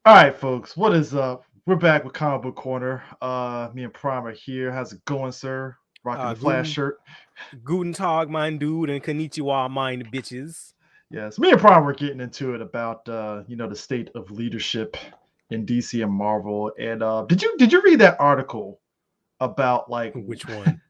All right, folks, what is up? We're back with Comic Book Corner. Me and Prime are here. How's it going, sir? Rocking the Flash Guten, shirt. Guten Tag, mein Dude, and Konnichiwa, mein bitches. Yes, me and Prime were getting into it about the state of leadership in DC and Marvel. And did you read that article about like Which one?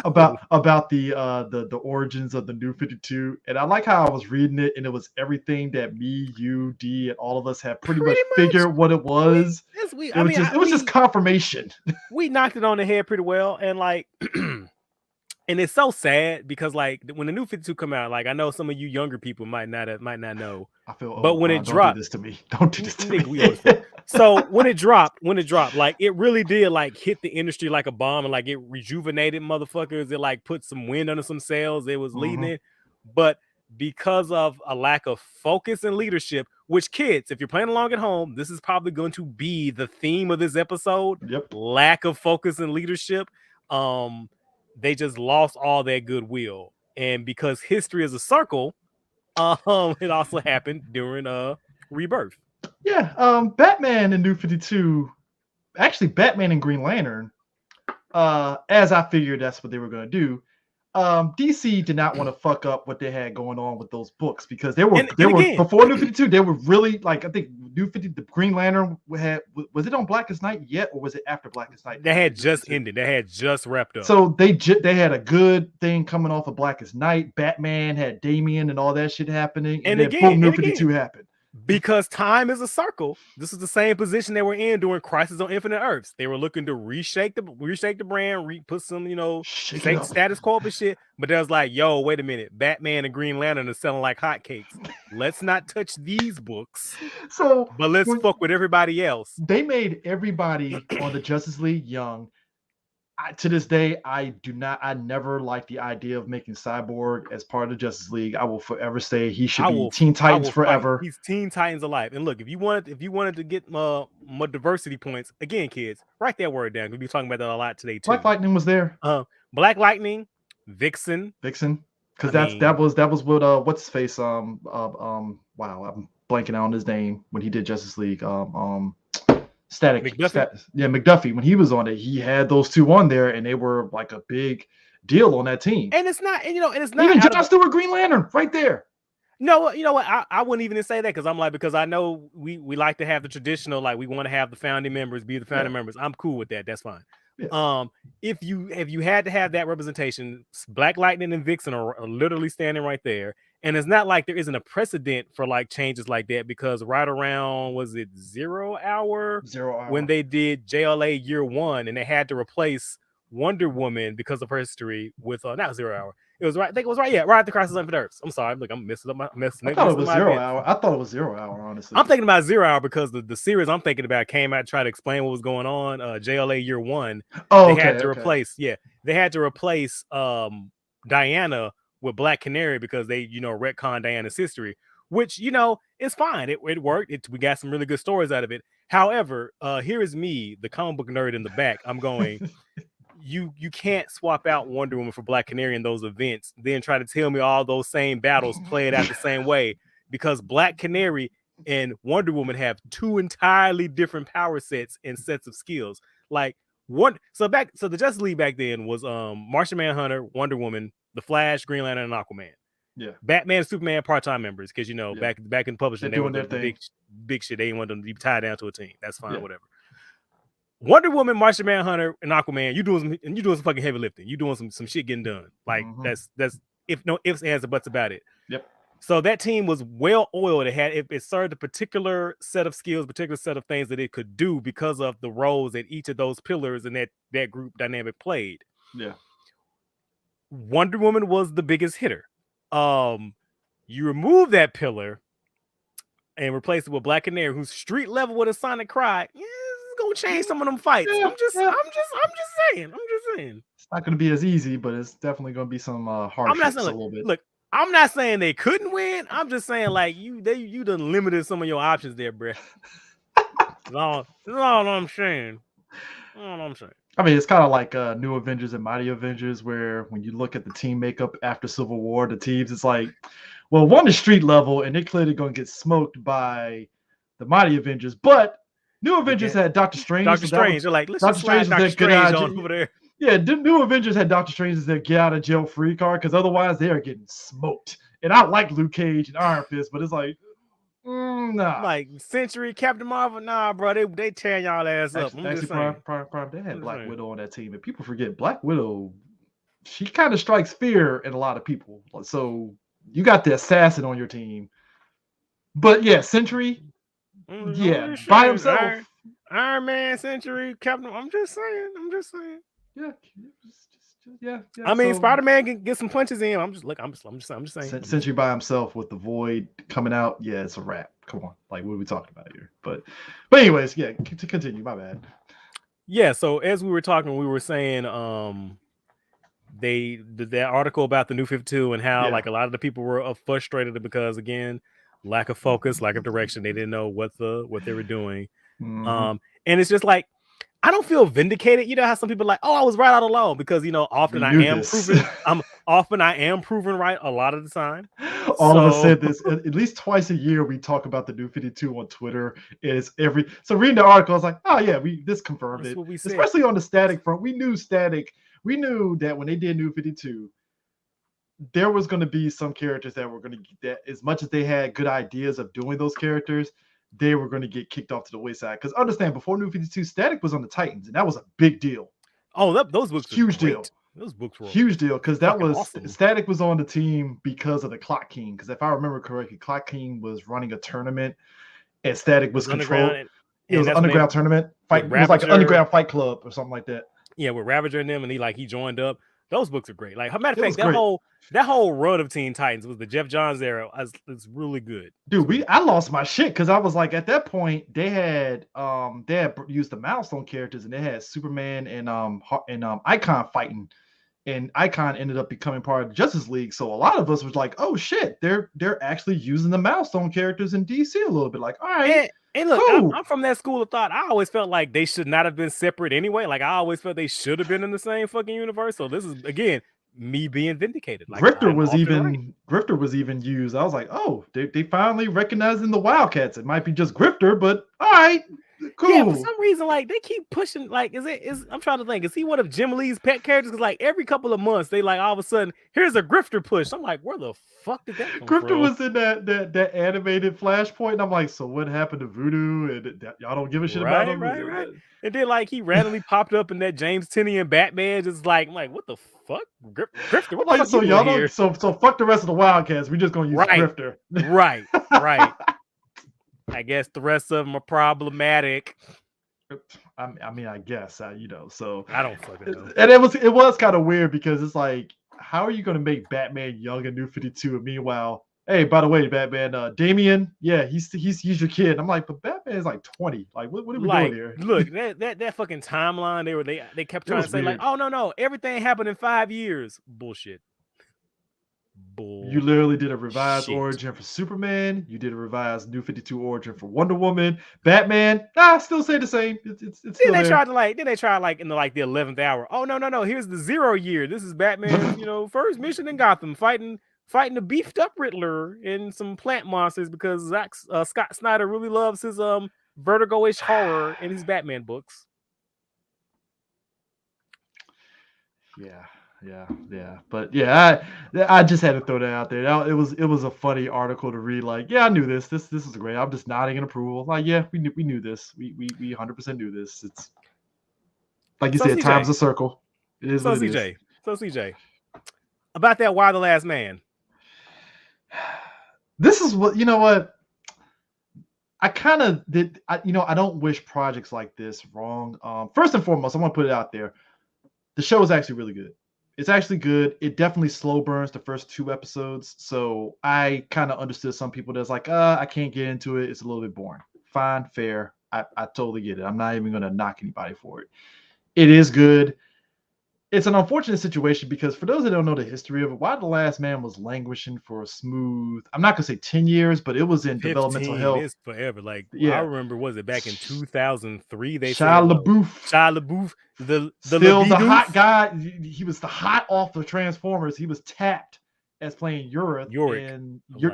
about the origins of the New 52? And I like how I was reading it, and it was everything that me, you, D, and all of us had pretty much Pretty much. figured what it We, was. it's, we. It I was mean, just it was just confirmation. we knocked it on the head pretty well, and and it's so sad because like when the New 52 come out, like I know some of you younger people might not know, I feel but old, when Prime. it Don't do dropped, this to me. Don't do this to nigga, we me. old as fuck. So when it dropped, like it really did like hit the industry like a bomb, and like it rejuvenated motherfuckers. It like put some wind under some sails. It was leading Mhm. it, but because of a lack of focus and leadership, which kids, if you're playing along at home, this is probably going to be the theme of this episode. Yep. Lack of focus and leadership. Um, they just lost all their goodwill, and because history is a circle, it also happened during Rebirth. Yeah. Batman and New 52. Actually, Batman and Green Lantern. As I figured that's what they were going to do. DC did not want to fuck up what they had going on with those books because they were And again, before New 52. They were really like, I think New 50, the Green Lantern had, was it on Blackest Night yet, or was it after Blackest Night? they had just ended. They had just wrapped up. So they had a good thing coming off of Blackest Night. Batman had Damian and all that shit happening, and then boom, New 52 happened. Because time is a circle. This is the same position they were in during Crisis on Infinite Earths. They were looking to reshape the brand, put some, shake status quo and shit. But they was like, yo, wait a minute. Batman and Green Lantern are selling like hotcakes. Let's not touch these books. But let's fuck with everybody else. They made everybody on the Justice League young. To this day, I never liked the idea of making Cyborg as part of the Justice League. I will forever say he should be Teen Titans forever. He's Teen Titans alive. And look, if you wanted to get more diversity points, again, kids, write that word down. We'll be talking about that a lot today too. Black Lightning was there. Black Lightning, Vixen, because that was what what's his face wow, I'm blanking out on his name when he did Justice League. Static, McDuffie. When he was on it, he had those two on there, and they were like a big deal on that team. And it's not, and it's not even John Stewart, Green Lantern, right there. No, you know what? I wouldn't even say that because I know we like to have the traditional, like we want to have the founding members be the founding members. I'm cool with that. That's fine. Yeah. If you had to have that representation, Black Lightning and Vixen are literally standing right there. And it's not like there isn't a precedent for like changes like that, because right around, was it 0 Hour when they did JLA Year One and they had to replace Wonder Woman because of her history with not 0 Hour. It was right. I think it was right. Yeah, right after Crisis on Infinite Earths. I'm sorry. Look, I'm messing up my mess. I thought it was 0 Hour. I thought it was 0 Hour. Honestly, I'm thinking about 0 Hour because the series I'm thinking about came out to try to explain what was going on. JLA Year One. Oh, they had to replace. Yeah, they had to replace Diana with Black Canary because they retconned Diana's history, which it's fine. It worked. We got some really good stories out of it. However, here is me, the comic book nerd in the back. I'm going. You can't swap out Wonder Woman for Black Canary in those events, then try to tell me all those same battles played out the same way, because Black Canary and Wonder Woman have two entirely different power sets and sets of skills. Like so the Justice League back then was Martian Manhunter, Wonder Woman, the Flash, Green Lantern, and Aquaman. Yeah, Batman and Superman part-time members, because back in publishing they were their the big shit. They didn't want them to be tied down to a team. That's fine, whatever. Wonder Woman, Martian Manhunter, and Aquaman, you doing some fucking heavy lifting. You doing some shit getting done. Like that's if no ifs, ands, or buts about it. Yep. So that team was well oiled. It served a particular set of skills, particular set of things that it could do because of the roles that each of those pillars and that group dynamic played. Yeah. Wonder Woman was the biggest hitter. You remove that pillar and replace it with Black Canary, who's street level with a sonic cry. Yeah, gonna change some of them fights. I'm just saying. It's not gonna be as easy, but it's definitely gonna be some hardships a little bit. Look, I'm not saying they couldn't win. I'm just saying like you done limited some of your options there, bro. That's all I'm saying. I mean, it's kind of like New Avengers and Mighty Avengers, where when you look at the team makeup after Civil War, the teams, it's like, well, one is street level, and they're clearly going to get smoked by the Mighty Avengers, but New Avengers had Doctor Strange. Doctor Strange. They're like, let's just slide Doctor Strange on over there. Yeah, the New Avengers had Doctor Strange as their get out of jail free card because otherwise they are getting smoked. And I like Luke Cage and Iron Fist, but it's like, nah. Like Century, Captain Marvel, nah, bro, they tearing y'all ass up. Actually, Prime, they had Black Widow on that team, and people forget Black Widow. She kind of strikes fear in a lot of people. So you got the assassin on your team, but yeah, Century. Yeah, by himself. Iron Man, Century, Captain. I'm just saying. Yeah. I mean, Spider-Man can get some punches in. I'm just saying. Century by himself with the Void coming out. Yeah, it's a wrap. Come on, like what are we talking about here? But anyways, yeah. To continue, my bad. Yeah. So as we were talking, we were saying, they did that article about the New 52 and how like a lot of the people were frustrated because again. Lack of focus, lack of direction. They didn't know what they were doing. And it's just like I don't feel vindicated. You know how some people are like, oh, I was right all along because often I am proven right a lot of the time. All of us said this at least twice a year. We talk about the New 52 on Twitter. So reading the article, I was like, oh yeah, this confirmed it. Especially on the Static front, we knew Static. We knew that when they did New 52. There was going to be some characters that were going to get as much as they had good ideas of doing those characters, they were going to get kicked off to the wayside. Because understand, before New 52, Static was on the Titans, and that was a big deal. Oh, those books huge deal. Those books were huge deal because that was awesome. Static was on the team because of the Clock King. Because if I remember correctly, Clock King was running a tournament, and Static was controlled. It was an underground tournament fight. It was like an underground fight club or something like that. Yeah, with Ravager and them, and he joined up. Those books are great. Like, matter of fact, that whole run of Teen Titans was the Jeff Johns era. It's really good. Dude, I lost my shit because I was like, at that point, they had used the milestone characters and they had Superman and Icon fighting, and Icon ended up becoming part of the Justice League. So a lot of us was like, oh shit, they're actually using the milestone characters in DC a little bit. Like, all right. And look, cool. I'm from that school of thought. I always felt like they should not have been separate anyway. Like I always felt they should have been in the same fucking universe. So this is again me being vindicated. Like Grifter was even used. I was like, oh, they finally recognizing the Wildcats. It might be just Grifter, but all right, cool. Yeah, for some reason, like they keep pushing. Like, I'm trying to think. Is he one of Jim Lee's pet characters? Because like every couple of months, they like all of a sudden here's a Grifter push. I'm like, where the fuck did that come Grifter from? was in that animated Flashpoint, and I'm like, so what happened to Voodoo? And y'all don't give a shit about him, right? And then like he randomly popped up in that James Tynion Batman, just like I'm like, what the fuck, Grifter? What the fuck so y'all don't? So fuck the rest of the Wildcats. We're just gonna use Grifter. Right. I guess the rest of them are problematic. I mean, I guess So I don't fucking know. And it was kind of weird because it's like, how are you going to make Batman young and New 52? And meanwhile, hey, by the way, Batman, Damian, yeah, he's your kid. I'm like, but Batman is like 20. Like, what are we doing here? Look, that fucking timeline. They kept trying to say weird. Like, oh no, everything happened in 5 years. Bullshit. You literally did a revised origin for Superman. You did a revised New 52 origin for Wonder Woman. Batman, still say the same. It's still then they tried in the 11th hour. Oh no, here's the 0 year. This is Batman's first mission in Gotham, fighting a beefed up Riddler and some plant monsters because Scott Snyder really loves his Vertigo-ish horror in his Batman books. Yeah. But yeah, I just had to throw that out there. It was a funny article to read. Like, yeah, I knew this. This is great. I'm just nodding in approval. Like, yeah, we knew this. We 100% knew this. It's like you said, time's a circle. It is. So CJ, about that Why the Last Man. This is what what. I kind of did. I don't wish projects like this wrong. First and foremost, I want to put it out there. The show is actually really good. It's actually good. It definitely slow burns the first 2 episodes. So I kind of understood some people that's like, I can't get into it. It's a little bit boring. Fine, fair. I totally get it. I'm not even going to knock anybody for it. It is good. It's an unfortunate situation because for those that don't know the history of it, Why the Last Man was languishing for a smooth, I'm not going to say 10 years, but it was in developmental health. It's forever. Like, I remember, was it back in 2003? They Shia LaBeouf, still the hot guy. He was the hot off the Transformers. He was tapped as playing Yorick in like,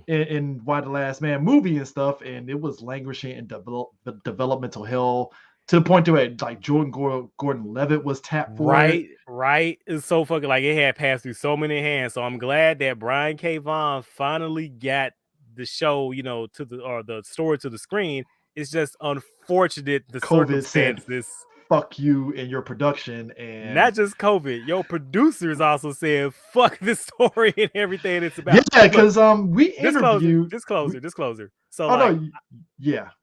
in Why the Last Man movie and stuff, and it was languishing in developmental hell to the point to it like Gordon-Levitt was tapped for it. Right. It's so fucking like it had passed through so many hands. So I'm glad that Brian K. Vaughan finally got the show, to the story to the screen. It's just unfortunate the COVID circumstances. Said, fuck you in your production, and not just COVID. Your producers also said fuck this story and everything it's about. Yeah, because we interviewed disclosure. So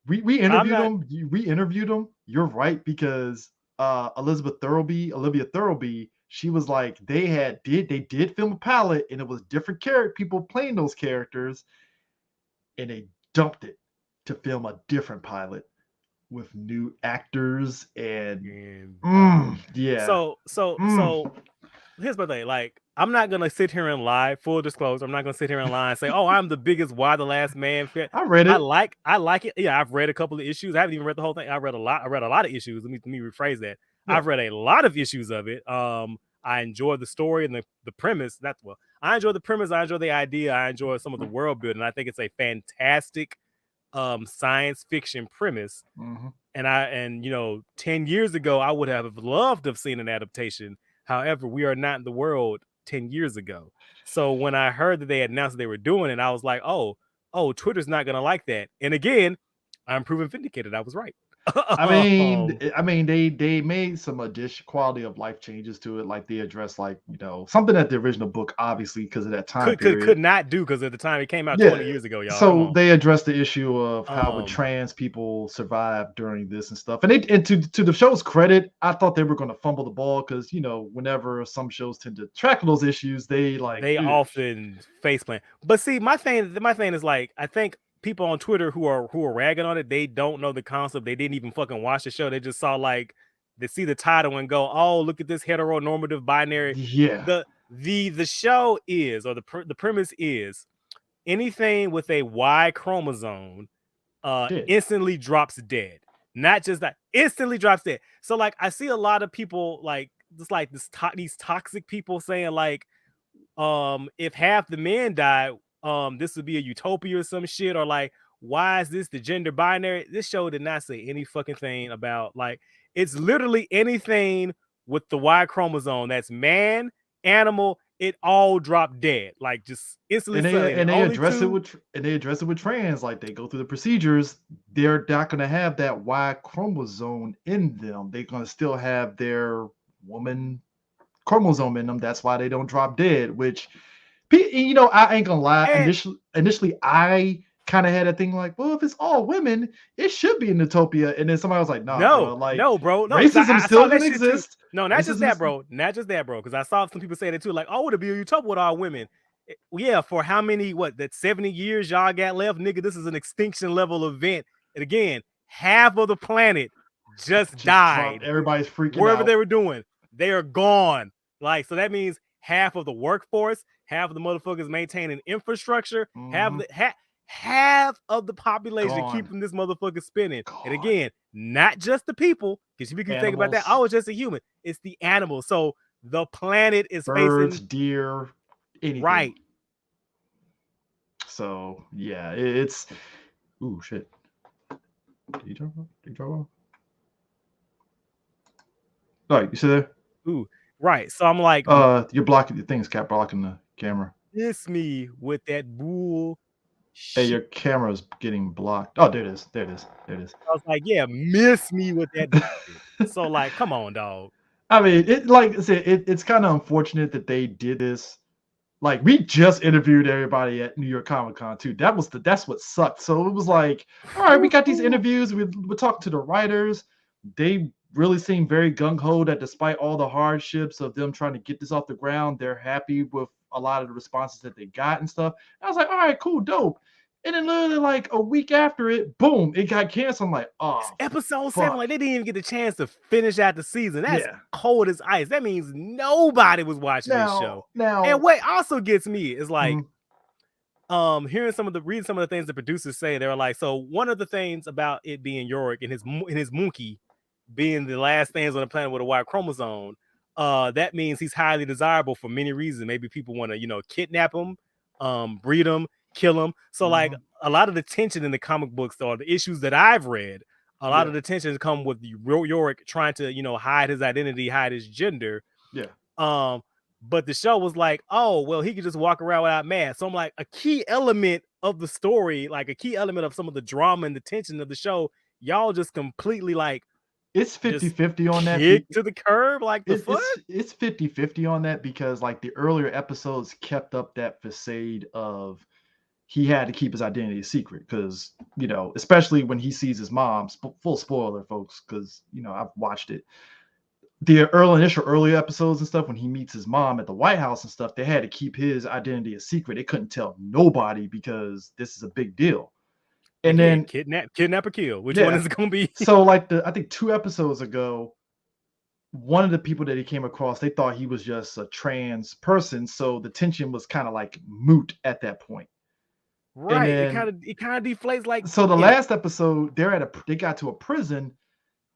we interviewed them. We interviewed them. You're right, because Olivia Thirlby, she was like they did film a pilot and it was different people playing those characters, and they dumped it to film a different pilot with new actors and yeah. So here's my thing. Like, I'm not gonna sit here and lie. Full disclosure, I'm not gonna sit here and lie and say, "Oh, I'm the biggest Why the Last Man fan." I read it. I like it. Yeah, I've read a couple of issues. I haven't even read the whole thing. I read a lot of issues. Let me rephrase that. Yeah. I've read a lot of issues of it. I enjoy the story and the premise. I enjoy the premise. I enjoy the idea. I enjoy some of the world building. I think it's a fantastic science fiction premise. Mm-hmm. And 10 years ago, I would have loved to have seen an adaptation. However, we are not in the world 10 years ago. So when I heard that they announced they were doing it, I was like, oh, Twitter's not going to like that. And again, I'm proven vindicated. I was right. I mean, they made some additional quality of life changes to it, like they addressed something that the original book, obviously, because of that time period, could not do, because at the time it came out 20 years ago, y'all. So they addressed the issue of how would trans people survive during this and stuff. And to the show's credit, I thought they were going to fumble the ball, because whenever some shows tend to tackle those issues, they often faceplant. But see, my thing is, like, I think people on Twitter who are ragging on it, they don't know the concept. They didn't even fucking watch the show. They just saw, like, they see the title and go, "Oh, look at this heteronormative binary." Yeah. The show is, or the premise is, anything with a Y chromosome instantly drops dead. Not just that, instantly drops dead. So, like, I see a lot of people these toxic people saying, like, if half the men died, this would be a utopia or some shit, or like, why is this the gender binary? This show did not say any fucking thing about, like, it's literally anything with the Y chromosome that's man, animal, it all dropped dead, like, just instantly. And they address it with trans, like, they go through the procedures. They're not going to have that Y chromosome in them. They're going to still have their woman chromosome in them. That's why they don't drop dead, which, I ain't gonna lie. Initially, I kind of had a thing like, well, if it's all women, it should be in utopia. And then somebody was like, no, bro, racism still doesn't exist. No, not just that, bro. Because I saw some people say that too, like, oh, it'll be a utopia with all women. Yeah, for how many, that 70 years y'all got left, nigga? This is an extinction level event. And again, half of the planet just died. Everybody's freaking wherever out. They were doing. They are gone. Like, so that means half of the workforce, half of the motherfuckers maintaining infrastructure, half of the population keeping this motherfucker spinning. And again, not just the people, because you can think about that. Oh, it's just a human. It's the animals. So the planet is birds, facing deer, anything. Right. So yeah, it's shit. Did you drop off? All right, you see there? Right. So I'm like, you're blocking the things, Cap, blocking the camera. Miss me with that bull. Hey, your camera's getting blocked. Oh, there it is. I was like, yeah, miss me with that. So, like, come on, dog. I mean, like I said, it's kind of unfortunate that they did this. Like, we just interviewed everybody at New York Comic Con too. That's what sucked. So it was like, all right, we got these interviews. We're talking to the writers. They really seem very gung-ho that despite all the hardships of them trying to get this off the ground, they're happy with a lot of the responses that they got and stuff. And I was like, all right, cool, dope. And then literally like a week after it, boom, it got canceled. I'm like, oh, it's episode 7, like they didn't even get the chance to finish out the season. That's cold as ice. That means nobody was watching this show. And what also gets me is like, reading some of the things the producers say. They were like, so one of the things about it being Yorick and his monkey being the last things on the planet with a Y chromosome, that means he's highly desirable for many reasons. Maybe people want to, kidnap him, breed him, kill him. So like a lot of the tension in the comic books, or the issues that I've read, a lot of the tensions come with Yorick trying to, hide his identity, hide his gender. Yeah. But the show was like, oh, well, he could just walk around without mask. So I'm like, a key element of the story, like a key element of some of the drama and the tension of the show, y'all just completely like, it's 50-50 on that. Kick to the curb, like the fuck? It's 50-50 on that, because like the earlier episodes kept up that facade of he had to keep his identity a secret, because, especially when he sees his mom, full spoiler, folks, because, I've watched it. The early episodes and stuff, when he meets his mom at the White House and stuff, they had to keep his identity a secret. They couldn't tell nobody because this is a big deal. And then kidnap or kill. Which one is it going to be? So like I think 2 episodes ago, one of the people that he came across, they thought he was just a trans person. So the tension was kind of like moot at that point. Right. Then, it kind of deflates like. So the last episode, they got to a prison,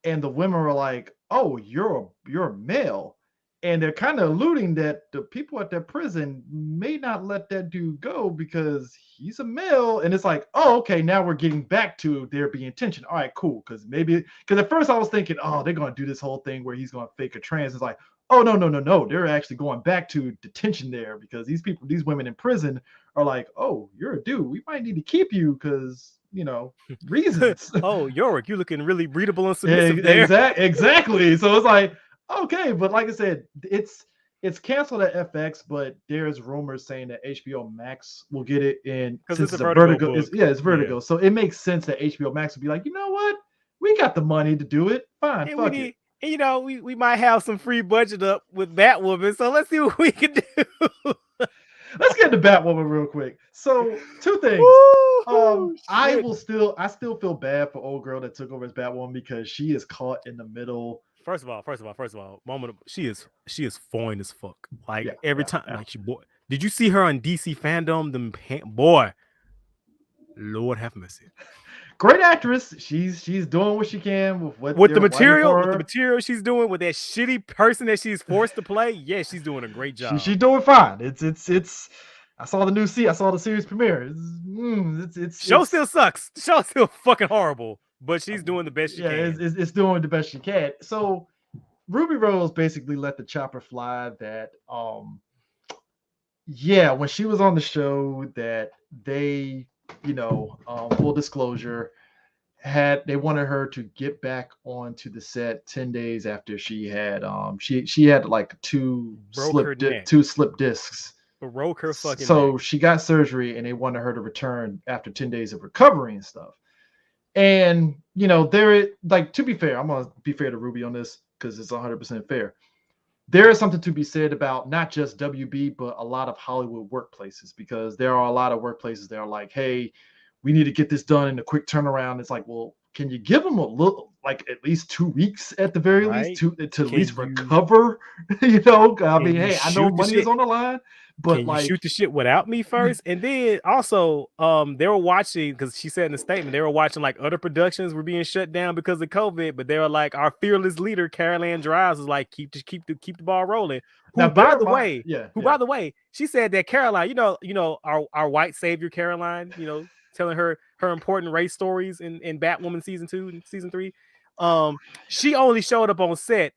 and the women were like, "Oh, you're a male," and they're kind of alluding that the people at that prison may not let that dude go because he's a male. And it's like, oh, okay, now we're getting back to there being tension. All right, cool. Because at first I was thinking, oh, they're going to do this whole thing where he's going to fake a trans. It's like, oh, no. They're actually going back to detention there, because these women in prison are like, oh, you're a dude. We might need to keep you because, reasons. Oh, Yorick, you're looking really readable and submissive there. Exactly. So it's like, okay, but like I said, it's canceled at FX, but there's rumors saying that HBO Max will get it in, because it's a Vertigo. It's Vertigo. Yeah. So it makes sense that HBO Max would be like, you know what? We got the money to do it. Fine, fuck it. And, we might have some free budget up with Batwoman, so let's see what we can do. Let's get to Batwoman real quick. So 2 things. I still feel bad for old girl that took over as Batwoman, because she is caught in the middle. First of all, she is fine as fuck. Like every time, like did you see her on DC Fandome? Boy, Lord have mercy. Great actress. She's doing what she can with the material she's doing, with that shitty person that she's forced to play. Yeah, she's doing a great job. She's doing fine. It's. I saw the series premiere. Show still sucks. The show still fucking horrible, but she's doing the best she can. It's doing the best she can. So Ruby Rose basically let the chopper fly that when she was on the show, that they, full disclosure, they wanted her to get back onto the set 10 days after she had she had like two slip discs. Broke her fucking neck. She got surgery, and they wanted her to return after 10 days of recovery and stuff. And there, like, to be fair, I'm gonna be fair to Ruby on this because it's 100% fair. There is something to be said about not just WB, but a lot of Hollywood workplaces, because there are a lot of workplaces that are like, hey, we need to get this done in a quick turnaround. It's like, well, can you give them a little, like, at least 2 weeks at the very least to at least recover? I mean, hey, I know money is on the line, but can you shoot the shit without me first? And then also, they were watching, because she said in the statement, they were watching like other productions were being shut down because of COVID, but they were like, our fearless leader, Carol Ann Drives, is like, keep the ball rolling. By the way, she said that Caroline, our white savior Caroline, telling her important race stories in Batwoman season 2 and season 3. She only showed up on set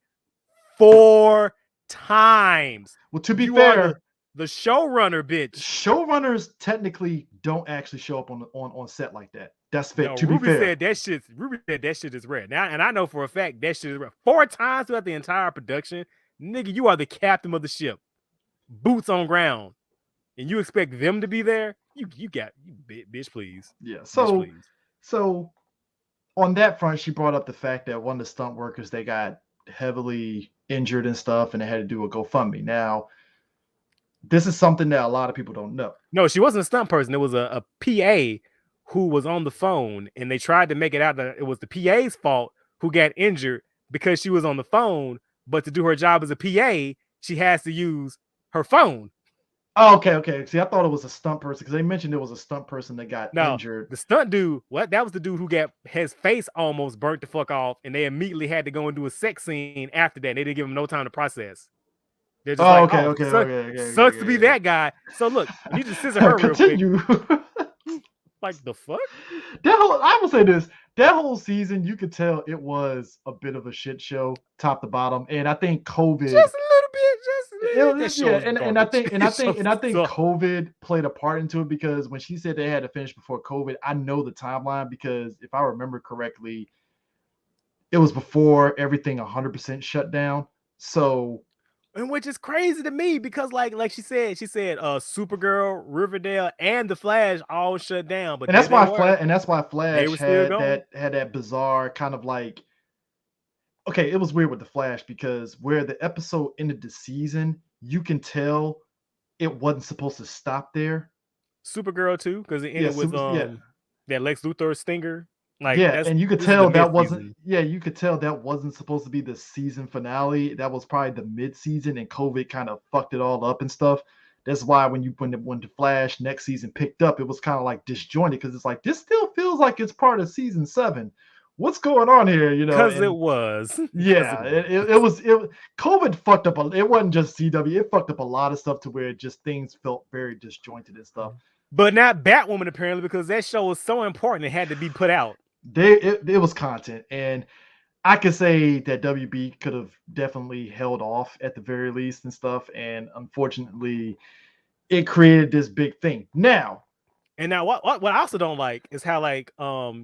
4 times. Well, to be fair, the showrunner, bitch. Showrunners technically don't actually show up on set like that. That's fair. No, Ruby said that shit is rare. Now, and I know for a fact that shit is rare. 4 times throughout the entire production. Nigga, you are the captain of the ship. Boots on ground. And you expect them to be there? You bitch, please. Yeah. So on that front, she brought up the fact that one of the stunt workers, they got heavily injured and stuff, and they had to do a GoFundMe. Now, this is something that a lot of people don't know. No, she wasn't a stunt person. It was a PA who was on the phone, and they tried to make it out that it was the PA's fault who got injured because she was on the phone. But to do her job as a PA, she has to use her phone. Oh, okay. See, I thought it was a stunt person, because they mentioned there was a stunt person that got injured. The stunt dude, that was the dude who got his face almost burnt the fuck off, and they immediately had to go and do a sex scene after that. They didn't give him no time to process. They're just okay. Sucks to be that guy. So look, you just scissor her real quick. Like the fuck? I will say this. That whole season, you could tell it was a bit of a shit show, top to bottom. And I think COVID just a little bit. I think COVID played a part into it, because when she said they had to finish before COVID, I know the timeline, because if I remember correctly, it was before everything 100% shut down. So, and which is crazy to me, because like she said, Supergirl, Riverdale, and the Flash all shut down. But that's why Flash had that bizarre kind of like, okay, it was weird with the Flash, because where the episode ended the season, you can tell it wasn't supposed to stop there. Supergirl too, because it ended with that Lex Luthor stinger. Like, and you could tell that wasn't. Yeah, you could tell that wasn't supposed to be the season finale. That was probably the mid-season, and COVID kind of fucked it all up and stuff. That's why when the Flash next season picked up, it was kind of like disjointed, because it's like, this still feels like it's part of season 7. What's going on here? You know, because it was. It was. COVID fucked up. It wasn't just CW. It fucked up a lot of stuff to where just things felt very disjointed and stuff. But not Batwoman, apparently, because that show was so important it had to be put out. It was content, and I could say that WB could have definitely held off at the very least and stuff, and unfortunately it created this big thing. Now what I also don't like is how, like,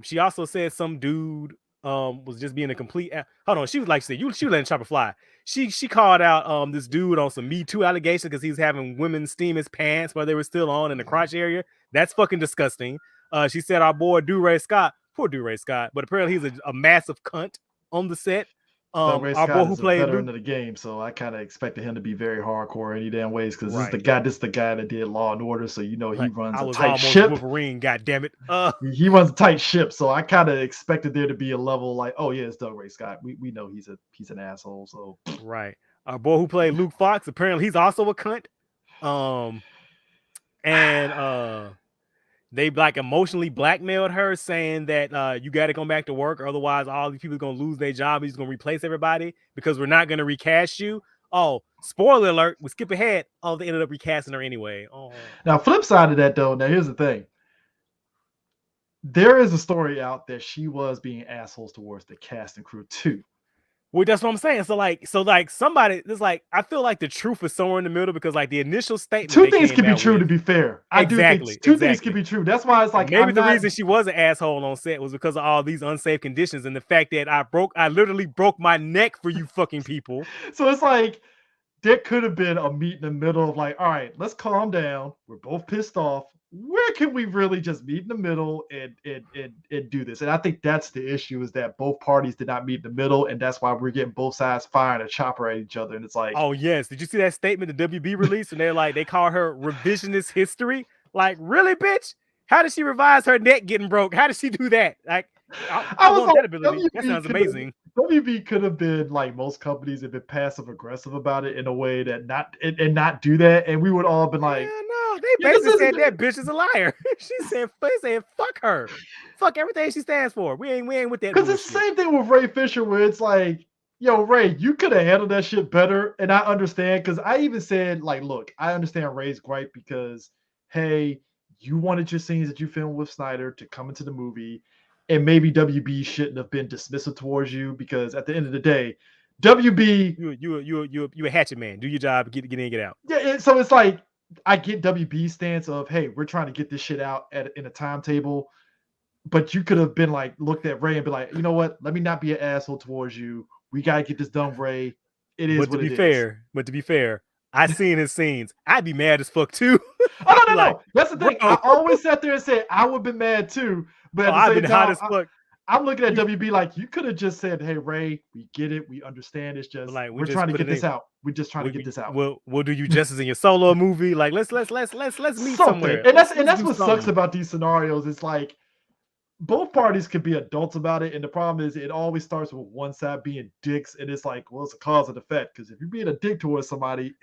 she also said some dude was just being a complete hold on, she was like, she was letting Chopper fly. She called out this dude on some Me Too allegations because he's having women steam his pants while they were still on in the crotch area. That's fucking disgusting. She said our boy DuRay Scott, poor DuRay Scott, but apparently he's a massive cunt on the set. Our boy who played veteran of the game, so I kind of expected him to be very hardcore any damn ways, because this is the guy that did Law and Order, so he runs a tight ship. Wolverine, goddammit. He runs a tight ship, so I kind of expected there to be a level like, oh yeah, it's DuRay Scott. We know he's an asshole. So right, our boy who played Luke Fox, apparently he's also a cunt. They like emotionally blackmailed her, saying that you got to come back to work, or otherwise all these people are going to lose their job. He's going to replace everybody because we're not going to recast you. Oh, spoiler alert, we skip ahead. Oh, they ended up recasting her anyway. Oh. Now, flip side of that, though, now here's the thing. There is a story out that she was being assholes towards the cast and crew too. Well, that's what I'm saying. So like somebody, it's like, I feel like the truth is somewhere in the middle, because like the initial statement. Two things can be true, to be fair. I do think two things can be true. That's why it's like, maybe the reason she was an asshole on set was because of all these unsafe conditions and the fact that I literally broke my neck for you fucking people. So it's like, there could have been a meet in the middle of like, all right, let's calm down. We're both pissed off. Where can we really just meet in the middle and do this? And I think that's the issue, is that both parties did not meet in the middle, and that's why we're getting both sides firing a chopper at each other. And it's like, oh yes, did you see that statement the WB released? And they're like, they call her revisionist history. Like, really, bitch? How did she revise her neck getting broke? How did she do that? Like, I want that ability. That sounds amazing. WB could have been like most companies and been passive aggressive about it in a way that not do that, and we would all been like, no, they basically said that bitch is a liar. They said fuck her, fuck everything she stands for. We ain't with that. Because it's the same thing with Ray Fisher, where it's like, yo, Ray, you could have handled that shit better. And I understand, because I even said, like, look, I understand Ray's gripe, because hey, you wanted your scenes that you filmed with Snyder to come into the movie. And maybe WB shouldn't have been dismissive towards you, because at the end of the day, WB, you a hatchet man. Do your job, get in, get out. Yeah, so it's like, I get WB's stance of, hey, we're trying to get this shit out in a timetable, but you could have been like, looked at Ray and be like, you know what? Let me not be an asshole towards you. We gotta get this done, Ray. It is. But to be fair, I seen his scenes. I'd be mad as fuck too. Oh no. That's the thing. I always sat there and said I would have been mad too. But I've been hot as fuck. I'm looking at WB like, you could have just said, hey, Ray, we get it. We understand. It's just, like, we're trying to get this out. We're just trying to get this out. We'll do you justice in your solo movie. Like, let's meet somewhere. And that's what sucks about these scenarios. It's like, both parties could be adults about it. And the problem is, it always starts with one side being dicks. And it's like, well, it's a cause and effect. Because if you're being a dick towards somebody,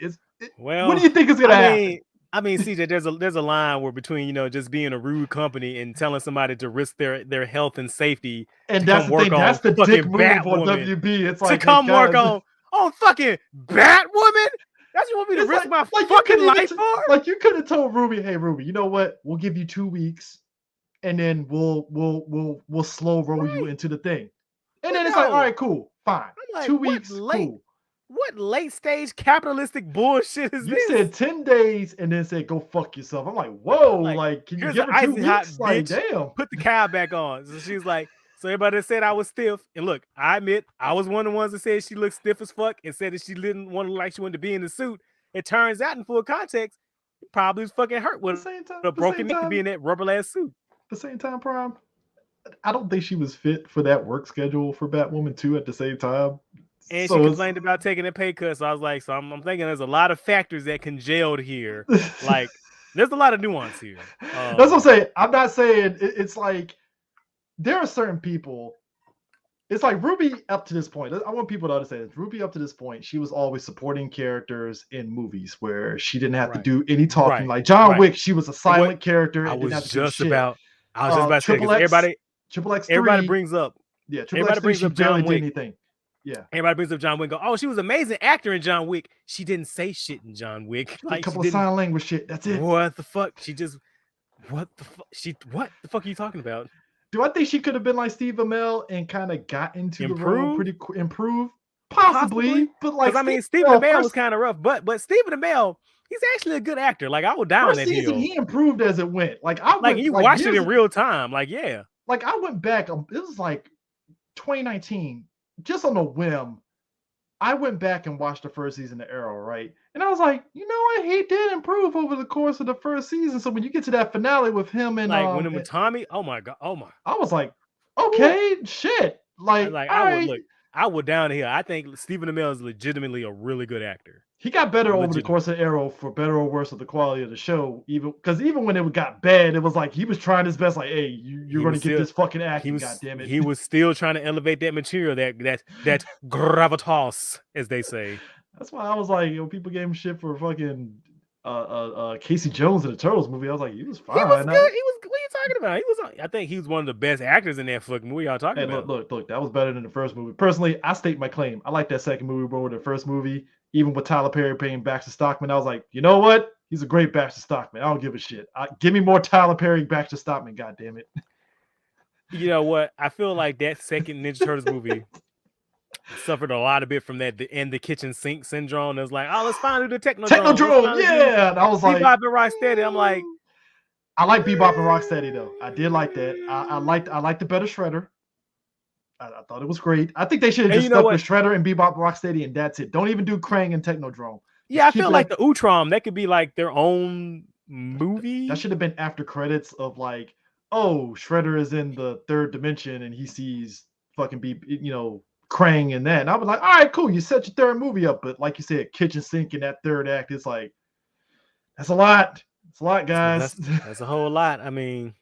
what do you think is going to happen? I mean, CJ, there's a line where between, just being a rude company and telling somebody to risk their health and safety. And that's the thing. That's the dick move on WB. It's like, to come work on fucking Batwoman. That's what you want me to risk my like fucking life for? Like you could have told Ruby, hey Ruby, you know what? We'll give you 2 weeks, and then we'll slow roll you into the thing. And then it's like, all right, cool, fine. I'm like, 2 weeks, cool. What late stage capitalistic bullshit is this? You said 10 days and then said go fuck yourself. I'm like, whoa, like can you give her 2 weeks? Like, damn. Put the cow back on. So she's like, so everybody said I was stiff. And look, I admit I was one of the ones that said she looked stiff as fuck and said that she didn't want to like she wanted to be in the suit. It turns out in full context, it probably was fucking hurt with a broken neck to be in that rubber ass suit. At the same time, Prime, I don't think she was fit for that work schedule for Batwoman 2 at the same time. And so she complained about taking a pay cut. So I was like, so I'm thinking there's a lot of factors that congealed here. Like, there's a lot of nuance here. That's what I'm saying. I'm not saying it's like there are certain people. It's like Ruby up to this point. I want people to understand this. Ruby up to this point, she was always supporting characters in movies where she didn't have to do any talking. Like John Wick, she was a silent character. I was just about to say, everybody brings up John Wick. Anything. Yeah. Everybody brings up John Wick. Oh, she was an amazing actor in John Wick. She didn't say shit in John Wick. Like a couple of sign language shit. That's it. What the fuck? What the fuck are you talking about? Do I think she could have been like Steve Amell and kind of got into the role pretty improve? Possibly. But like, I mean, Stephen Amell was kind of rough, but Stephen Amell, he's actually a good actor. Like I would down that hill. He improved as it went. Like you watched it in real time. Like yeah. Like I went back. It was like 2019. Just on a whim, I went back and watched the first season of Arrow, right? And I was like, you know what? He did improve over the course of the first season. So when you get to that finale with him and like when it was Tommy, oh my god, I was like, okay, shit. Like I would down here. I think Stephen Amell is legitimately a really good actor. He got better over the course of Arrow, for better or worse of the quality of the show. Even when it got bad, it was like he was trying his best. Like, hey, you're going to get this fucking acting. God damn it! He was still trying to elevate that material, that gravitas, as they say. That's why I was like, people gave him shit for fucking Casey Jones in the Turtles movie. I was like, he was fine. He was good. What are you talking about? I think he was one of the best actors in that fucking movie. Y'all talking about? Look, that was better than the first movie. Personally, I state my claim. I like that second movie more than the first movie. Even with Tyler Perry paying Baxter Stockman, I was like, you know what? He's a great Baxter Stockman. I don't give a shit. Give me more Tyler Perry, Baxter Stockman. God damn it. You know what? I feel like that second Ninja Turtles movie suffered a lot of bit from that the kitchen sink syndrome. It was like, oh, let's finally do the Technodrome. Yeah. And I was like, Bebop and Rocksteady. I'm like, I like Bebop and Rocksteady though. I did like that. I liked the better Shredder. I thought it was great. I think they should have just stuck with Shredder and Bebop, Rocksteady, and that's it. Don't even do Krang and Technodrome. Yeah, I feel like the Utrom, that could be like their own movie. That should have been after credits of like, oh, Shredder is in the third dimension and he sees fucking Krang and that. And I was like, all right, cool. You set your third movie up. But like you said, kitchen sink in that third act, it's like, that's a lot. It's a lot, guys. That's a whole lot. I mean,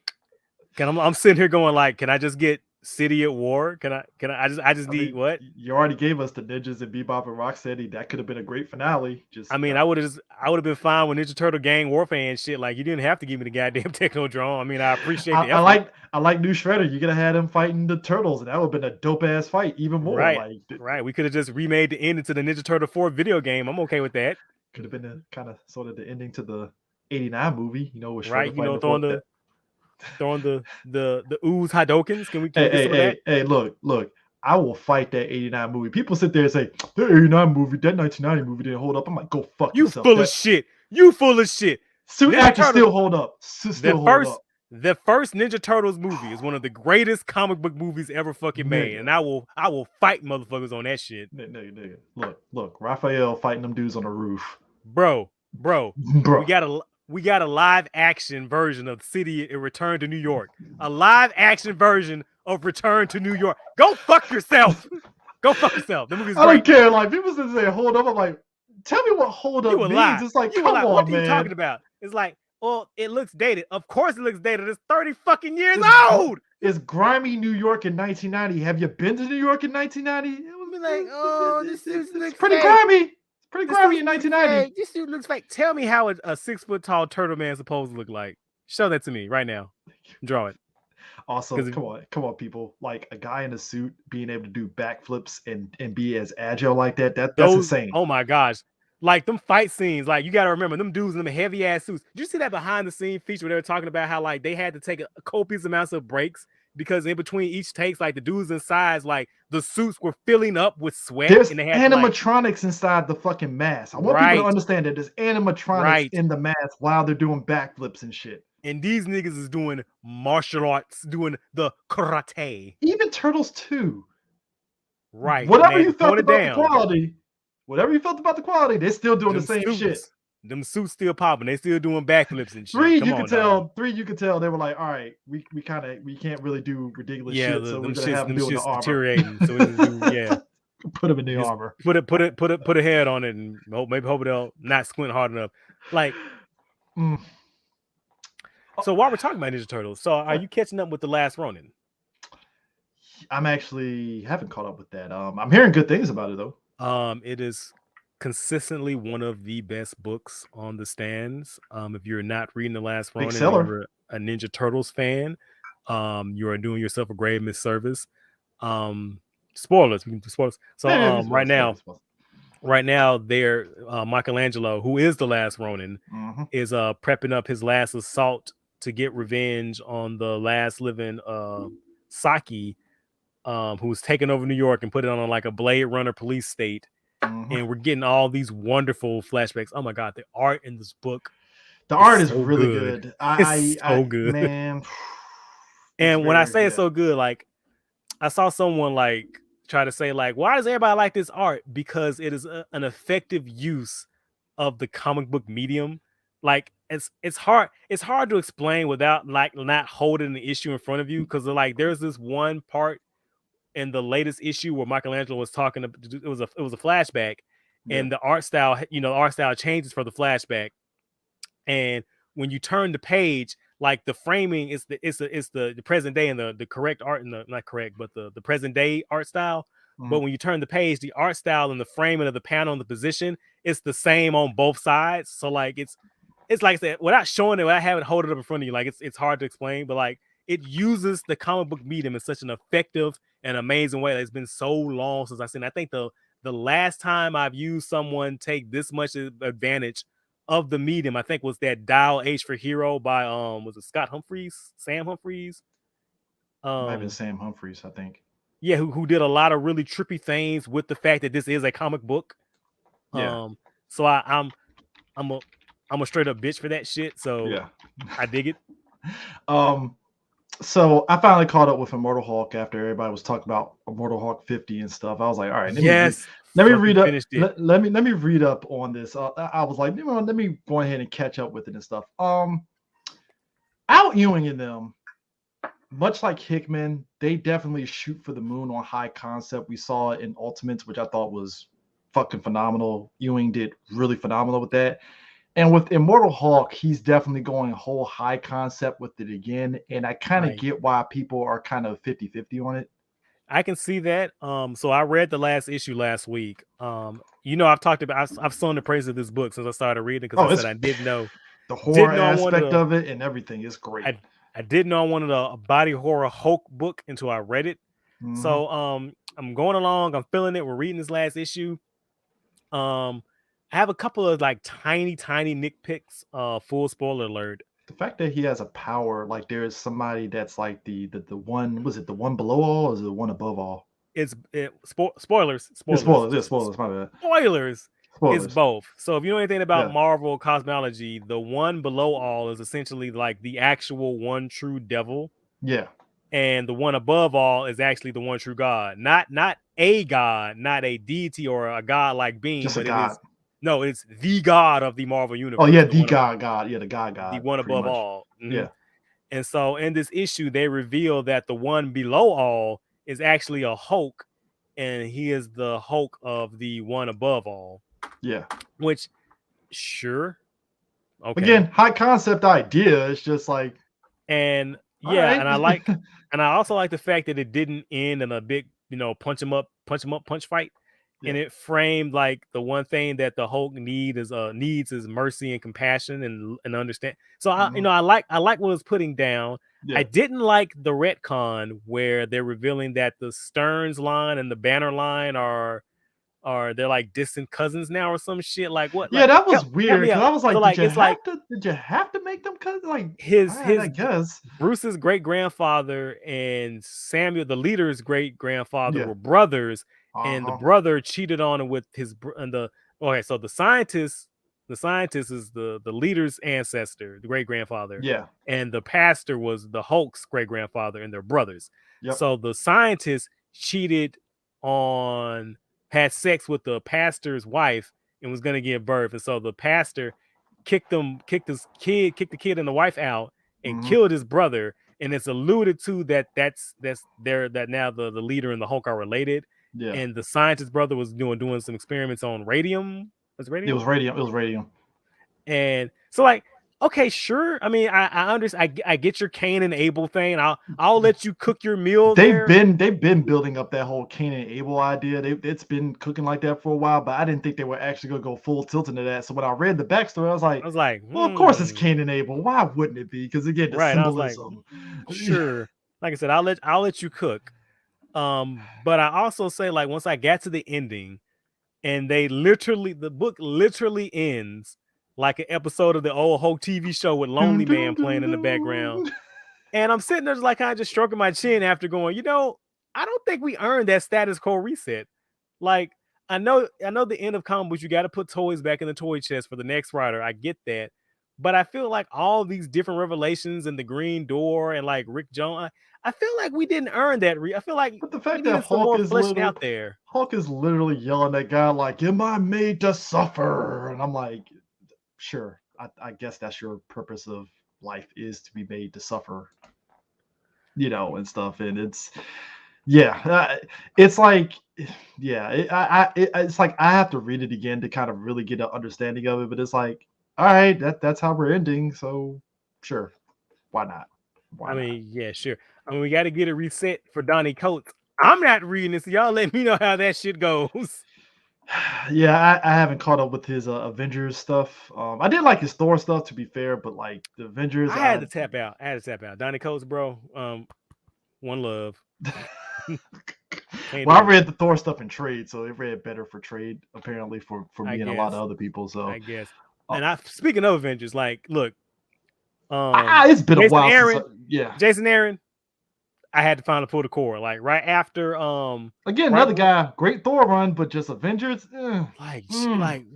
I'm sitting here going like, can I just get City at War? I just need what? You already gave us the Ninjas and Bebop and Rocksteady. That could have been a great finale. I would have been fine with Ninja Turtle Gang Warfare and shit. Like you didn't have to give me the goddamn Technodrome. I mean, I appreciate the effort. I like New Shredder. You could have had him fighting the Turtles, and that would have been a dope ass fight even more. Right. We could have just remade the ending to the Ninja Turtle 4 video game. I'm okay with that. Could have been the kind of sort of the ending to the '89 movie. With Shredder right? Throwing the ooze Hadokens. Can we get some of that? Hey, look. I will fight that '89 movie. People sit there and say, the '89 movie, that 1990 movie didn't hold up. I'm like, go fuck yourself. You full of shit. Suit actors still hold up. The first Ninja Turtles movie is one of the greatest comic book movies ever fucking made. And I will fight motherfuckers on that shit. Nigga. Look, Raphael fighting them dudes on the roof. Bro. We got a live action version of City and Return to New York. A live action version of Return to New York. Go fuck yourself. Go fuck yourself. The movie's great. I don't care. Like people sit there, hold up. I'm like, tell me what hold up means. Lie. It's like, come on, man. What are you talking about? It's like, well, it looks dated. Of course it looks dated. It's 30 fucking years old. It's grimy New York in 1990. Have you been to New York in 1990? It would be like, oh, this is pretty grimy. Pretty grimy in 1990. This dude looks fake. Tell me how a 6 foot tall turtle man is supposed to look like. Show that to me right now. Draw it. Also, come on, people. Like a guy in a suit being able to do backflips and be as agile like that's insane. Oh my gosh. Like them fight scenes, like you got to remember them dudes in them heavy ass suits. Did you see that behind the scene feature where they were talking about how like they had to take a copious amounts of breaks because in between each takes, like the dudes inside, like the suits were filling up with sweat. There's and they had animatronics inside the fucking mask. I want people to understand that there's animatronics in the mask while they're doing backflips and shit. And these niggas is doing martial arts, doing the karate. Even Turtles 2. Right. Whatever you felt about the quality, they're still doing the same shit. Them suits still popping. They still doing backflips and shit. 3, you could tell they were like, all right, we can't really do ridiculous shit, so we're gonna have them doing the armor. Deteriorating, so we just put them in the armor. Put a head on it, and hope they'll not squint hard enough. Like, so while we're talking about Ninja Turtles, so are you catching up with The Last Ronin? I'm actually haven't caught up with that. I'm hearing good things about it though. It is consistently one of the best books on the stands. If you're not reading The Last Ronin, you're a Ninja Turtles fan, you are doing yourself a grave misservice. Spoilers. So right now, they're Michelangelo, who is the last Ronin, is prepping up his last assault to get revenge on the last living Saki, who was taking over New York and put it on like a Blade Runner police state. And we're getting all these wonderful flashbacks. Oh my god, the art in this book. The art is really good. It's so good, man. And when I say it's so good, like I saw someone like try to say like, why does everybody like this art? Because it is an effective use of the comic book medium. Like it's hard to explain without like not holding the issue in front of you, because like there's this one part in the latest issue where Michelangelo was talking. It was a flashback, and the art style changes for the flashback. And when you turn the page, like the framing is the present day and the correct art, and not correct, but the present day art style. But when you turn the page, the art style and the framing of the panel and the position, it's the same on both sides. So like it's like I said, without showing it, without having it hold it up in front of you, like it's hard to explain, but like it uses the comic book medium in such an effective and amazing way. It's been so long since I've seen it. I think the last time I've used someone take this much advantage of the medium, I think was that Dial H for Hero by was it Sam Humphries? Might have been Sam Humphries, I think. Yeah, who did a lot of really trippy things with the fact that this is a comic book. Yeah. So I'm a straight up bitch for that shit. So yeah, I dig it. So I finally caught up with Immortal Hulk after everybody was talking about Immortal Hulk 50 and stuff. I was like, all right, let me read up. Let me read up on this. I was like, let me go ahead and catch up with it and stuff. Al Ewing and them, much like Hickman, they definitely shoot for the moon on high concept. We saw it in Ultimates, which I thought was fucking phenomenal. Ewing did really phenomenal with that. And with Immortal Hulk, he's definitely going whole high concept with it again. And I kind of get why people are kind of 50-50 on it. I can see that. So I read the last issue last week. I've sung the praise of this book since I started reading, because I said I didn't know the horror aspect of it and everything is great. I didn't know I wanted a body horror Hulk book until I read it. So I'm going along. I'm feeling it. We're reading this last issue. I have a couple of like tiny nitpicks. Full spoiler alert. The fact that he has a power, like there is somebody that's like the one, was it the one below all, or is it the one above all? Spoilers. Spoilers. My bad. Spoilers. It's both. So if you know anything about Marvel cosmology, the one below all is essentially like the actual one true devil. Yeah. And the one above all is actually the one true God. Not a god, not a deity or a god-like being, just but a god. No, it's the God of the Marvel universe. Oh yeah, the God. Yeah, the God. The one above all. Yeah. And so in this issue, they reveal that the one below all is actually a Hulk, and he is the Hulk of the one above all. Yeah. Which, sure. Okay. Again, high concept idea. It's just like, and yeah, and I also like the fact that it didn't end in a big, punch fight. Yeah. And it framed like the one thing that the Hulk needs is mercy and compassion and understand. So I like what it's putting down. Yeah. I didn't like the retcon where they're revealing that the Stearns line and the Banner line are or they're like distant cousins now or some shit. Like what? Yeah, Like, that was help weird me because out. I was like, So like it's like did you have to make them cousins? Like, his all right, I his guess. Bruce's great grandfather and Samuel, the leader's great grandfather, Yeah. were brothers, and the Uh-huh. brother cheated on him with his and the okay. So the scientist is the leader's ancestor, the great grandfather, Yeah. and the pastor was the Hulk's great grandfather, and they're brothers. Yep. So the scientist cheated on, had sex with the pastor's wife, and was gonna give birth, and so the pastor kicked the kid and the wife out and killed his brother. And it's alluded to that that now the leader and the Hulk are related. Yeah. And the scientist brother was doing some experiments on radium. Was it radium? It was radium. It was radium. And so like, okay, sure. I mean, I understand. I get your Cain and Abel thing. I'll let you cook your meal. They've been building up that whole Cain and Abel idea. It's been cooking like that for a while, but I didn't think they were actually gonna go full tilt into that. So when I read the backstory, I was like, well, of course it's Cain and Abel. Why wouldn't it be? Because again, the symbolism. Like, sure. Like I said, I'll let you cook. But I also say, like, once I got to the ending, and the book literally ends like an episode of the old Hulk TV show with Lonely Man playing in the background. And I'm sitting there like kind of just stroking my chin after going, I don't think we earned that status quo reset. Like, I know the end of comic books, you got to put toys back in the toy chest for the next writer. I get that. But I feel like all these different revelations and the Green Door and like Rick Jones, I feel like we didn't earn that. I feel like but the fact that Hulk is out there. Hulk is literally yelling at God like, "Am I made to suffer?" And I'm like, sure, I guess that's your purpose of life, is to be made to suffer, and stuff. And it's like, it's like I have to read it again to kind of really get an understanding of it. But it's like, all right, that's how we're ending. So sure, why not? Yeah, sure. I mean, we got to get a reset for Donnie Coates. I'm not reading this. Y'all let me know how that shit goes. Yeah, I haven't caught up with his Avengers stuff. I did like his Thor stuff, to be fair, but like the Avengers, I had to tap out. Donnie Coates, bro. One love. Well, I read the Thor stuff in trade, so it read better for trade, apparently, for me and a lot of other people. So I guess. And speaking of Avengers, like, look, it's been a while. Jason Aaron, I had to finally pull the cord. Like right after again, another guy, great Thor run, but just Avengers. Like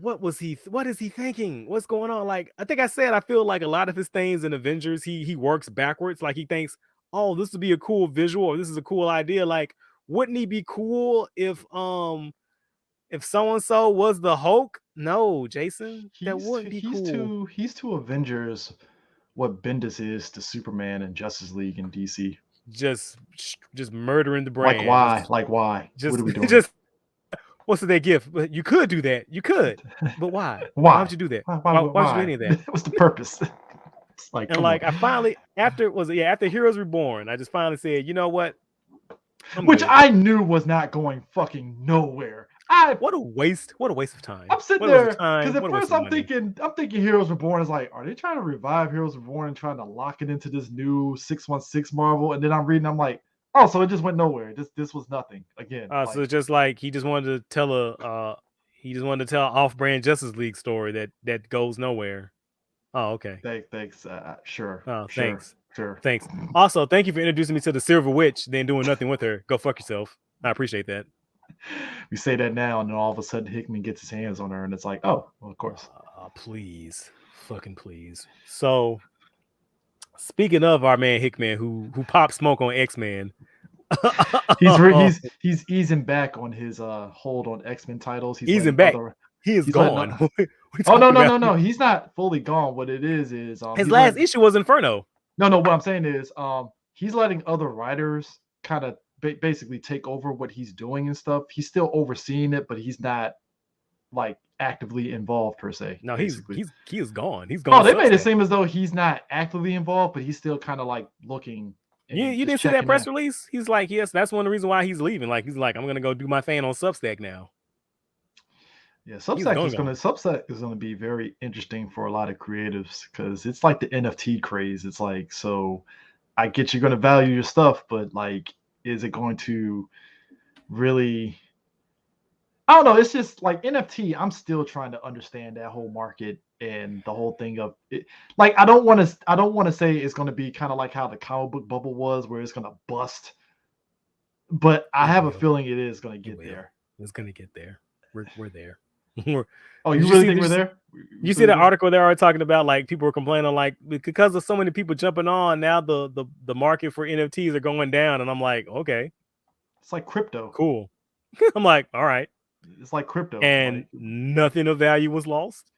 what is he thinking? What's going on? Like, I think I said I feel like a lot of his things in Avengers, he works backwards. Like he thinks, oh, this would be a cool visual, or this is a cool idea. Like, wouldn't he be cool if so-and-so was the Hulk? No, Jason, that wouldn't be cool. He's to Avengers what Bendis is to Superman and Justice League and DC. Just murdering the brand. Like why? Just, what are we doing? Just what's their gift? You could do that. You could, but why? Why would you do that? Why would you do any of that? What's the purpose? It's like, and like, I finally after Heroes Reborn, I just finally said, you know what? Which good. I knew was not going fucking nowhere. What a waste of time. I'm sitting there because at first I'm thinking Heroes Reborn is like, are they trying to revive Heroes Reborn and trying to lock it into this new 616 Marvel? And then I'm reading, I'm like, oh, so it just went nowhere. This was nothing again. So it's just like he just wanted to tell off-brand Justice League story that goes nowhere. Oh, okay. Thanks. Sure. Oh, sure. Thanks. Sure. Thanks. Also, thank you for introducing me to the Silver Witch, then doing nothing with her. Go fuck yourself. I appreciate that. We say that now, and then all of a sudden Hickman gets his hands on her, and it's like, oh, well, of course. Please. Fucking please. So, speaking of our man Hickman, who popped smoke on X-Men. he's easing back on his hold on X-Men titles. He's easing back. He is gone. No. He's not fully gone. What it is his last issue was Inferno. No. What I'm saying is, he's letting other writers kind of basically take over what he's doing and stuff. He's still overseeing it, but he's not like actively involved per se. No, he is gone. He's gone. Oh, they made it seem as though he's not actively involved, but he's still kind of like looking. You didn't see that press release? He's like, yes, that's one of the reasons why he's leaving. Like, he's like, I'm gonna go do my thing on Substack now. Yeah, Substack is gonna be very interesting for a lot of creatives because it's like the NFT craze. It's like, so I get you're gonna value your stuff, but like, is it going to really I don't know. It's just like NFT. I'm still trying to understand that whole market and the whole thing of it. Like, I don't want to say it's going to be kind of like how the comic book bubble was, where it's going to bust. But I have a feeling it is going to get there. It's going to get there. We're there. Oh, you really think we're there? You see that article they are talking about, like, people were complaining, like, because of so many people jumping on, now the market for NFTs are going down, and I'm like, okay, it's like crypto. Cool. I'm like, all right, it's like crypto, and like, nothing of value was lost.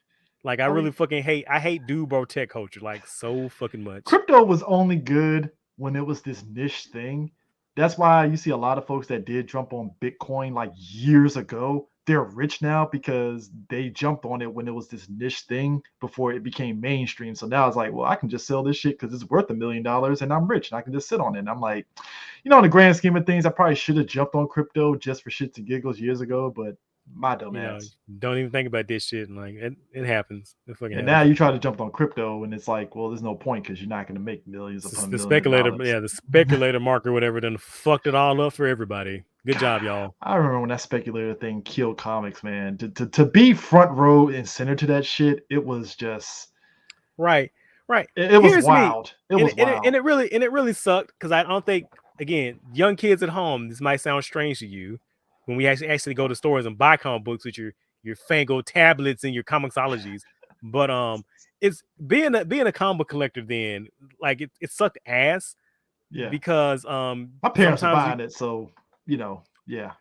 Like, I really fucking hate dude bro tech culture like so fucking much. Crypto was only good when it was this niche thing. That's why you see a lot of folks that did jump on Bitcoin like years ago. They're rich now because they jumped on it when it was this niche thing before it became mainstream. So now it's like, well, I can just sell this shit because it's worth $1 million and I'm rich and I can just sit on it. And I'm like, in the grand scheme of things, I probably should have jumped on crypto just for shits and giggles years ago, but my dumb ass. Don't even think about this shit. And like it happens. And now you try to jump on crypto and it's like, well, there's no point because you're not going to make millions upon millions. The speculator market, whatever, done fucked it all up for everybody. Good job, y'all. I remember when that speculator thing killed comics, man. To be front row and center to that shit, it was just right. It was wild. And it really sucked because I don't think, again, young kids at home, this might sound strange to you when we actually go to stores and buy comic books with your fangled tablets and your comicsologies, but it's being a comic book collector. Then like it sucked ass. Yeah, because my parents are buying it, so yeah.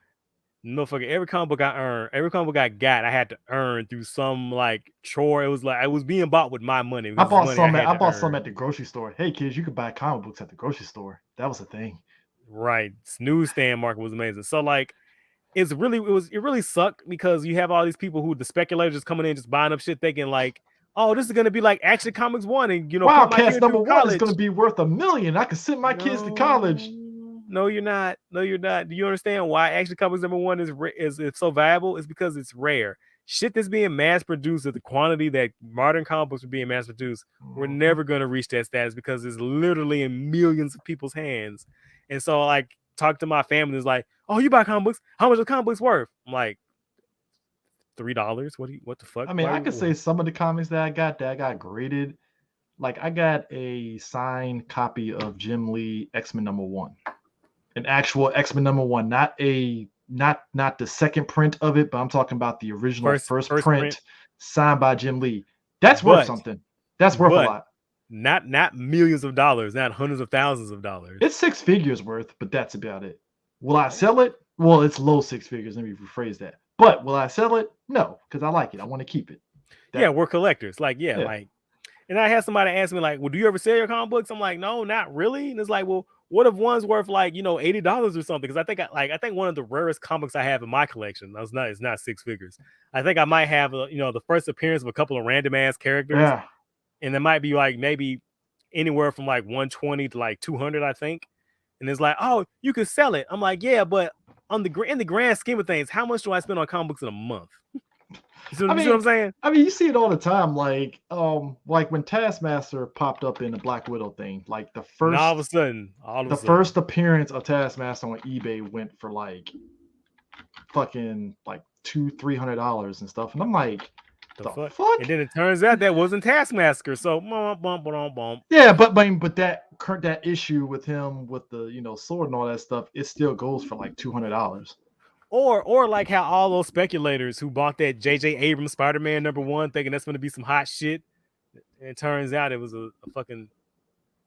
Motherfucker, every comic book I got, I had to earn through some like chore. It was like I was being bought with my money. I bought some at the grocery store. Hey kids, you could buy comic books at the grocery store. That was a thing. Right. Newsstand market was amazing. So like it really sucked because you have all these people who the speculators coming in just buying up shit thinking like, oh, this is gonna be like Action Comics 1 and Wildcats #1 is gonna be worth $1 million. I can send my kids to college. No, you're not. Do you understand why Action Comics #1 is so valuable? It's because it's rare. Shit that's being mass produced at the quantity that modern comic books are being mass produced, we're never gonna reach that status because it's literally in millions of people's hands. And so like talk to my family is like, oh, you buy comic books? How much are comic books worth? I'm like, $3. What the fuck? I mean, I could say some of the comics that I got graded. Like I got a signed copy of Jim Lee X-Men #1. An actual X-Men #1, not the second print of it, but I'm talking about the original first print signed by Jim Lee. That's worth something. That's worth a lot. Not millions of dollars, not hundreds of thousands of dollars. It's 6 figures worth, but that's about it. Will I sell it? Well, it's low 6 figures. Let me rephrase that. But will I sell it? No, because I like it. I want to keep it. Yeah, we're collectors. Like, like, and I had somebody ask me, like, well, do you ever sell your comic books? I'm like, no, not really. And it's like, well, what if one's worth like, $80 or something? Because I think one of the rarest comics I have in my collection, it's not 6 figures. I think I might have the first appearance of a couple of random ass characters. Yeah. And it might be like maybe anywhere from like 120 to like 200, I think. And it's like, oh, you could sell it. I'm like, yeah, but in the grand scheme of things, how much do I spend on comic books in a month? You see what I'm saying? I mean, you see it all the time. Like when Taskmaster popped up in the Black Widow thing, like the first, and all of a sudden, first appearance of Taskmaster on eBay went for like fucking like $200-$300 and stuff, and I'm like, the fuck? And then it turns out that wasn't Taskmaster. So yeah, but that issue with him with the sword and all that stuff, it still goes for like $200. Or like how all those speculators who bought that J.J. Abrams Spider-Man #1 thinking that's going to be some hot shit, and it turns out it was a fucking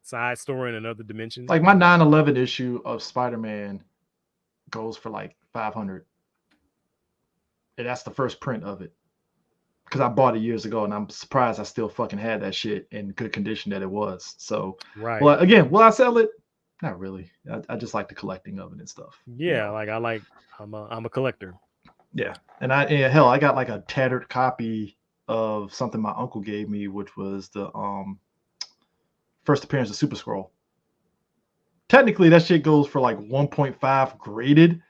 side story in another dimension. Like my 9/11 issue of Spider-Man goes for like $500, and that's the first print of it because I bought it years ago, and I'm surprised I still fucking had that shit in good condition that it was. So, right. Well, again, will I sell it? Not really. I just like the collecting of it and stuff. Yeah, I'm a collector. Yeah, and hell, I got like a tattered copy of something my uncle gave me, which was the first appearance of Super Skrull. Technically, that shit goes for like 1.5 graded,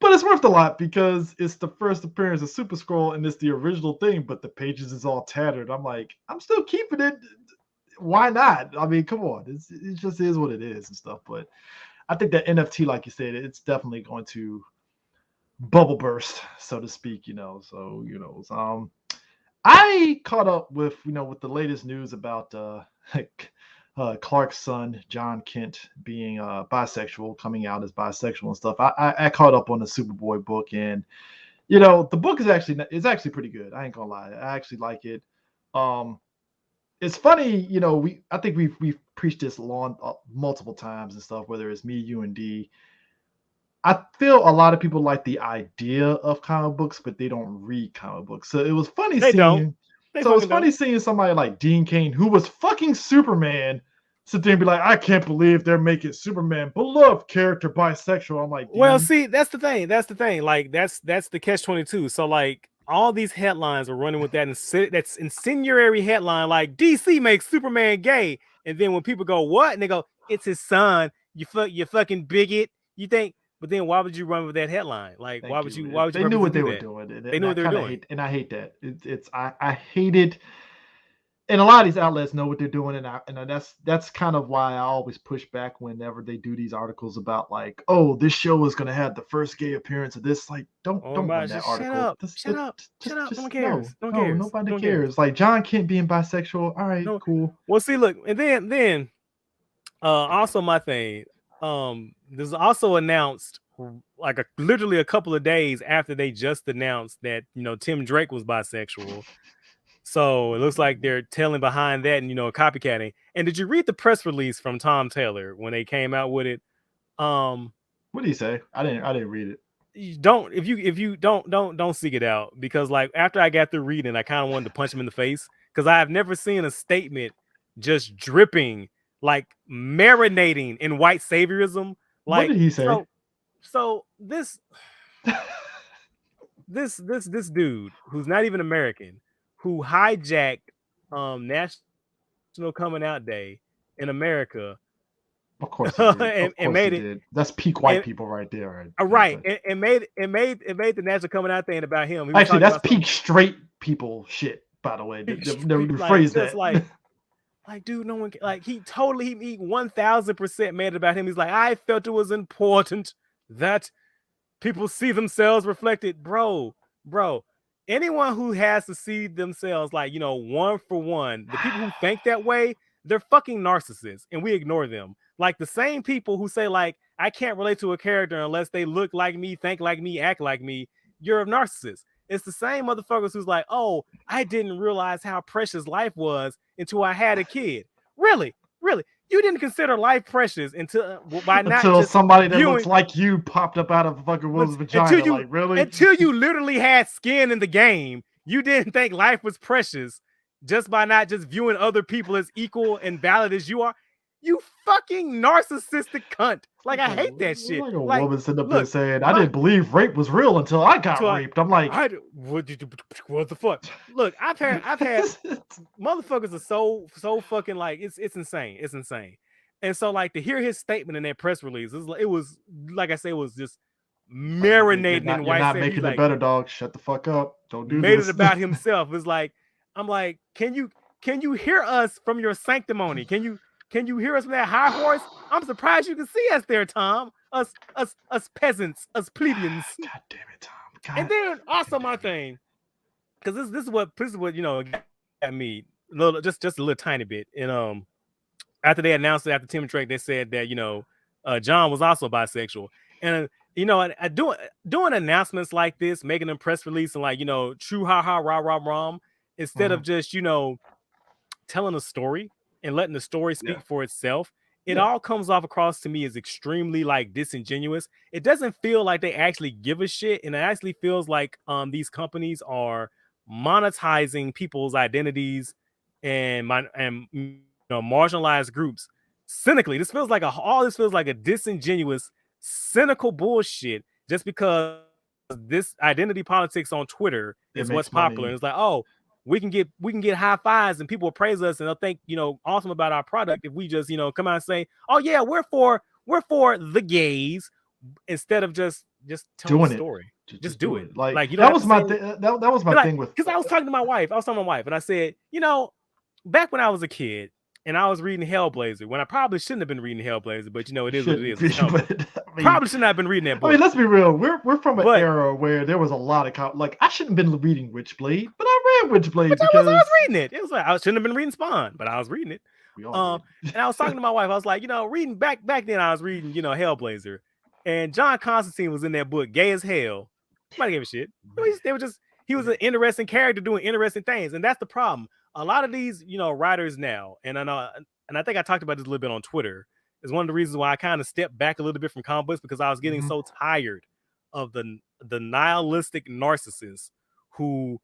but it's worth a lot because it's the first appearance of Super Skrull and it's the original thing, but the pages is all tattered. I'm like, I'm still keeping it. Why not? I mean, come on. It just is what it is and stuff. But I think that NFT, like you said, it's definitely going to bubble burst, so to speak. So I caught up with with the latest news about Clark's son John Kent being bisexual, coming out as bisexual and stuff. I caught up on the Superboy book, and the book is actually pretty good. I ain't gonna lie, I actually like it. It's funny, I think we've preached this multiple times and stuff, whether it's me, you, and D. I feel a lot of people like the idea of comic books, but they don't read comic books. So it was funny seeing somebody like Dean Cain, who was fucking Superman, sit there and be like, I can't believe they're making Superman beloved character bisexual. I'm like, well, see, that's the thing. Like, that's the catch-22. So like all these headlines are running with that, that's incendiary headline, like DC makes Superman gay, and then when people go, what? And they go, it's his son. You fucking bigot. You think. But then why would you run with that headline? Like, why would you? They knew what they were doing. They knew what they were doing. And I hate that. I hate it. And a lot of these outlets know what they're doing, and that's kind of why I always push back whenever they do these articles about like, oh, this show is going to have the first gay appearance of this. Like, don't run that article. Shut up. No one cares. No one cares. Nobody cares. Like John Kent being bisexual. All right, cool. Well, see, look, and then also my thing. This is also announced like literally a couple of days after they just announced that Tim Drake was bisexual. So it looks like they're tailing behind that and copycatting. And did you read the press release from Tom Taylor when they came out with it? What did he say? I didn't read it. You don't seek it out, because like after I got through reading, I kind of wanted to punch him in the face, because I have never seen a statement just dripping, like marinating in white saviorism. Like, what did he say? So this dude who's not even American, who hijacked National Coming Out Day in America, of course, and made it. That's peak white people right there, right? And made the National Coming Out Day about him. Actually, that's peak straight people shit. By the way, the phrase that. Like, dude, no one like he 1000% made it about him. He's like, I felt it was important that people see themselves reflected, bro. Anyone who has to see themselves like, one for one, the people who think that way, they're fucking narcissists, and we ignore them. Like the same people who say like, I can't relate to a character unless they look like me, think like me, act like me. You're a narcissist. It's the same motherfuckers who's like, oh, I didn't realize how precious life was until I had a kid. Really? You didn't consider life precious until somebody that looks like you popped up out of a fucking woman's vagina. Until you literally had skin in the game, you didn't think life was precious just by not just viewing other people as equal and valid as you are. You fucking narcissistic cunt. Like, I hate that shit. Like a woman sitting up there saying, I didn't believe rape was real until I got raped. I'm like, what the fuck? Look, I've had motherfuckers are so fucking like, it's insane. It's insane. And so like to hear his statement in that press release, it was like I say, it was just marinating in white. You're not making it better, dog. Shut the fuck up. Don't do this. Made it about himself. It's like, I'm like, can you hear us from your sanctimony? Can you hear us from that high horse? I'm surprised you can see us there, Tom. Us peasants, us plebeians. God damn it, Tom. And then also my thing, because this is what got me just a little tiny bit. And after they announced it after Tim Drake, they said that John was also bisexual. And doing announcements like this, making them press release and like true ha ha rah rah rom, instead of just telling a story and letting the story speak for itself, it all comes off across to me as extremely like disingenuous. It doesn't feel like they actually give a shit, and it actually feels like these companies are monetizing people's identities and marginalized groups cynically. This feels like a disingenuous, cynical bullshit just because this identity politics on Twitter is what's popular. And it's like, oh, we can get high fives and people will praise us and they'll think awesome about our product if we just come out and say, oh yeah, we're for the gays, instead of just telling the story. Just do it. Like that was my thing with, because I was talking to my wife and I said, back when I was a kid and I was reading Hellblazer, when I probably shouldn't have been reading Hellblazer, but it is what it is. Probably should not have been reading that book. I mean, let's be real. We're from an era where there was a lot of like I shouldn't have been reading Witchblade, but I read Witchblade because I was reading it. It was like I shouldn't have been reading Spawn, but I was reading it. And I was talking to my wife. I was like, reading back then, I was reading, Hellblazer, and John Constantine was in that book, gay as hell. Nobody gave a shit. He was an interesting character doing interesting things, and that's the problem. A lot of these, writers now, and I know, and I think I talked about this a little bit on Twitter. Is one of the reasons why I kind of stepped back a little bit from comic books, because I was getting so tired of the nihilistic narcissists who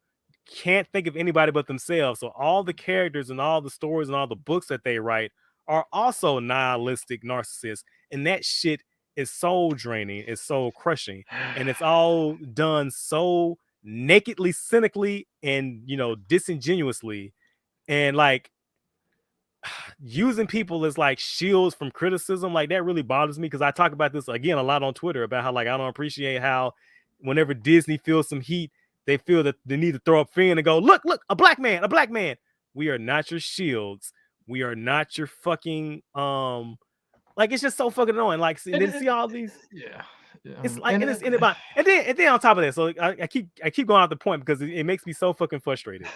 can't think of anybody but themselves. So all the characters and all the stories and all the books that they write are also nihilistic narcissists, and that shit is soul draining, it's soul crushing, and it's all done so nakedly, cynically, and disingenuously, and like using people as like shields from criticism. Like that really bothers me, because I talk about this again a lot on Twitter about how like I don't appreciate how whenever Disney feels some heat, they feel that they need to throw up fin and go, look, a black man. We are not your shields. We are not your fucking like it's just so fucking annoying. Like and then see all these it's like and then on top of that, so I keep going out the point because it makes me so fucking frustrated.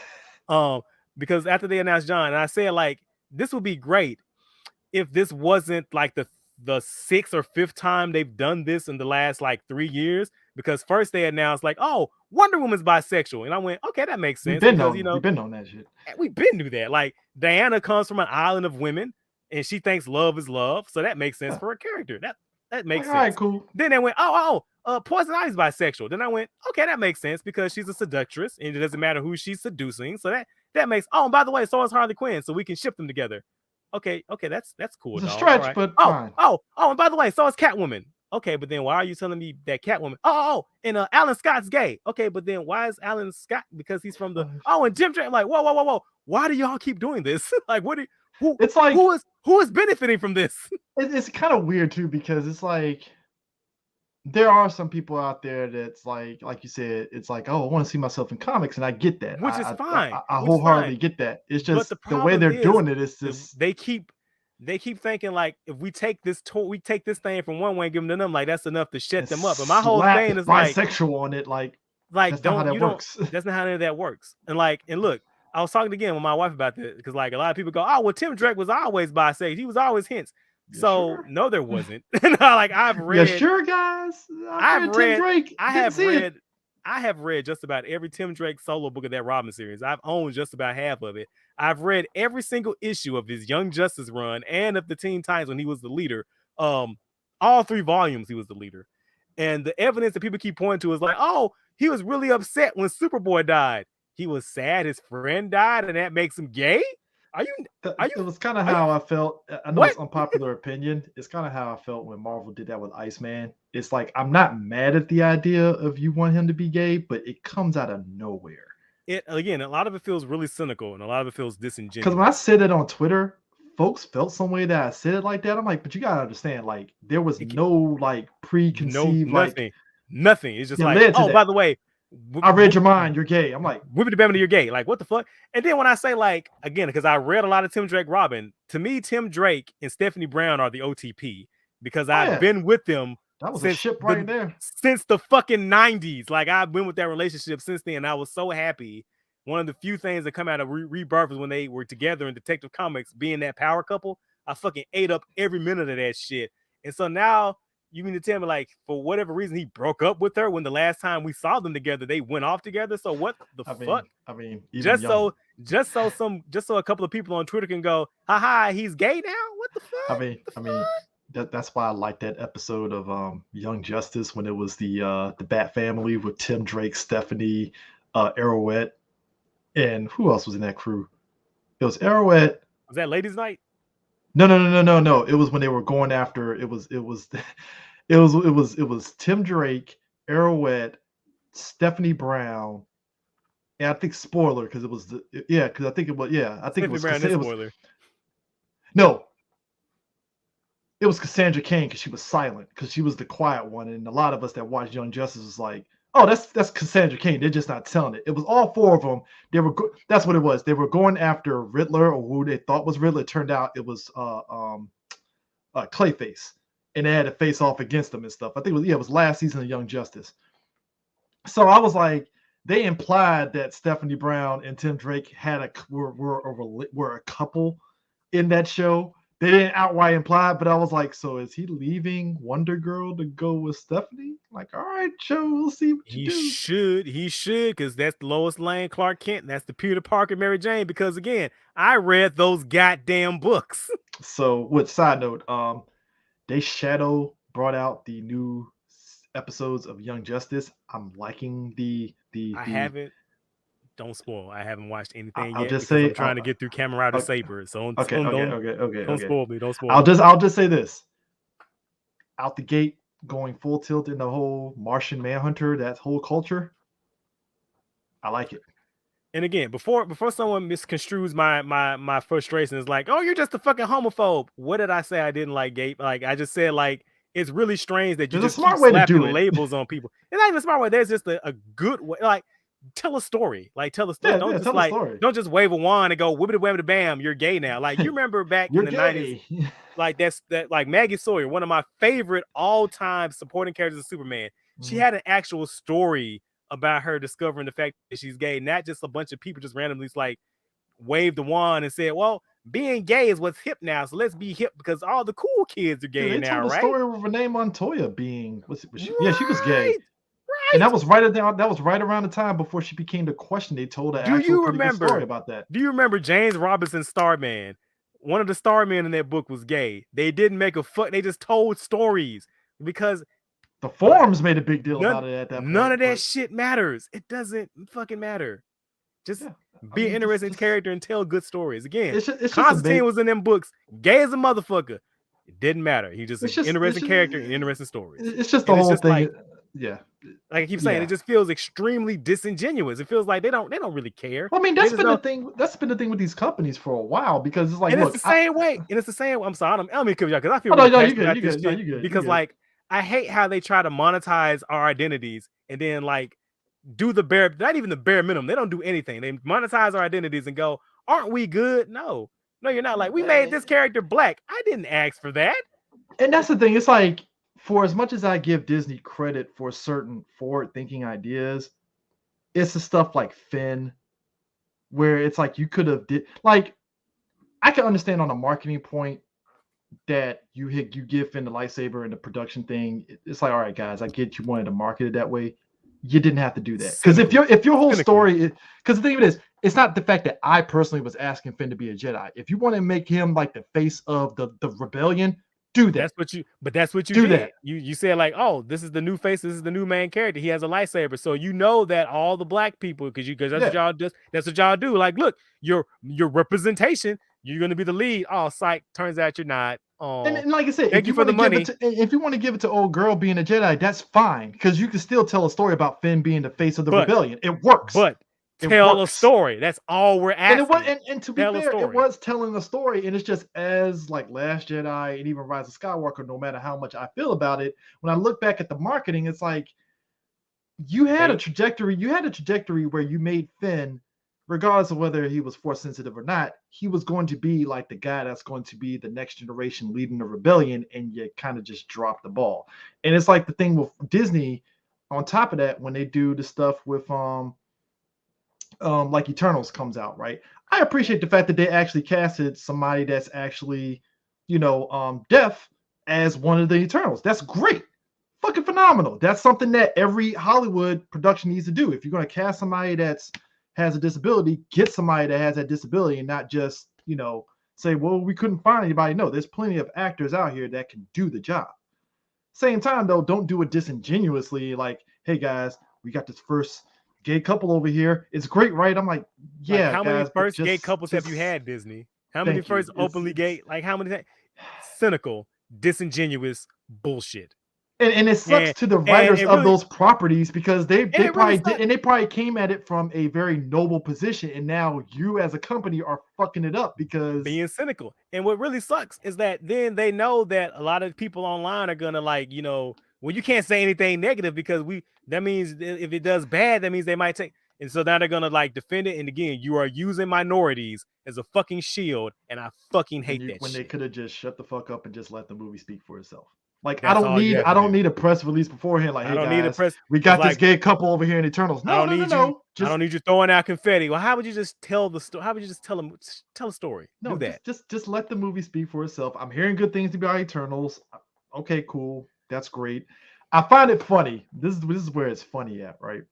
Because after they announced John, and I said like this would be great if this wasn't like the 6th or 5th time they've done this in the last like 3 years. Because first they announced like, oh, Wonder Woman's bisexual, and I went, okay, that makes sense. We've been on that shit. We've been through that. Like Diana comes from an island of women, and she thinks love is love, so that makes sense for a character. That makes sense. All right, cool. Then they went, Poison Ivy's bisexual. Then I went, okay, that makes sense because she's a seductress, and it doesn't matter who she's seducing. So that makes. Oh, and by the way, so is Harley Quinn, so we can ship them together. Okay, that's cool. It's a stretch, right. But fine. And by the way, so is Catwoman. Okay, but then why are you telling me that Catwoman? And Alan Scott's gay. Okay, but then why is Alan Scott? Because he's from the. And Jim Drake. I'm like, whoa. Why do y'all keep doing this? Like, what? It's like who is benefiting from this? It's kind of weird too, because it's like there are some people out there that's like you said, it's like, oh, I want to see myself in comics, and I get that, which is fine. I wholeheartedly get that. It's just the way they're doing it is just they keep thinking like if we take this thing from one way and give them to them, like that's enough to shut them up. And my whole thing is like bisexual on it, like that's not how that works. That's not how any of that works. And look, I was talking again with my wife about this because like a lot of people go, oh, well, Tim Drake was always bisexual. He was always hints. So no, there wasn't. Like I've read. Yeah, sure, guys. I have read just about every Tim Drake solo book of that Robin series. I've owned just about half of it. I've read every single issue of his Young Justice run and of the Teen Titans when he was the leader. All 3 volumes he was the leader. And the evidence that people keep pointing to is like, oh, he was really upset when Superboy died. He was sad his friend died, and that makes him gay. It was kind of how I felt. I know it's unpopular opinion. It's kind of how I felt when Marvel did that with Iceman. It's like I'm not mad at the idea of you want him to be gay, but it comes out of nowhere. A lot of it feels really cynical, and a lot of it feels disingenuous. Because when I said it on Twitter, folks felt some way that I said it like that. I'm like, but you gotta understand, like there was no like preconceived nothing. It's just like, oh, by the way, I read your mind, you're gay. I'm like, whippity bamity, you're gay. Like, what the fuck? And then when I say like, again, because I read a lot of Tim Drake Robin, to me, Tim Drake and Stephanie Brown are the OTP because I've been with them. That was a ship right there. Since the fucking 90s. Like, I've been with that relationship since then. I was so happy. One of the few things that come out of Rebirth was when they were together in Detective Comics, being that power couple. I fucking ate up every minute of that shit. And so now you mean to tell me, like, for whatever reason, he broke up with her when the last time we saw them together, they went off together. So what the fuck? I mean, just so a couple of people on Twitter can go, haha, he's gay now. What the fuck? I mean, that's why I like that episode of Young Justice when it was the Bat Family with Tim Drake, Stephanie, Arrowette, and who else was in that crew? It was Arrowette. Was that Ladies' Night? No. It was when they were going after. It was Tim Drake, Arrowette, Stephanie Brown, and I think spoiler because it was because I think it was spoiler. No, it was Cassandra Cain because she was silent because she was the quiet one, and a lot of us that watched Young Justice was like, oh, that's Cassandra Cain. They're just not telling it. It was all 4 of them. That's what it was. They were going after Riddler or who they thought was Riddler. It turned out it was Clayface. and they had to face off against them and stuff. I think it was last season of Young Justice. So I was like, they implied that Stephanie Brown and Tim Drake were a couple in that show. They didn't outright imply, but I was like, so is he leaving Wonder Girl to go with Stephanie? Like, all right, Joe, we'll see what you do. He should, because that's Lois Lane, Clark Kent, and that's the Peter Parker, Mary Jane. Because again, I read those goddamn books. So, with side note, they shadow brought out the new episodes of Young Justice. I'm liking I haven't. Don't spoil. I haven't watched anything I'll yet just because say I'm trying to get through Kamen Rider Saber. So don't spoil me. Don't spoil me. I'll just say this. Out the gate, going full tilt in the whole Martian Manhunter, that whole culture. I like it. And again, before someone misconstrues my frustration, is like, oh, you're just a fucking homophobe. What did I say I didn't like, Gabe? Like, I just said, like, it's really strange that you just keep slapping labels on people. It's not even a smart way. There's just a good way. Like, tell a story. Like, tell a story. Don't just wave a wand and go whippity whippity bam, you're gay now. Like, you remember back in the 90s, like like Maggie Sawyer, one of my favorite all-time supporting characters of Superman. She had an actual story about her discovering the fact that she's gay, not just a bunch of people just randomly like waved the wand and said, well, being gay is what's hip now, so let's be hip because all the cool kids are gay now, right? The story of Renee Montoya being she was gay. Right. And that was right around the time before she became the question. They told an actual pretty good story about that. Do you remember James Robinson's Starman? One of the Starmen in that book was gay. They didn't make a fuck. They just told stories because the forums made a big deal about it at that point. None of that shit matters. It doesn't fucking matter. Just be an interesting character and tell good stories. Again, Constantine was in them books, gay as a motherfucker. It didn't matter. He just an interesting character and interesting stories. It's just the whole thing. Like I keep saying, it just feels extremely disingenuous. It feels like they don't really care. Well, I mean, that's been the thing with these companies for a while because it's like, it's the same way. And it's the same way. I'm sorry, I don't mean to because I feel you good. Because like I hate how they try to monetize our identities and then like do not even the bare minimum. They don't do anything. They monetize our identities and go, aren't we good? No, you're not. Like, we made this character black. I didn't ask for that. And that's the thing. It's like, for as much as I give Disney credit for certain forward-thinking ideas, it's the stuff like Finn, where it's like you could have like, I can understand on a marketing point that you give Finn the lightsaber and the production thing. It's like, all right, guys, I get you wanted to market it that way. You didn't have to do that because if your whole story, because the thing of it is, it's not the fact that I personally was asking Finn to be a Jedi. If you want to make him like the face of the rebellion, do that. That's what you did. You said like, oh, this is the new face. This is the new main character. He has a lightsaber, so you know that all the black people, because that's what y'all do. That's what y'all do. Like, look, your representation. You're going to be the lead. Oh, psych. Turns out you're not. Oh, and like I said, thank you for the money. If you want to give it to old girl being a Jedi, that's fine because you can still tell a story about Finn being the face of the rebellion. It works. But tell a story. That's all we're asking. And to be fair, it was telling a story, and it's just as like Last Jedi and even Rise of Skywalker. No matter how much I feel about it, when I look back at the marketing, it's like you had a trajectory. You had a trajectory where you made Finn, regardless of whether he was force sensitive or not, he was going to be like the guy that's going to be the next generation leading the rebellion, and you kind of just dropped the ball. And it's like the thing with Disney. On top of that, when they do the stuff with like Eternals comes out, right? I appreciate the fact that they actually casted somebody that's actually, deaf as one of the Eternals. That's great. Fucking phenomenal. That's something that every Hollywood production needs to do. If you're going to cast somebody that's has a disability, get somebody that has that disability and not just, say, well, we couldn't find anybody. No, there's plenty of actors out here that can do the job. Same time, though, don't do it disingenuously. Like, hey, guys, we got this first gay couple over here. It's great, right? I'm like, yeah. Like, how many first gay couples have you had, Disney? How many first openly gay? Like, how many? Cynical, disingenuous bullshit. And it sucks to the writers of those properties because they probably did, and they probably came at it from a very noble position, and now you as a company are fucking it up because being cynical. And what really sucks is that then they know that a lot of people online are gonna well, you can't say anything negative because that means if it does bad, that means they might take. And so now they're gonna defend it. And again, you are using minorities as a fucking shield, and I fucking hate that. When they could have just shut the fuck up and just let the movie speak for itself. Like I don't need a press release beforehand. Like, hey guys, we got this gay couple over here in Eternals. No. I don't need you throwing out confetti. Well, how would you just tell the story? How would you just tell a story? No, do that. Just let the movie speak for itself. I'm hearing good things about Eternals. Okay, cool. That's great. I find it funny. This is where it's funny at, right?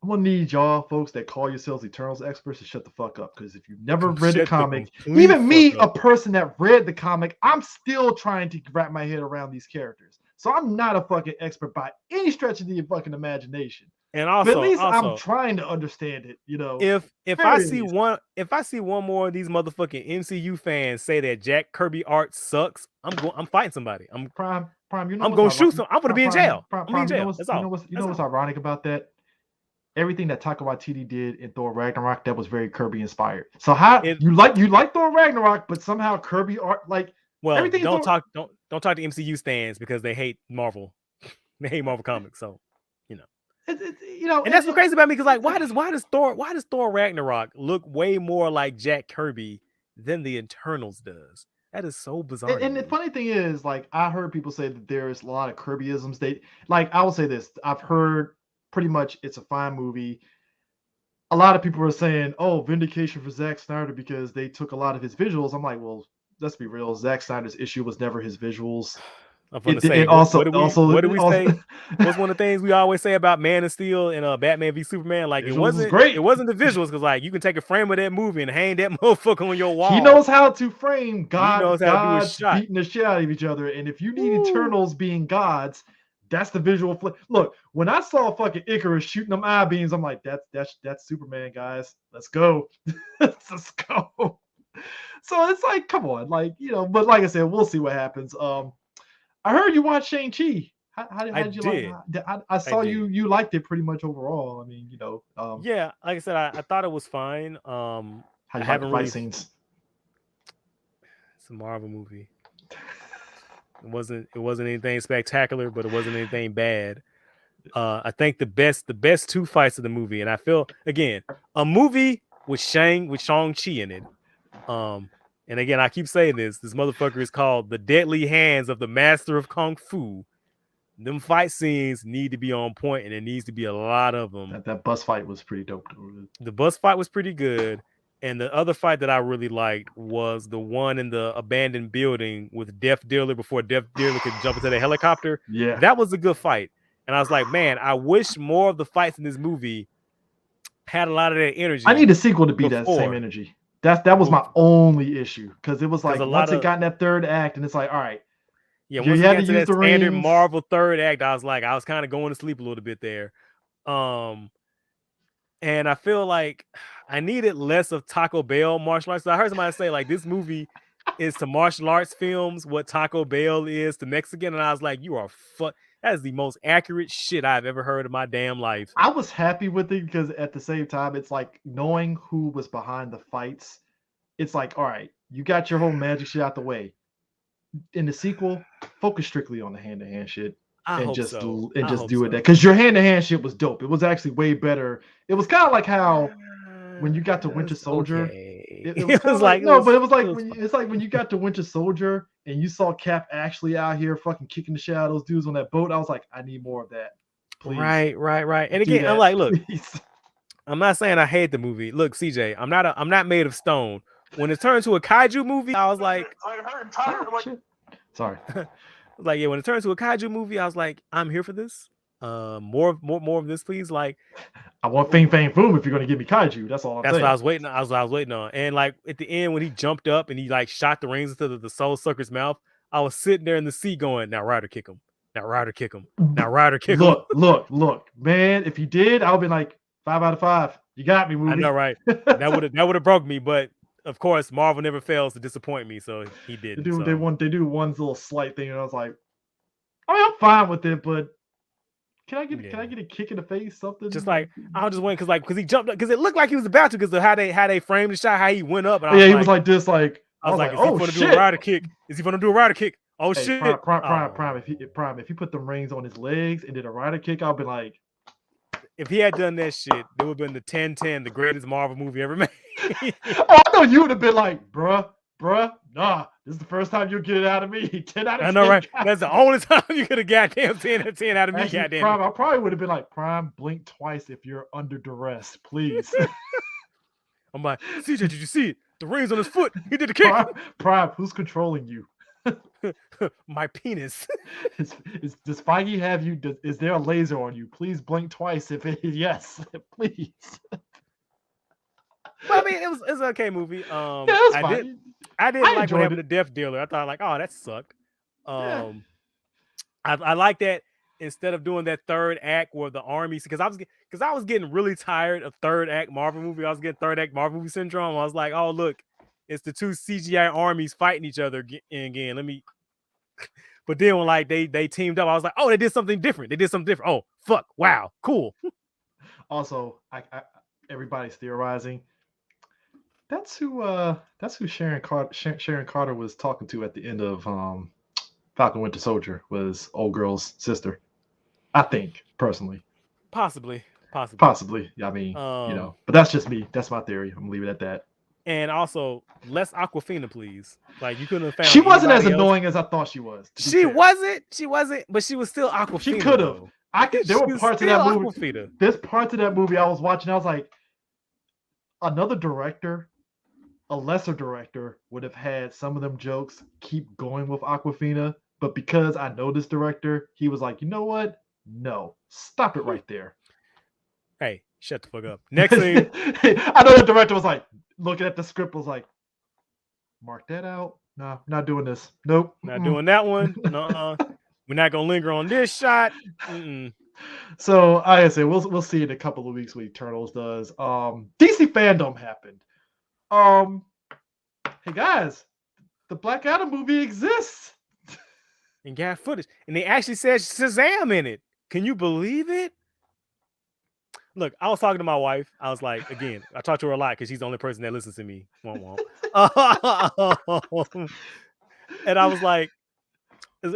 I'm gonna need y'all folks that call yourselves Eternals experts to shut the fuck up. Because if you've never read the comic, even me, a person that read the comic, I'm still trying to wrap my head around these characters. So I'm not a fucking expert by any stretch of the fucking imagination. And also, but at least I'm trying to understand it. You know, if I see one more of these motherfucking MCU fans say that Jack Kirby art sucks, I'm fighting somebody. I'm Prime. You know, I'm gonna shoot some. I'm gonna be in jail. You know what's ironic about that? Everything that Taika Waititi did in Thor Ragnarok, that was very Kirby inspired. So you like Thor Ragnarok, but somehow Kirby art everything. Don't talk to MCU stands because they hate Marvel. They hate Marvel comics. So you know, and that's what's crazy about me because like why does Thor Ragnarok look way more like Jack Kirby than the Eternals does? That is so bizarre. And the funny thing is, like, I heard people say that there's a lot of Kirbyisms. I will say this: I've heard pretty much it's a fine movie. A lot of people are saying, "Oh, vindication for Zack Snyder because they took a lot of his visuals." I'm like, well, let's be real. Zack Snyder's issue was never his visuals. I'm gonna say, what do we say? What's one of the things we always say about Man of Steel and Batman v Superman? Like it wasn't the visuals because like you can take a frame of that movie and hang that motherfucker on your wall. He knows how to frame gods beating the shit out of each other, and if you need Eternals being gods, that's the visual. Look, when I saw fucking Icarus shooting them eye beams, I'm like, that's Superman, guys. Let's go, let's go. So it's like, come on, like but like I said, we'll see what happens. I heard you watched Shang-Chi. How did you like it? I saw you liked it pretty much overall. I mean, yeah, like I said, I thought it was fine. How you like the fight scenes? It's a Marvel movie. It wasn't anything spectacular, but it wasn't anything bad. I think the best two fights of the movie, and I feel again a movie with Shang-Chi in it. And again, I keep saying this motherfucker is called The Deadly Hands of the Master of Kung Fu. Them fight scenes need to be on point, and there needs to be a lot of them. That bus fight was pretty dope. The bus fight was pretty good. And the other fight that I really liked was the one in the abandoned building with Death Dealer before Death Dealer could jump into the helicopter. Yeah. That was a good fight. And I was like, man, I wish more of the fights in this movie had a lot of that energy. I need a sequel to be that same energy. That was my only issue because it was like once it got in that third act and it's like, all right, yeah, once you had to use the standard Marvel third act, I was kind of going to sleep a little bit there, and I feel like I needed less of Taco Bell martial arts. So I heard somebody say like this movie is to martial arts films what Taco Bell is to Mexican, and I was like, you are that is the most accurate shit I've ever heard in my damn life. I was happy with it because at the same time, it's like knowing who was behind the fights. It's like, all right, you got your whole magic shit out the way. In the sequel, focus strictly on the hand-to-hand shit and just do it. Because your hand-to-hand shit was dope. It was actually way better. It was kind of like how when you got to Winter Soldier. Okay. It was like when you got to Winter Soldier and you saw Cap actually out here fucking kicking the shit out of those dudes on that boat. I was like, I need more of that. Please. Right. And again, I'm like, look, I'm not saying I hate the movie. Look, CJ, I'm not made of stone. When it turned to a kaiju movie, I was like, sorry. Like, yeah, when it turned to a kaiju movie, I was like, I'm here for this. More of this, please. Like, I want Fing Fang Foom if you're gonna give me kaiju. That's all I'm saying. That's what I was waiting. I was waiting on. And like at the end when he jumped up and he like shot the rings into the Soul Sucker's mouth, I was sitting there in the seat going, "Now Ryder kick him. Now Ryder kick him. Now Ryder kick him." Look, man. If he did, I would be like 5 out of 5. You got me, movie. I know, right? That would have broke me, but of course, Marvel never fails to disappoint me, so he did. They do one little slight thing, and I was like, I mean, I'm fine with it, but. Can I get a kick in the face? Something just like I was just waiting because he jumped up because it looked like he was about to because of how they framed the shot, how he went up. And he was like this, like I was like, is he going to do a rider kick? Is he going to do a rider kick? Oh shit! Prime. If he put the rings on his legs and did a rider kick, I'll be like, if he had done that shit, it would have been the 10-10, the greatest Marvel movie ever made. I know you would have been like, bruh, bruh, nah, this is the first time you'll get it out of me. 10 out of 10. I know, right? That's the only time you could have goddamn 10 out of 10 out of me. Actually, goddamn. Prime, I probably would have been like, Prime, blink twice if you're under duress, please. I'm like, CJ, did you see it? The rings on his foot. He did the kick. Prime, who's controlling you? My penis. Does Feige have you? Is there a laser on you? Please blink twice if it is yes, please. Well, I mean, it was an okay movie. Yeah, it was fine. I didn't like what happened to Death Dealer. I thought like, oh, that sucked. I like that instead of doing that third act where the army, because I was getting really tired of third act Marvel movie. I was getting third act Marvel movie syndrome. I was like, oh look, it's the two CGI armies fighting each other again. But then when like they teamed up, I was like, oh, they did something different. Oh, fuck, wow, cool. Also, everybody's theorizing. That's who Sharon Carter was talking to at the end of Falcon Winter Soldier, was old girl's sister. I think, personally. Possibly. Yeah, I mean, but that's just me. That's my theory. I'm gonna leave it at that. And also, less Awkwafina, please. Like, you couldn't have found. She wasn't as annoying as I thought she was. She wasn't, but she was still Awkwafina. She could have. There were parts of that movie. Awkwafina. There's parts of that movie I was watching. I was like, another director, a lesser director, would have had some of them jokes keep going with Awkwafina. But because I know this director, he was like, you know what? No, stop it right there. Hey, shut the fuck up. Next thing. I know the director was like, looking at the script, was like, mark that out. No, not doing this. Nope. Not doing that one. Nuh-uh. We're not gonna linger on this shot. Mm-mm. So I say we'll see in a couple of weeks what Eternals does. DC Fandome happened. Hey guys, the Black Adam movie exists. And got footage. And they actually said Shazam in it. Can you believe it? Look, I was talking to my wife. I was like, again, I talk to her a lot because she's the only person that listens to me. Won't. And I was like, if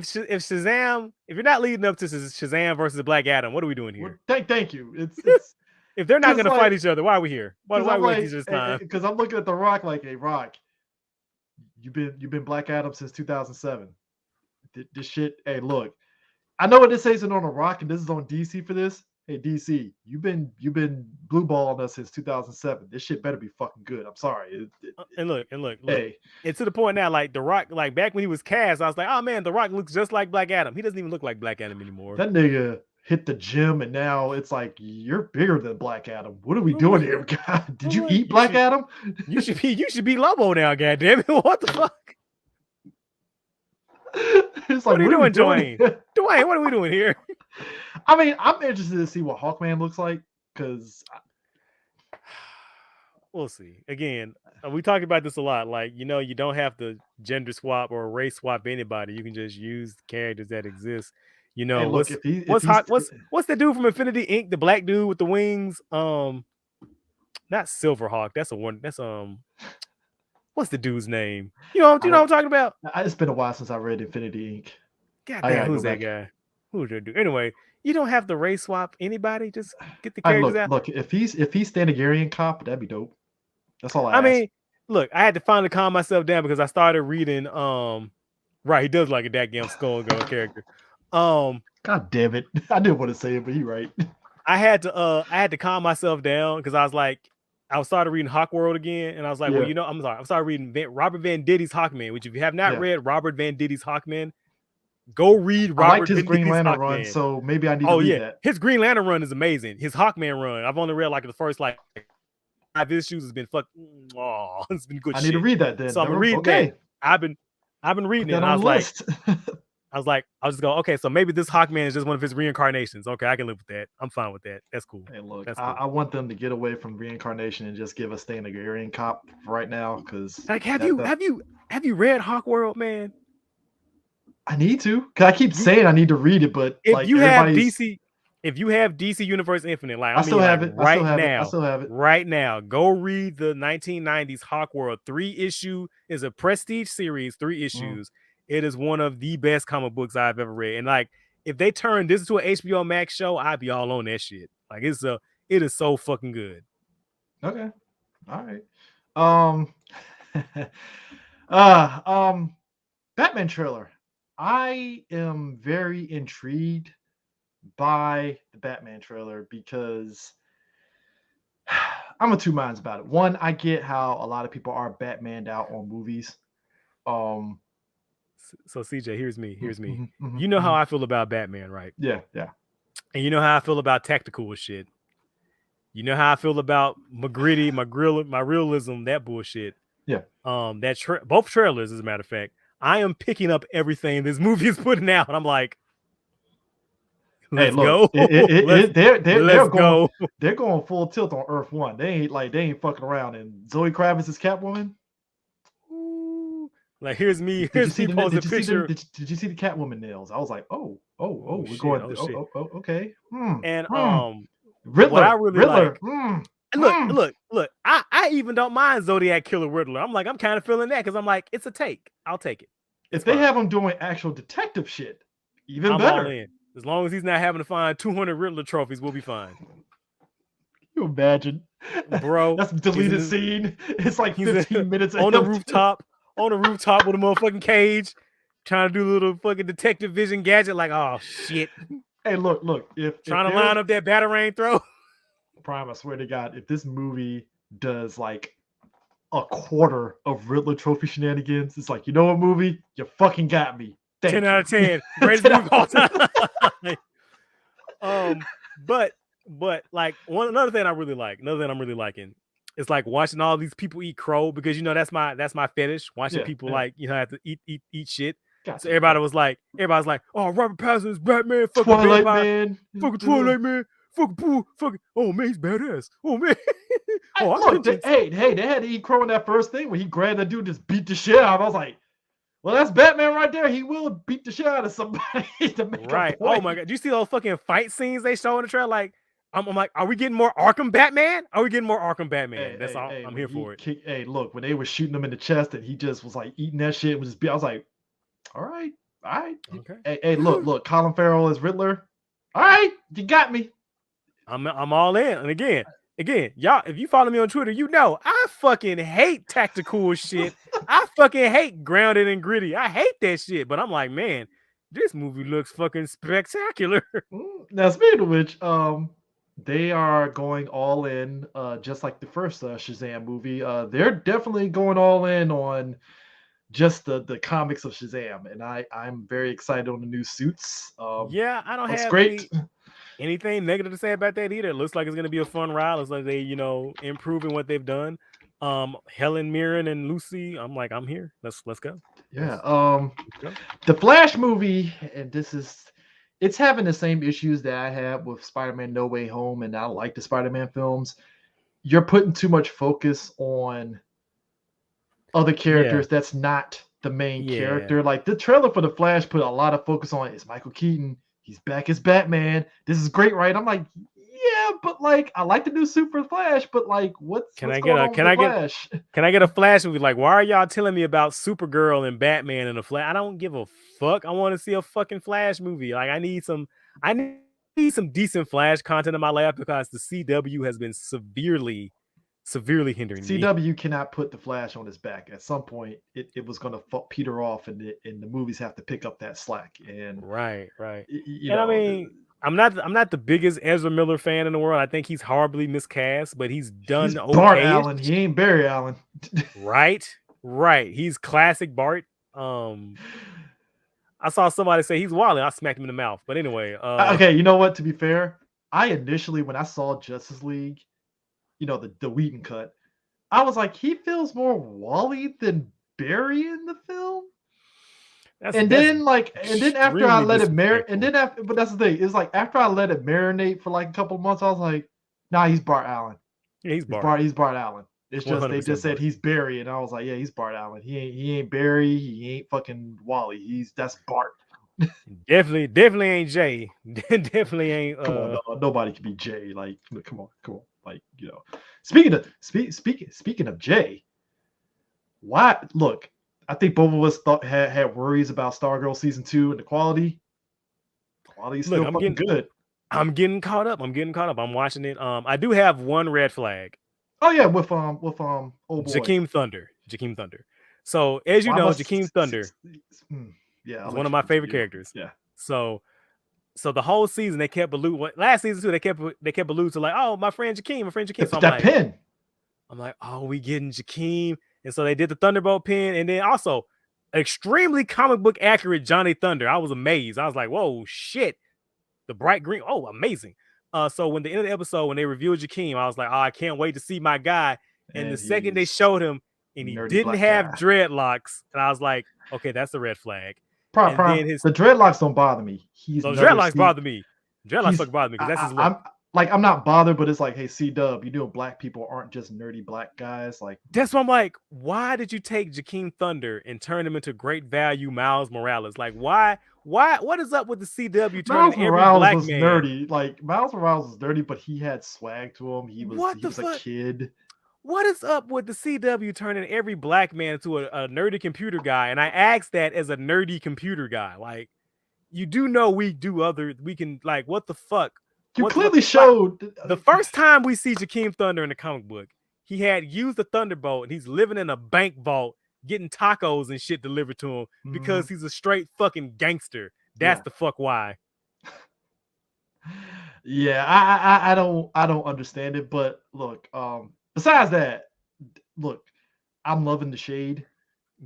Shazam, if you're not leading up to Shazam versus Black Adam, what are we doing here? Thank you. It's if they're not going to fight each other, why are we here? Why are we wasting this time? Because I'm looking at The Rock like, hey, Rock, you've been Black Adam since 2007. This shit. Hey, look, I know what this isn't on The Rock, and this is on DC for this. Hey, DC, you've been blue balling us since 2007. This shit better be fucking good. I'm sorry. And look. Hey, it's to the point now, like The Rock, like back when he was cast, I was like, oh man, The Rock looks just like Black Adam. He doesn't even look like Black Adam anymore. That nigga hit the gym, and now it's like, you're bigger than Black Adam. What are we doing here, God? Did you eat Black Adam? You should be Lobo now, goddamn it. What the fuck? It's like, what are you doing, Dwayne? Dwayne, what are we doing here? I mean, I'm interested to see what Hawkman looks like, because we'll see. Again, we talk about this a lot. Like, you don't have to gender swap or race swap anybody. You can just use characters that exist. Hey, look, what's the dude from Infinity Inc., the black dude with the wings? Not Silverhawk. That's what's the dude's name? You know what I'm talking about? It's been a while since I read Infinity Inc. Goddamn, who's that guy? Who's that dude? Anyway, you don't have to race swap anybody. Just get the characters out. Look, if he's Thanagarian cop, that'd be dope. That's all I mean, look, I had to finally calm myself down because I started reading. Right, he does like a dadgum Skullgirl character. God damn it! I didn't want to say it, but you're right. I had to calm myself down because I was like, I started reading Hawkworld again, and I was like, well, I'm sorry. I started reading Robert Venditti's Hawkman, which if you have not read Robert Venditti's Hawkman, go read Robert. I liked his Green Lantern run, so maybe I need to read that. His Green Lantern run is amazing. His Hawkman run, I've only read like the first 5 issues. Has been it's been good. I need to read that then. So I'm gonna read that. I've been reading it. And I was like, I'll just go, okay, so maybe this Hawkman is just one of his reincarnations. Okay, I can live with that. I'm fine with that. That's cool. Hey, look, cool. I want them to get away from reincarnation and just give us Thanagarian cop right now, because like, have you read Hawkworld, man? I need to, because I keep saying I need to read it, but if you have DC Universe Infinite, like I still have it right now. Go read the 1990s Hawkworld 3-issue. Is a prestige series, 3 issues. It is one of the best comic books I've ever read. And like, if they turn this into an HBO Max show, I'd be all on that shit. Like, it is so fucking good. Okay. All right. Batman trailer. I am very intrigued by the Batman trailer because I'm of two minds about it. One, I get how a lot of people are Batmaned out on movies. So CJ, here's me. Mm-hmm, You know how I feel about Batman, right? Yeah. And you know how I feel about tactical shit. You know how I feel about my gritty, my realism, that bullshit. Yeah. Both trailers, as a matter of fact. I am picking up everything this movie is putting out. And I'm like, let's go. They're going full tilt on Earth 1. They ain't fucking around. And Zoe Kravitz is Catwoman. Ooh. Like, here's me. Did you see the Catwoman nails? I was like, we're going. Okay. And Riddler. What I really Riddler. Like. Look. I even don't mind Zodiac Killer Riddler. I'm kind of feeling that because I'm like, it's a take. I'll take it. If they have him doing actual detective shit, even better. All in. As long as he's not having to find 200 Riddler trophies, we'll be fine. Can you imagine, bro? That's a deleted scene. It's like 15 minutes on the rooftop. On the rooftop with a motherfucking cage, trying to do a little fucking detective vision gadget. Like, oh shit. Hey, look. If trying to line up that batarang throw. Prime, I swear to God, if this movie does like a quarter of Riddler trophy shenanigans, it's like, you know what, movie? You fucking got me. 10 out of 10. Greatest movie of all time. But like another thing I'm really liking. It's like watching all these people eat crow because that's my fetish. Watching people like have to eat shit. Gotcha. So everybody's like, oh, Robert Pattinson's Batman, fucking Twilight Man, fucking Twilight Man, fucking oh man, he's badass. Oh man. They had to eat crow in that first thing when he grabbed that dude, just beat the shit out of him. I was like, well, that's Batman right there. He will beat the shit out of somebody to make a point. Oh my god, do you see those fucking fight scenes they show in the trailer? Like, I'm like, are we getting more Arkham Batman? That's all. I'm here for it. Hey, look, when they were shooting him in the chest and he just was like eating that shit, I was like, all right. Okay. Hey, look, Colin Farrell as Riddler. All right, you got me. I'm all in. And again, y'all, if you follow me on Twitter, I fucking hate tactical shit. I fucking hate grounded and gritty. I hate that shit. But I'm like, man, this movie looks fucking spectacular. Now, speaking of which, they are going all in, just like the first Shazam movie. They're definitely going all in on just the comics of Shazam, and I'm very excited on the new suits. I don't have anything negative to say about that either. It looks like it's going to be a fun ride. Looks like they, improving what they've done. Helen Mirren and Lucy, I'm like, I'm here. Let's go. Yeah. The Flash movie, and it's having the same issues that I had with Spider-Man No Way Home, and I like the Spider-Man films. You're putting too much focus on other characters that's not the main character. Like the trailer for the Flash put a lot of focus on it's Michael Keaton. He's back as Batman. This is great, right? I'm like, yeah, but like I like the new Super Flash, but like Can I get a Flash movie? Like, why are y'all telling me about Supergirl and Batman and the Flash? I don't give a fuck. I want to see a fucking Flash movie. Like, I need some decent Flash content in my lap because the CW has been severely hindering me. CW cannot put the Flash on his back. At some point, it was going to peter off, and the movies have to pick up that slack. And right. I mean, I'm not the biggest Ezra Miller fan in the world. I think he's horribly miscast, but he's done okay. Bart Allen. He ain't Barry Allen. Right. He's classic Bart. I saw somebody say he's Wally. I smacked him in the mouth. But anyway. Okay, you know what? To be fair, I initially, when I saw Justice League, the Whedon cut, I was like, he feels more Wally than Barry in the film. Then after I let it marinate, but that's the thing. It's like after I let it marinate for like a couple of months, I was like, nah, he's Bart Allen. Yeah, he's Bart Allen. It's just they just said he's Barry, and I was like, yeah, he's Bart Allen. He ain't Barry. He ain't fucking Wally. That's Bart. Definitely ain't Jay. Definitely ain't. Come on, no, nobody can be Jay. Like, come on. Like, Speaking of Jay, why? Look, I think both of us had worries about Stargirl season 2 and the quality. Quality's still fucking good. I'm getting caught up. I'm watching it. I do have one red flag. Oh yeah, with old boy Jakeem Thunder. So as you know, Jakeem Thunder yeah, is one of my favorite characters. Yeah. So the whole season they kept alluding. Last season too, they kept alluding to like, oh, my friend Jakeem. So that pin. I'm like, oh, we getting Jakeem, and so they did the Thunderbolt pin, and then also extremely comic book accurate Johnny Thunder. I was amazed. I was like, whoa, shit, the bright green. Oh, amazing. So when the end of the episode, when they revealed Jakeem, I was like, oh, I can't wait to see my guy. And the second they showed him, and he didn't have dreadlocks, and I was like, okay, that's a red flag. Then the dreadlocks don't bother me. Those dreadlocks bother me. Dreadlocks fucking bother me because that's his look. I'm not bothered, but it's like, hey, C-Dub, you know, black people aren't just nerdy black guys. Like, that's what I'm like. Why did you take Jakeem Thunder and turn him into great value Miles Morales? Like, why? What is up with the CW turning every black man? Nerdy. Like, Miles Morales was nerdy, but he had swag to him. He was a kid. What is up with the CW turning every black man into a nerdy computer guy? And I asked that as a nerdy computer guy. Like, you do know we can, like, what the fuck? You clearly showed the first time we see Jakeem Thunder in the comic book, he had used the Thunderbolt and he's living in a bank vault getting tacos and shit delivered to him because he's a straight fucking gangster. That's the fuck why. Yeah, I don't understand it, but look, besides that, look, I'm loving the Shade.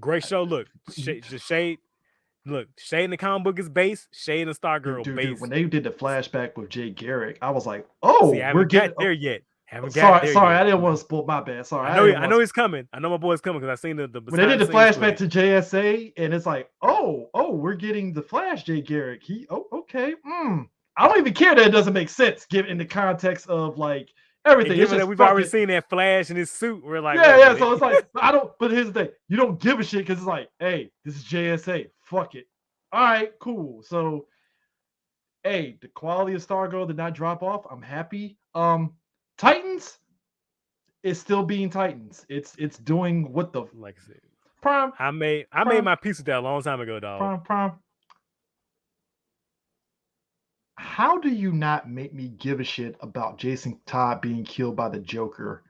Great show. Look, the Shade. Look, Shade in the comic book is base. Shade and Stargirl base. Dude, when they did the flashback with Jay Garrick, I was like, "Oh, we're getting there yet." Sorry, I didn't want to spoil. My bad. Sorry, I know he's coming. I know my boy's coming because I seen the. When they did the flashback to JSA, and it's like, oh, we're getting the Flash, Jay Garrick. Okay. I don't even care that it doesn't make sense, given in the context of like everything. Given that we've already seen that Flash in his suit, we're like, yeah. So it's like I don't. But here's the thing: you don't give a shit because it's like, hey, this is JSA. Fuck it. All right, cool. So, hey, the quality of Stargirl did not drop off. I'm happy. Titans is still being Titans. It's doing what the like I said. Prime. I made my peace with that a long time ago, dog. Prime. How do you not make me give a shit about Jason Todd being killed by the Joker?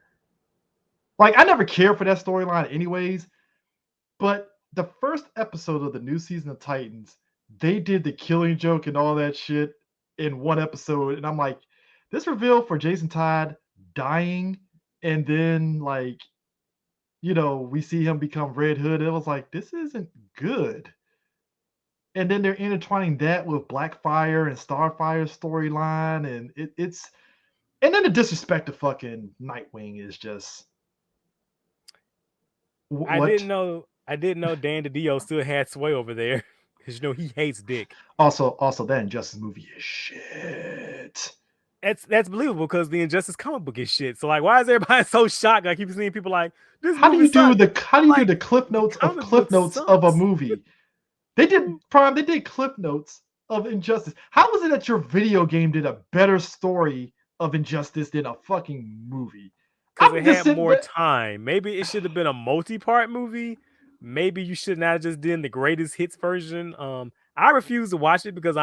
Like, I never cared for that storyline anyways, but the first episode of the new season of Titans, they did the Killing Joke and all that shit in one episode. And I'm like, this reveal for Jason Todd dying and then, like, you know, we see him become Red Hood. It was like, this isn't good. And then they're intertwining that with Blackfire and Starfire storyline. And it's and then the disrespect to fucking Nightwing is just. What? I didn't know Dan DiDio still had sway over there because you know he hates Dick. Also, that Injustice movie is shit. That's believable because the Injustice comic book is shit. So like, why is everybody so shocked? I keep seeing people like, this. How do you do the cliff notes of a movie? They did cliff notes of Injustice. How was it that your video game did a better story of Injustice than a fucking movie? Because it had more time. Maybe it should have been a multi-part movie. Maybe you should not have just did the greatest hits version. I refuse to watch it because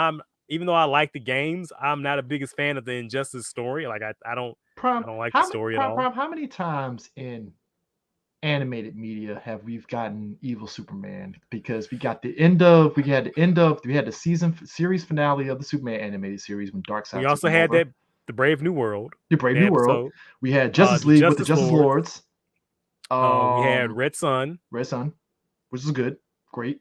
even though I like the games, I'm not a biggest fan of the Injustice story. Like I don't like the story at all. How many times in animated media have we gotten evil Superman? Because we had the series finale of the Superman animated series when Darkseid. We also had the Brave New World. The Brave New World. We had Justice League with the Justice Lords. We had Red Sun, which is good, great.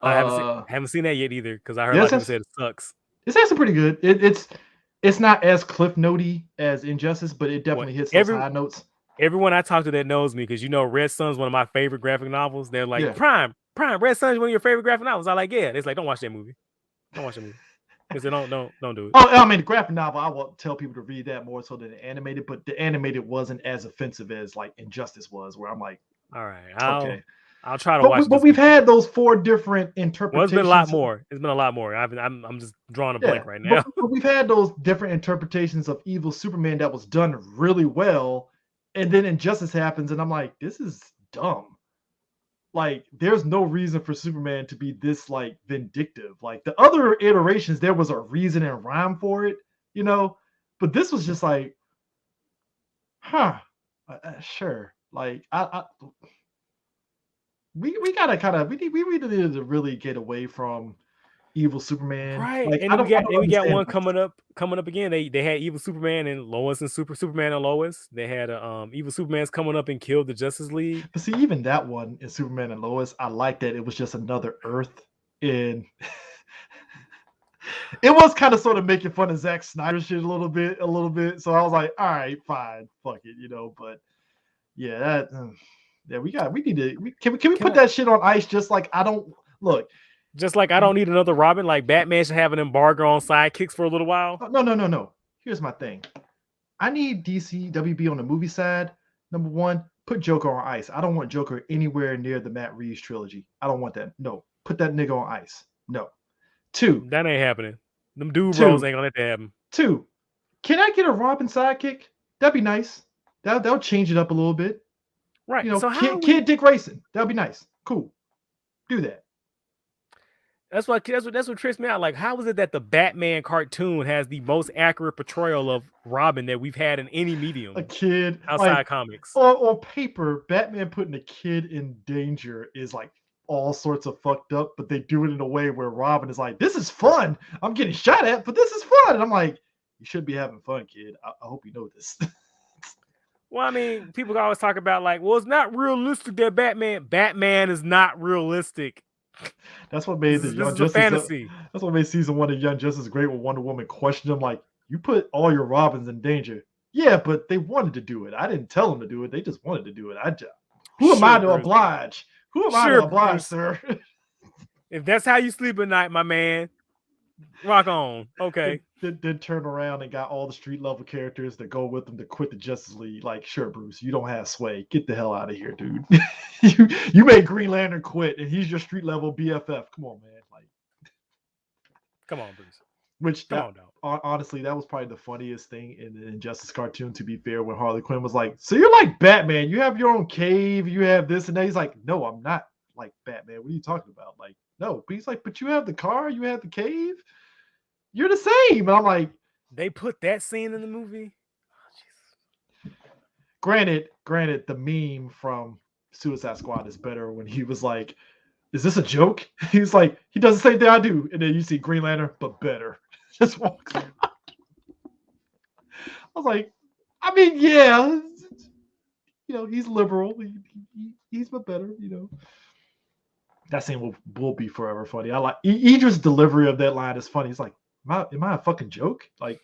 I haven't seen that yet either because I heard a lot of people said it sucks. It's actually pretty good. It's not as cliff notey as Injustice, but it definitely hits those high notes. Everyone I talk to that knows me because you know Red Sun's one of my favorite graphic novels. They're like, Prime, Red Sun's one of your favorite graphic novels. I'm like, yeah. It's like, don't watch that movie. Because they don't do it. Oh, I mean, the graphic novel, I will tell people to read that more so than the animated, but the animated wasn't as offensive as like Injustice was, where I'm like, all right, I'll try to watch. But we've had those 4 different interpretations. Well, it's been a lot more. I'm just drawing a blank right now. But we've had those different interpretations of evil Superman that was done really well, and then Injustice happens, and I'm like, this is dumb. Like, there's no reason for Superman to be this, like, vindictive. Like, the other iterations, there was a reason and rhyme for it, you know? But this was just like, huh. Sure. Like we gotta kind of we needed to really get away from evil Superman. Right, Like and then I don't we got understand. one coming up again. They had evil Superman and Lois and Superman and Lois. They had evil Superman's coming up and killed the Justice League. But see, even that one in Superman and Lois, I like that it was just another Earth in. It was kind of sort of making fun of Zack Snyder shit a little bit. So I was like, all right, fine, fuck it, But yeah, yeah, we need to. Can we put that shit on ice? Just like I don't look. Just like I don't need another Robin. Like Batman should have an embargo on sidekicks for a little while. No. Here's my thing. I need DC WB on the movie side. Number one, put Joker on ice. I don't want Joker anywhere near the Matt Reeves trilogy. I don't want that. No, put that nigga on ice. No. 2. That ain't happening. Them dude bros ain't gonna let that happen. 2. Can I get a Robin sidekick? That'd be nice. That'll change it up a little bit. Right. So Kid Dick Grayson. That'd be nice. Cool. Do that. That's what trips me out. Like, how is it that the Batman cartoon has the most accurate portrayal of Robin that we've had in any medium? A kid outside comics. On paper, Batman putting a kid in danger is like all sorts of fucked up, but they do it in a way where Robin is like, "This is fun. I'm getting shot at, but this is fun." And I'm like, "You should be having fun, kid. I hope you know this." Well, I mean, people always talk about like, well, it's not realistic that Batman is not realistic. That's what made the Young Justice fantasy. That's what made season 1 of Young Justice great when Wonder Woman questioned him like, "You put all your Robins in danger." Yeah, but they wanted to do it. I didn't tell them to do it. They just wanted to do it. Who am I to oblige? Who am I to oblige, sir? If that's how you sleep at night, my man, rock on. Okay. Then turn around and got all the street level characters that go with them to quit the Justice League. Like, sure, Bruce, you don't have sway. Get the hell out of here, dude. you made Green Lantern quit, and he's your street level BFF. Come on, man. Like, come on, Bruce. Honestly, that was probably the funniest thing in the Injustice cartoon, to be fair, when Harley Quinn was like, "So you're like Batman, you have your own cave, you have this and that." He's like, "No, I'm not like Batman. What are you talking about?" Like, no. But he's like, "But you have the car, you have the cave. You're the same." And I'm like, they put that scene in the movie. Oh, granted, the meme from Suicide Squad is better when he was like, "Is this a joke?" He's like, he does the same thing I do. And then you see Green Lantern, but better. Just walks around. I was like, I mean, yeah, he's liberal. He's but better, That scene will be forever funny. I like Idris' delivery of that line is funny. It's like, am I a fucking joke? Like,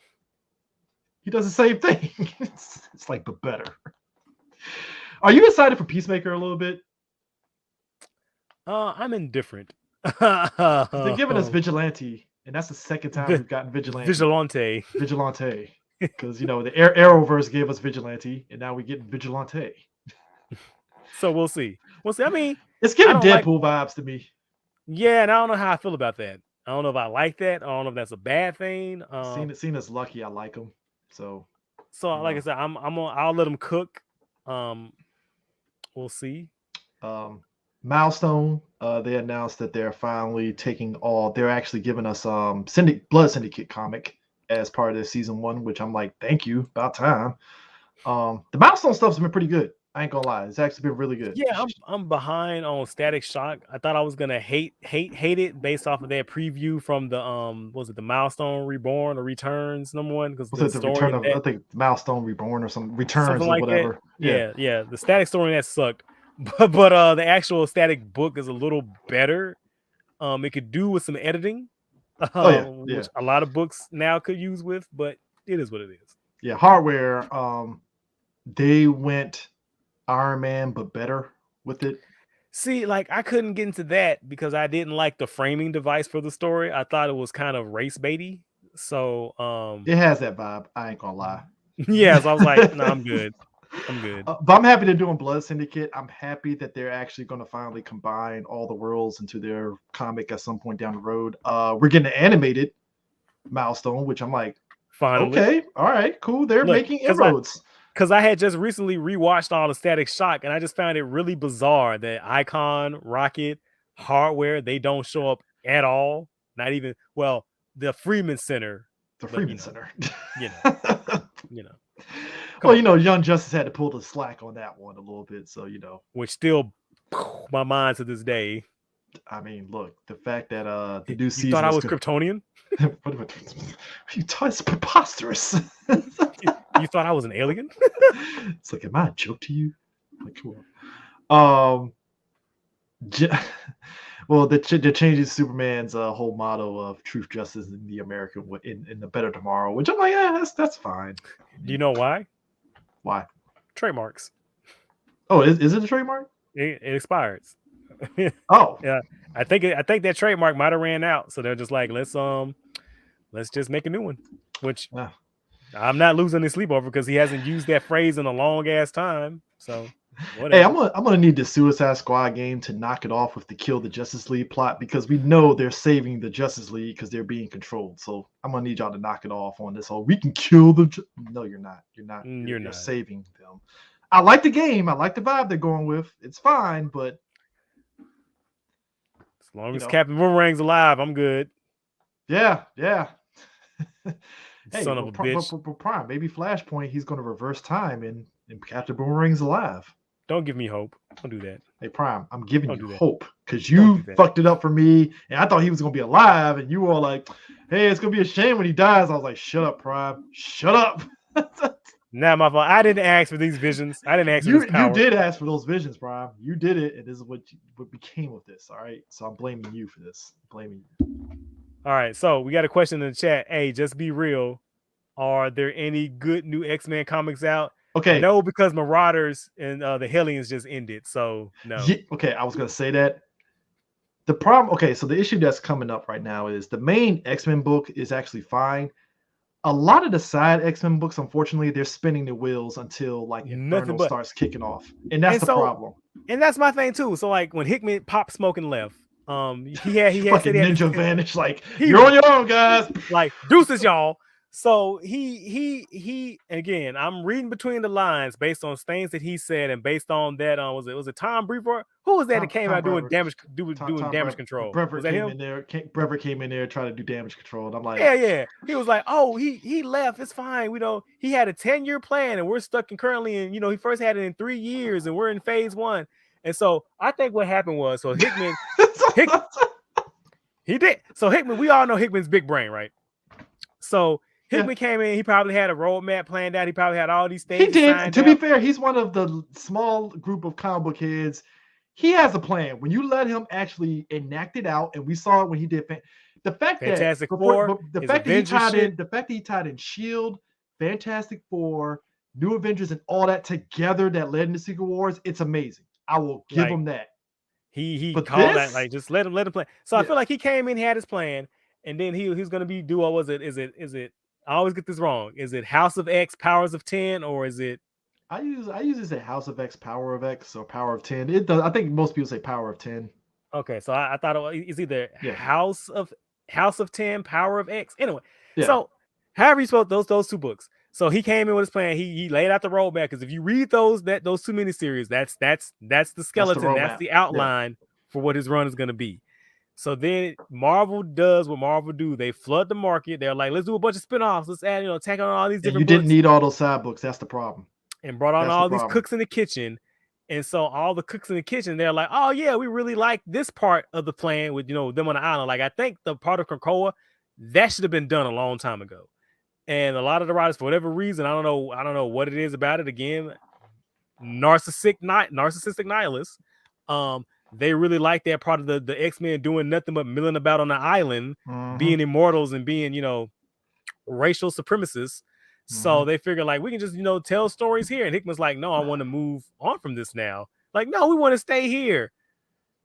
he does the same thing. It's like, but better. Are you excited for Peacemaker a little bit? I'm indifferent. They're giving us Vigilante, and that's the second time we've gotten Vigilante. Because the Arrowverse gave us Vigilante, and now we get Vigilante. So we'll see. I mean, it's giving Deadpool vibes to me. Yeah, and I don't know how I feel about that. I don't know if I like that. I don't know if that's a bad thing. Seen as lucky, I like him. So like I said, I'll let him cook. We'll see. Milestone, they announced that they're finally they're actually giving us Blood Syndicate comic as part of their season 1, which I'm like, thank you, about time. The Milestone stuff's been pretty good. I ain't gonna lie, it's actually been really good. Yeah, I'm behind on Static Shock. I thought I was gonna hate it based off of that preview from the was it the Milestone Reborn or Returns #1? Because the story I think Milestone Reborn or some Returns or whatever. That. Yeah. The Static story that sucked. But the actual Static book is a little better. It could do with some editing, which a lot of books now could use with, but it is what it is. Yeah, Hardware, they went Iron Man, but better with it. See, like I couldn't get into that because I didn't like the framing device for the story. I thought it was kind of race baity. So it has that vibe. I ain't gonna lie. Yeah, so I was like, no, I'm good. But I'm happy they're doing Blood Syndicate. I'm happy that they're actually going to finally combine all the worlds into their comic at some point down the road. We're getting an animated Milestone, which I'm like, finally. Okay, all right, cool. They're making inroads. Because I had just recently rewatched all the Static Shock, and I just found it really bizarre that Icon, Rocket, Hardware, they don't show up at all. Not even, the Freeman Center. The Freeman Center. You know. Well, Young Justice had to pull the slack on that one a little bit, so which still my mind to this day. I mean, look, the fact that the new season. You thought I was Kryptonian? It's preposterous. You thought I was an alien? It's like, am I a joke to you? Like, come on. Well, they're changing Superman's whole motto of truth, justice, and the American in the better tomorrow, which I'm like, that's fine. Do you know why? Why? Trademarks. Oh, is it a trademark? It expires. Oh, yeah. I think that trademark might have ran out, so they're just like, let's just make a new one. Which I'm not losing any sleep over because he hasn't used that phrase in a long ass time. So. Whatever. Hey, I'm gonna need the Suicide Squad game to knock it off with the kill the Justice League plot because we know they're saving the Justice League because they're being controlled. So I'm gonna need y'all to knock it off on this whole we can kill the. No, you're not. You're not. You're not saving them. I like the game. I like the vibe they're going with. It's fine, but as long as Captain Boomerang's alive, I'm good. Yeah. Hey, son of a bitch. Prime, maybe Flashpoint. He's gonna reverse time and Captain Boomerang's alive. Don't give me hope. Don't do that. Hey, Prime, I'm giving you hope because you fucked it up for me. And I thought he was going to be alive. And you were all like, hey, it's going to be a shame when he dies. I was like, shut up, Prime. Shut up. Nah, my fault. I didn't ask for these visions. I didn't ask for this power. You did ask for those visions, Prime. You did it. And this is what became of this. All right. So I'm blaming you for this. Blaming you. All right. So we got a question in the chat. Hey, just be real. Are there any good new X-Men comics out? Okay. No, because Marauders and the Hellions just ended. So no. Yeah, okay, I was gonna say that. The problem, so the issue that's coming up right now is the main X-Men book is actually fine. A lot of the side X-Men books, unfortunately, they're spinning the wheels until like Inferno starts kicking off. And that's the problem. And that's my thing too. So like when Hickman popped smoke and left, he had fucking ninja vanish, like you're on your own, guys. Like deuces, y'all. So he again, I'm reading between the lines based on things that he said and based on that was it Tom Brevoort? Who was that came out doing damage control? Brevoort came in there. Brevoort came in there trying to do damage control. And I'm like, yeah. He was like, oh, he left. It's fine. He had a 10-year plan and we're stuck currently in, he first had it in 3 years and we're in phase 1. And so I think what happened was Hickman he did. So Hickman, we all know Hickman's big brain, right? So Hickman came in. He probably had a roadmap planned out. He probably had all these things. He did. To be fair, he's one of the small group of comic book heads. He has a plan. When you let him actually enact it out, and we saw it when he did. The fact Fantastic that Four, the fact that he tied in Shield, Fantastic Four, New Avengers, and all that together that led into Secret Wars, it's amazing. I will give him that. He called that like just let him play. So I feel like he came in, he had his plan, and then he's gonna be what was it? Is it? I always get this wrong. Is it House of X, Powers of 10, or is it? I usually say House of X, Power of X, or Power of 10. It does. I think most people say Power of 10. Okay, so I thought it's either House of 10, Power of X. Anyway, so however you spell those two books. So he came in with his plan. He laid out the roadmap because if you read those two miniseries, that's the skeleton, that's the outline for what his run is going to be. So then Marvel does what Marvel do. They flood the market. They're like, let's do a bunch of spinoffs. Let's add, tack on all these different books. You didn't need all those side books. That's the problem. And brought on all these cooks in the kitchen. And so all the cooks in the kitchen, they're like, oh, yeah, we really like this part of the plan with, them on the island. Like, I think the part of Krakoa, that should have been done a long time ago. And a lot of the writers, for whatever reason, I don't know what it is about it. Again, narcissistic nihilists. They really like that part of the X-Men doing nothing but milling about on the island, being immortals and being, racial supremacists. So they figure like we can just, tell stories here. And Hickman's like, no, I want to move on from this now. Like, no, we want to stay here.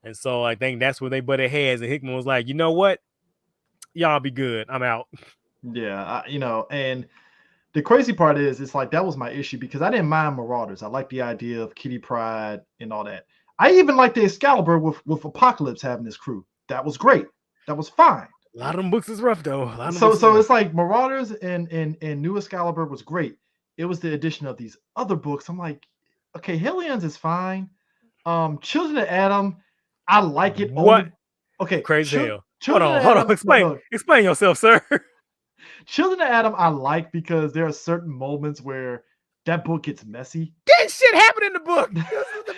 And so I think that's where they butted heads. And Hickman was like, you know what? Y'all be good. I'm out. Yeah, and the crazy part is it's like that was my issue because I didn't mind Marauders. I like the idea of Kitty Pryde and all that. I even like the Excalibur with Apocalypse having this crew. That was great. That was fine. A lot of them books is rough though. So it's like Marauders and New Excalibur was great. It was the addition of these other books. I'm like, okay, Hellions is fine. Children of Adam, I like it. What? Okay, crazy hell. Hold on. Explain yourself, sir. Children of Adam, I like because there are certain moments where that book gets messy. That shit happened in the book.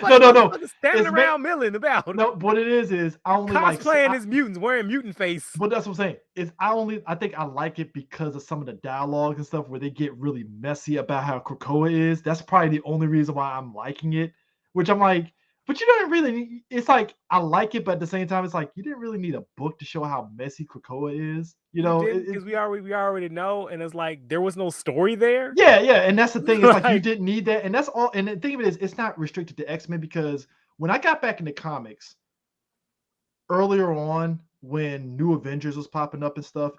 No. Standing around milling about. No, what it is I only cosplaying as mutants, wearing mutant face. But that's what I'm saying. I think I like it because of some of the dialogue and stuff where they get really messy about how Krakoa is. That's probably the only reason why I'm liking it. Which I'm like, but you don't really. It's like I like it, but at the same time, it's like you didn't really need a book to show how messy Krakoa is. You know, because we already know, and it's like there was no story there. Yeah, and that's the thing. It's like you didn't need that, and that's all. And the thing of it is, it's not restricted to X-Men because when I got back into comics earlier on, when New Avengers was popping up and stuff,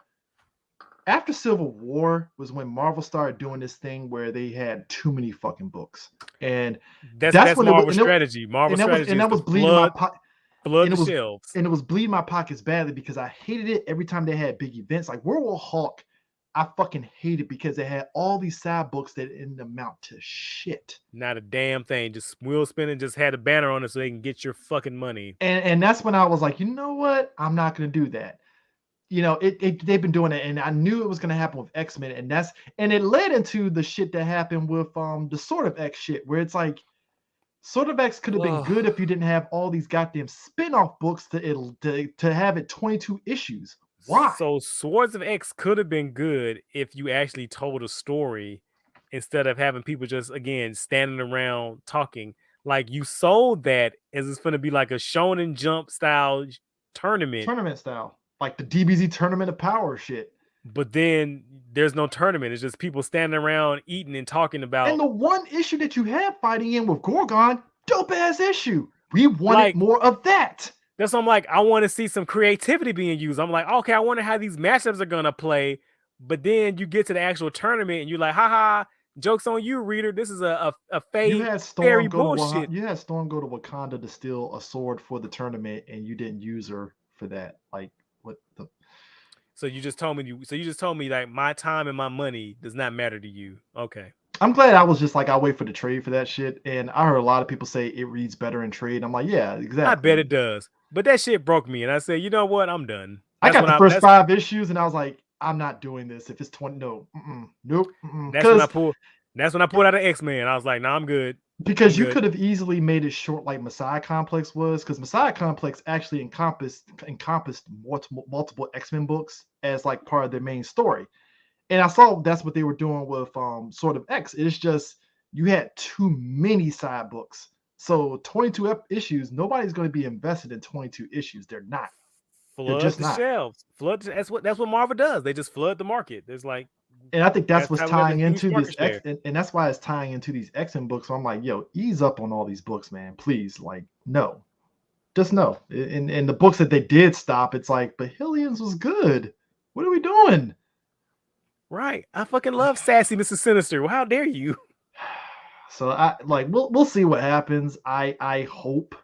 after Civil War was when Marvel started doing this thing where they had too many fucking books, and that's when Marvel's strategy. Marvel's strategy, and that was bleeding my pocket. Blood the shelves, and it was bleeding my pockets badly because I hated it every time they had big events like World War Hulk. I fucking hate it because they had all these side books that didn't amount to shit. Not a damn thing. Just wheel spinning. Just had a banner on it so they can get your fucking money. And that's when I was like, you know what? I'm not gonna do that. You know, they've been doing it, and I knew it was gonna happen with X-Men, and it led into the shit that happened with the Sort of X shit, where it's like Sort of X could have been good if you didn't have all these goddamn spin-off books to have it 22 issues. Why? So Swords of X could have been good if you actually told a story instead of having people just, again, standing around talking. Like, you sold that as it's going to be like a Shonen Jump style tournament. Tournament style. Like the DBZ Tournament of Power shit. But then there's no tournament. It's just people standing around eating and talking about. And the one issue that you have fighting in with Gorgon, dope-ass issue. We wanted more of that. That's why I'm like, I want to see some creativity being used. I'm like, okay, I wonder how these matchups are gonna play. But then you get to the actual tournament and you're like, haha, joke's on you, reader. This is a fairy bullshit. You had Storm go to Wakanda to steal a sword for the tournament, and you didn't use her for that. Like, what the? So you just told me like my time and my money does not matter to you. Okay. I'm glad I was just like, I'll wait for the trade for that shit. And I heard a lot of people say it reads better in trade. I'm like, yeah, exactly. I bet it does. But that shit broke me. And I said, you know what? I'm done. I got the first 5 issues and I was like, I'm not doing this. If it's 20, nope. That's when I pulled out of X-Men. I was like, nah, I'm good. Because you could have easily made it short like Messiah Complex was, because Messiah Complex actually encompassed multiple X-Men books as like part of their main story. And I saw that's what they were doing with Sort of X. It's just you had too many side books. So 22 issues, nobody's going to be invested in 22 issues. They're not. Flood just the shelves. Flood. That's what Marvel does. They just flood the market. There's like. And I think that's what's tying into this X, and that's why it's tying into these X-Men books. So I'm like, yo, ease up on all these books, man. Please, like, no. Just no. In the books that they did stop, it's like, but Hillians was good. What are we doing? Right. I fucking love sassy Mrs. Sinister. Well, how dare you? So we'll see what happens. I hope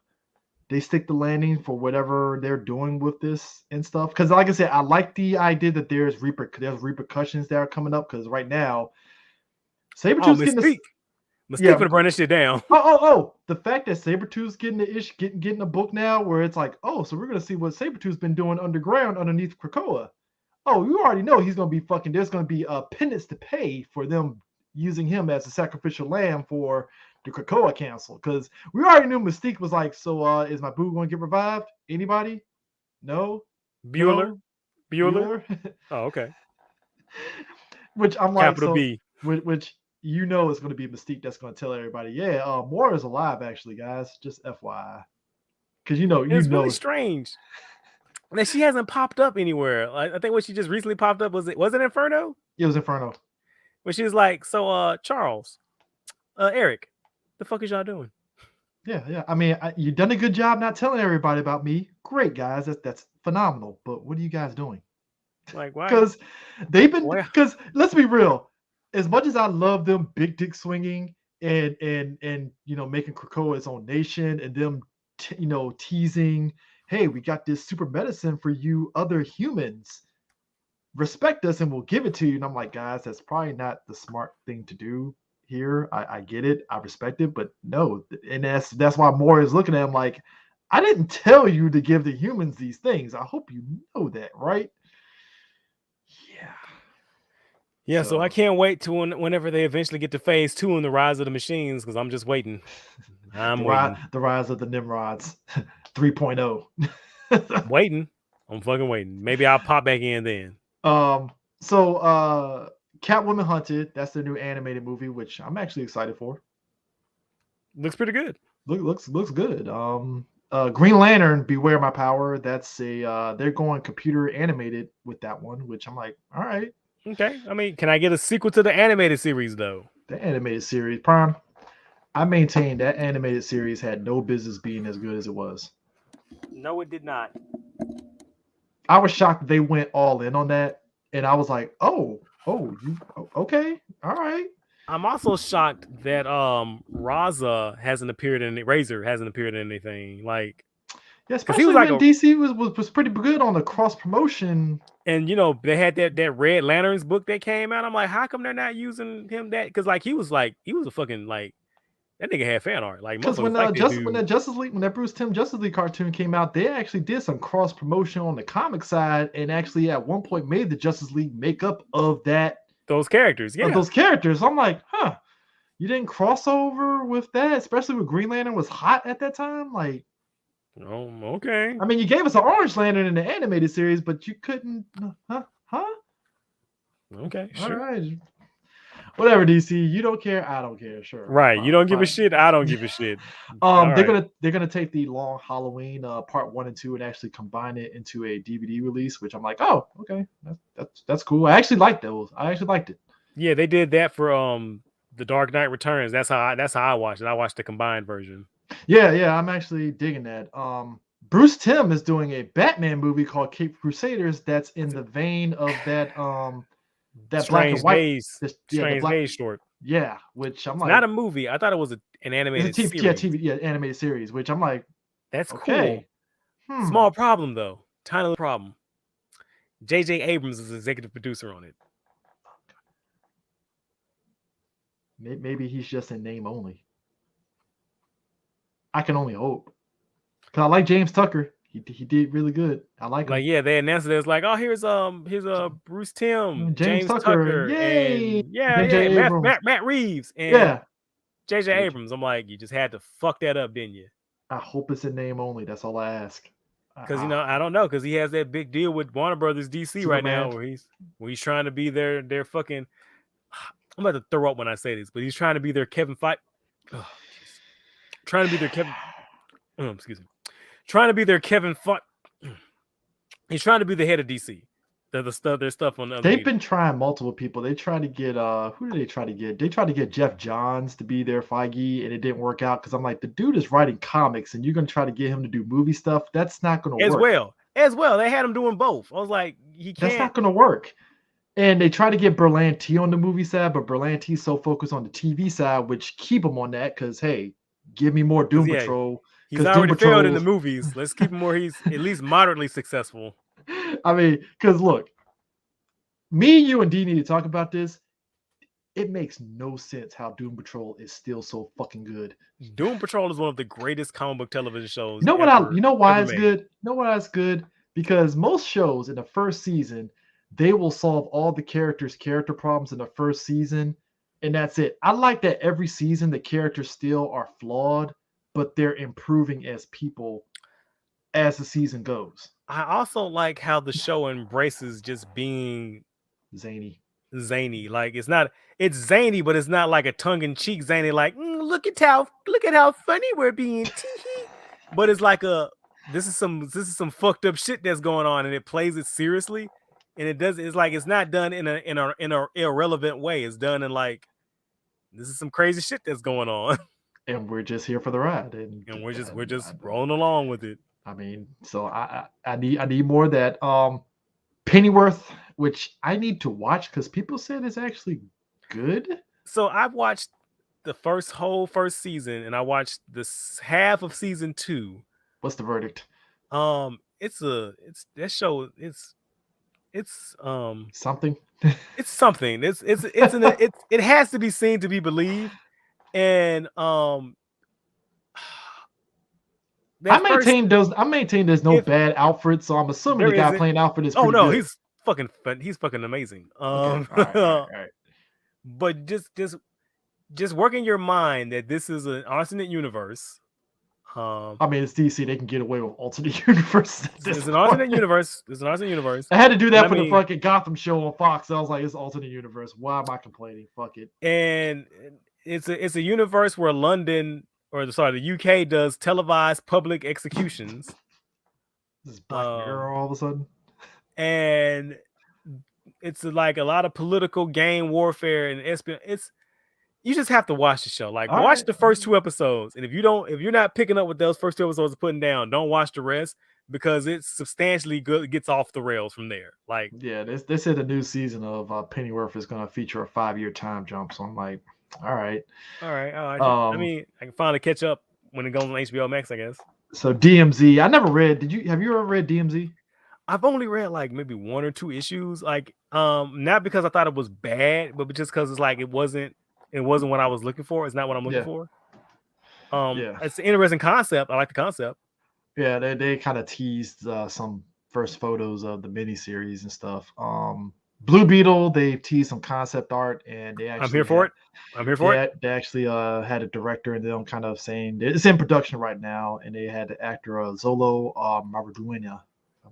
they stick the landing for whatever they're doing with this and stuff. Because like I said, I like the idea that there's repercussions that are coming up. Because right now, Sabretooth's getting Mystique gonna burn this shit down. Oh! The fact that Sabretooth's getting a book now, where it's like, oh, so we're gonna see what Sabretooth's been doing underground underneath Krakoa. Oh, you already know he's gonna be fucking. There's gonna be a penance to pay for them using him as a sacrificial lamb for the Krakoa Council, because we already knew Mystique was like, so is my boo going to get revived? Anybody? No? Bueller? Oh, okay. Which I'm like, Capital B. Which you know is going to be Mystique that's going to tell everybody, yeah, Moira's alive, actually, guys. Just FYI. Because it's really strange that she hasn't popped up anywhere. I think what she just recently popped up was it Inferno? It was Inferno. When she was like, so Charles, Eric, the fuck is y'all doing? Yeah. I mean, you've done a good job not telling everybody about me. Great, guys. That's phenomenal. But what are you guys doing? Like, why? Because let's be real. As much as I love them big dick swinging and making Krakoa its own nation and them teasing, hey, we got this super medicine for you other humans. Respect us and we'll give it to you. And I'm like, guys, that's probably not the smart thing to do here. I get it. I respect it, but no. And that's why Moore is looking at him like, I didn't tell you to give the humans these things. I hope you know that, right? Yeah, so I can't wait to whenever they eventually get to phase 2 in the Rise of the Machines, because I'm just waiting. The Rise of the Nimrods 3.0. Waiting. I'm fucking waiting. Maybe I'll pop back in then. So Catwoman Hunted, that's the new animated movie, which I'm actually excited for. Looks pretty good. Looks good. Green Lantern, Beware My Power. That's they're going computer animated with that one, which I'm like, all right. Okay. I mean, can I get a sequel to the animated series though? The animated series, Prime. I maintain that animated series had no business being as good as it was. No, it did not. I was shocked that they went all in on that, and I was like, okay, all right. I'm also shocked that Razor hasn't appeared in anything. Like, yeah, especially when DC was pretty good on the cross promotion. And you know, they had that Red Lanterns book that came out. I'm like, how come they're not using him that? Because like he was a fucking like that nigga had fan art. Like, because when that Bruce Timm Justice League cartoon came out, they actually did some cross promotion on the comic side, and actually at one point made the Justice League makeup of those characters. Yeah, those characters. I'm like, huh, you didn't cross over with that, especially when Green Lantern was hot at that time. Like, oh, okay. I mean, you gave us an Orange Lantern in the animated series, but you couldn't, huh? Okay, all sure. right. Whatever, DC. You don't care. I don't care. Sure. Right. You don't give a shit. I don't give a shit. They're gonna take the Long Halloween part 1 and 2 and actually combine it into a DVD release, which I'm like, oh, okay, that's cool. I actually liked those. I actually liked it. Yeah, they did that for The Dark Knight Returns. That's how I watched it. I watched the combined version. Yeah, I'm actually digging that. Bruce Timm is doing a Batman movie called Cape Crusaders that's in the vein of that Strange black and Days, white Strange Days short. Yeah, which I'm like, not a movie. I thought it was an animated series. Animated series, which I'm like, that's okay. Cool. Small problem though. Tiny little problem. J.J. Abrams is executive producer on it. Maybe he's just in name only. I can only hope. Cause I like James Tucker. He did really good. I like him. Like, yeah, they announced it. It's like, oh, here's Bruce Timm, James Tucker, yay, and Matt Reeves, and J.J. Abrams. I'm like, you just had to fuck that up, didn't you? I hope it's in name only. That's all I ask. Because you know, I don't know, because he has that big deal with Warner Brothers DC Superman. Right now, where he's trying to be their fucking. I'm about to throw up when I say this, but he's trying to be their Kevin Feige. Oh, trying to be their Kevin. Excuse me. Trying to be their Kevin Feige. He's trying to be the head of DC. Their stuff on the other. They've been trying multiple people. They tried to get who did they try to get? They tried to get Jeff Johns to be their Feige, and it didn't work out because I'm like, the dude is writing comics, and you're gonna try to get him to do movie stuff. That's not gonna work. As well, they had him doing both. I was like, he can't. That's not gonna work. And they tried to get Berlanti on the movie side, but Berlanti's so focused on the TV side, which keep him on that because hey, give me more Doom Patrol. He's already failed in the movies. Let's keep him where he's at least moderately successful. I mean, because look, me, you, and D need to talk about this. It makes no sense how Doom Patrol is still so fucking good. Doom Patrol is one of the greatest comic book television shows. You know why it's good? You know why it's good? Because most shows in the first season, they will solve all the character problems in the first season, and that's it. I like that every season the characters still are flawed, but they're improving as people as the season goes. I also like how the show embraces just being zany. Like it's zany, but it's not like a tongue-in-cheek zany, like look at how funny we're being. But it's like this is some fucked up shit that's going on, and it plays it seriously. And it's like it's not done in a irrelevant way. It's done in like, this is some crazy shit that's going on. And we're just here for the ride. And we're just rolling along with it. I mean, so I need more of that. Pennyworth, which I need to watch because people said it's actually good. So I've watched the first season, and I watched this half of season 2. What's the verdict? It's something. It's something. It has to be seen to be believed. And I maintain there's no bad Alfred, so I'm assuming the guy playing Alfred is pretty good. He's he's fucking amazing. Okay. All right. But just work in your mind that this is an alternate universe. I mean, it's DC. They can get away with alternate universes. It's an alternate universe. It's an alternate universe. I had to do that for the fucking Gotham show on Fox. I was like, it's alternate universe. Why am I complaining? Fuck it. And it's a universe where the UK does televised public executions. This is Black Mirror all of a sudden. And it's like a lot of political game warfare and espionage. You just have to watch the show. Like, watch the first 2 episodes. And if you're not picking up what those first 2 episodes are putting down, don't watch the rest, because it's substantially good. It gets off the rails from there. Like, yeah, they said the new season of Pennyworth is going to feature a 5-year time jump. So I'm like, all right. I mean, I can finally catch up when it goes on HBO Max, I guess. So DMZ, I never read. Have you ever read DMZ? I've only read like maybe 1 or 2 issues. Like, not because I thought it was bad, but just because it's like it wasn't what I was looking for. It's not what I'm looking for. It's an interesting concept. I like the concept. Yeah, they kind of teased some first photos of the miniseries and stuff. Blue Beetle, they teased some concept art, and they actually I'm here for it. They actually had a director and them kind of saying it's in production right now, and they had the actor Zolo Maraduena.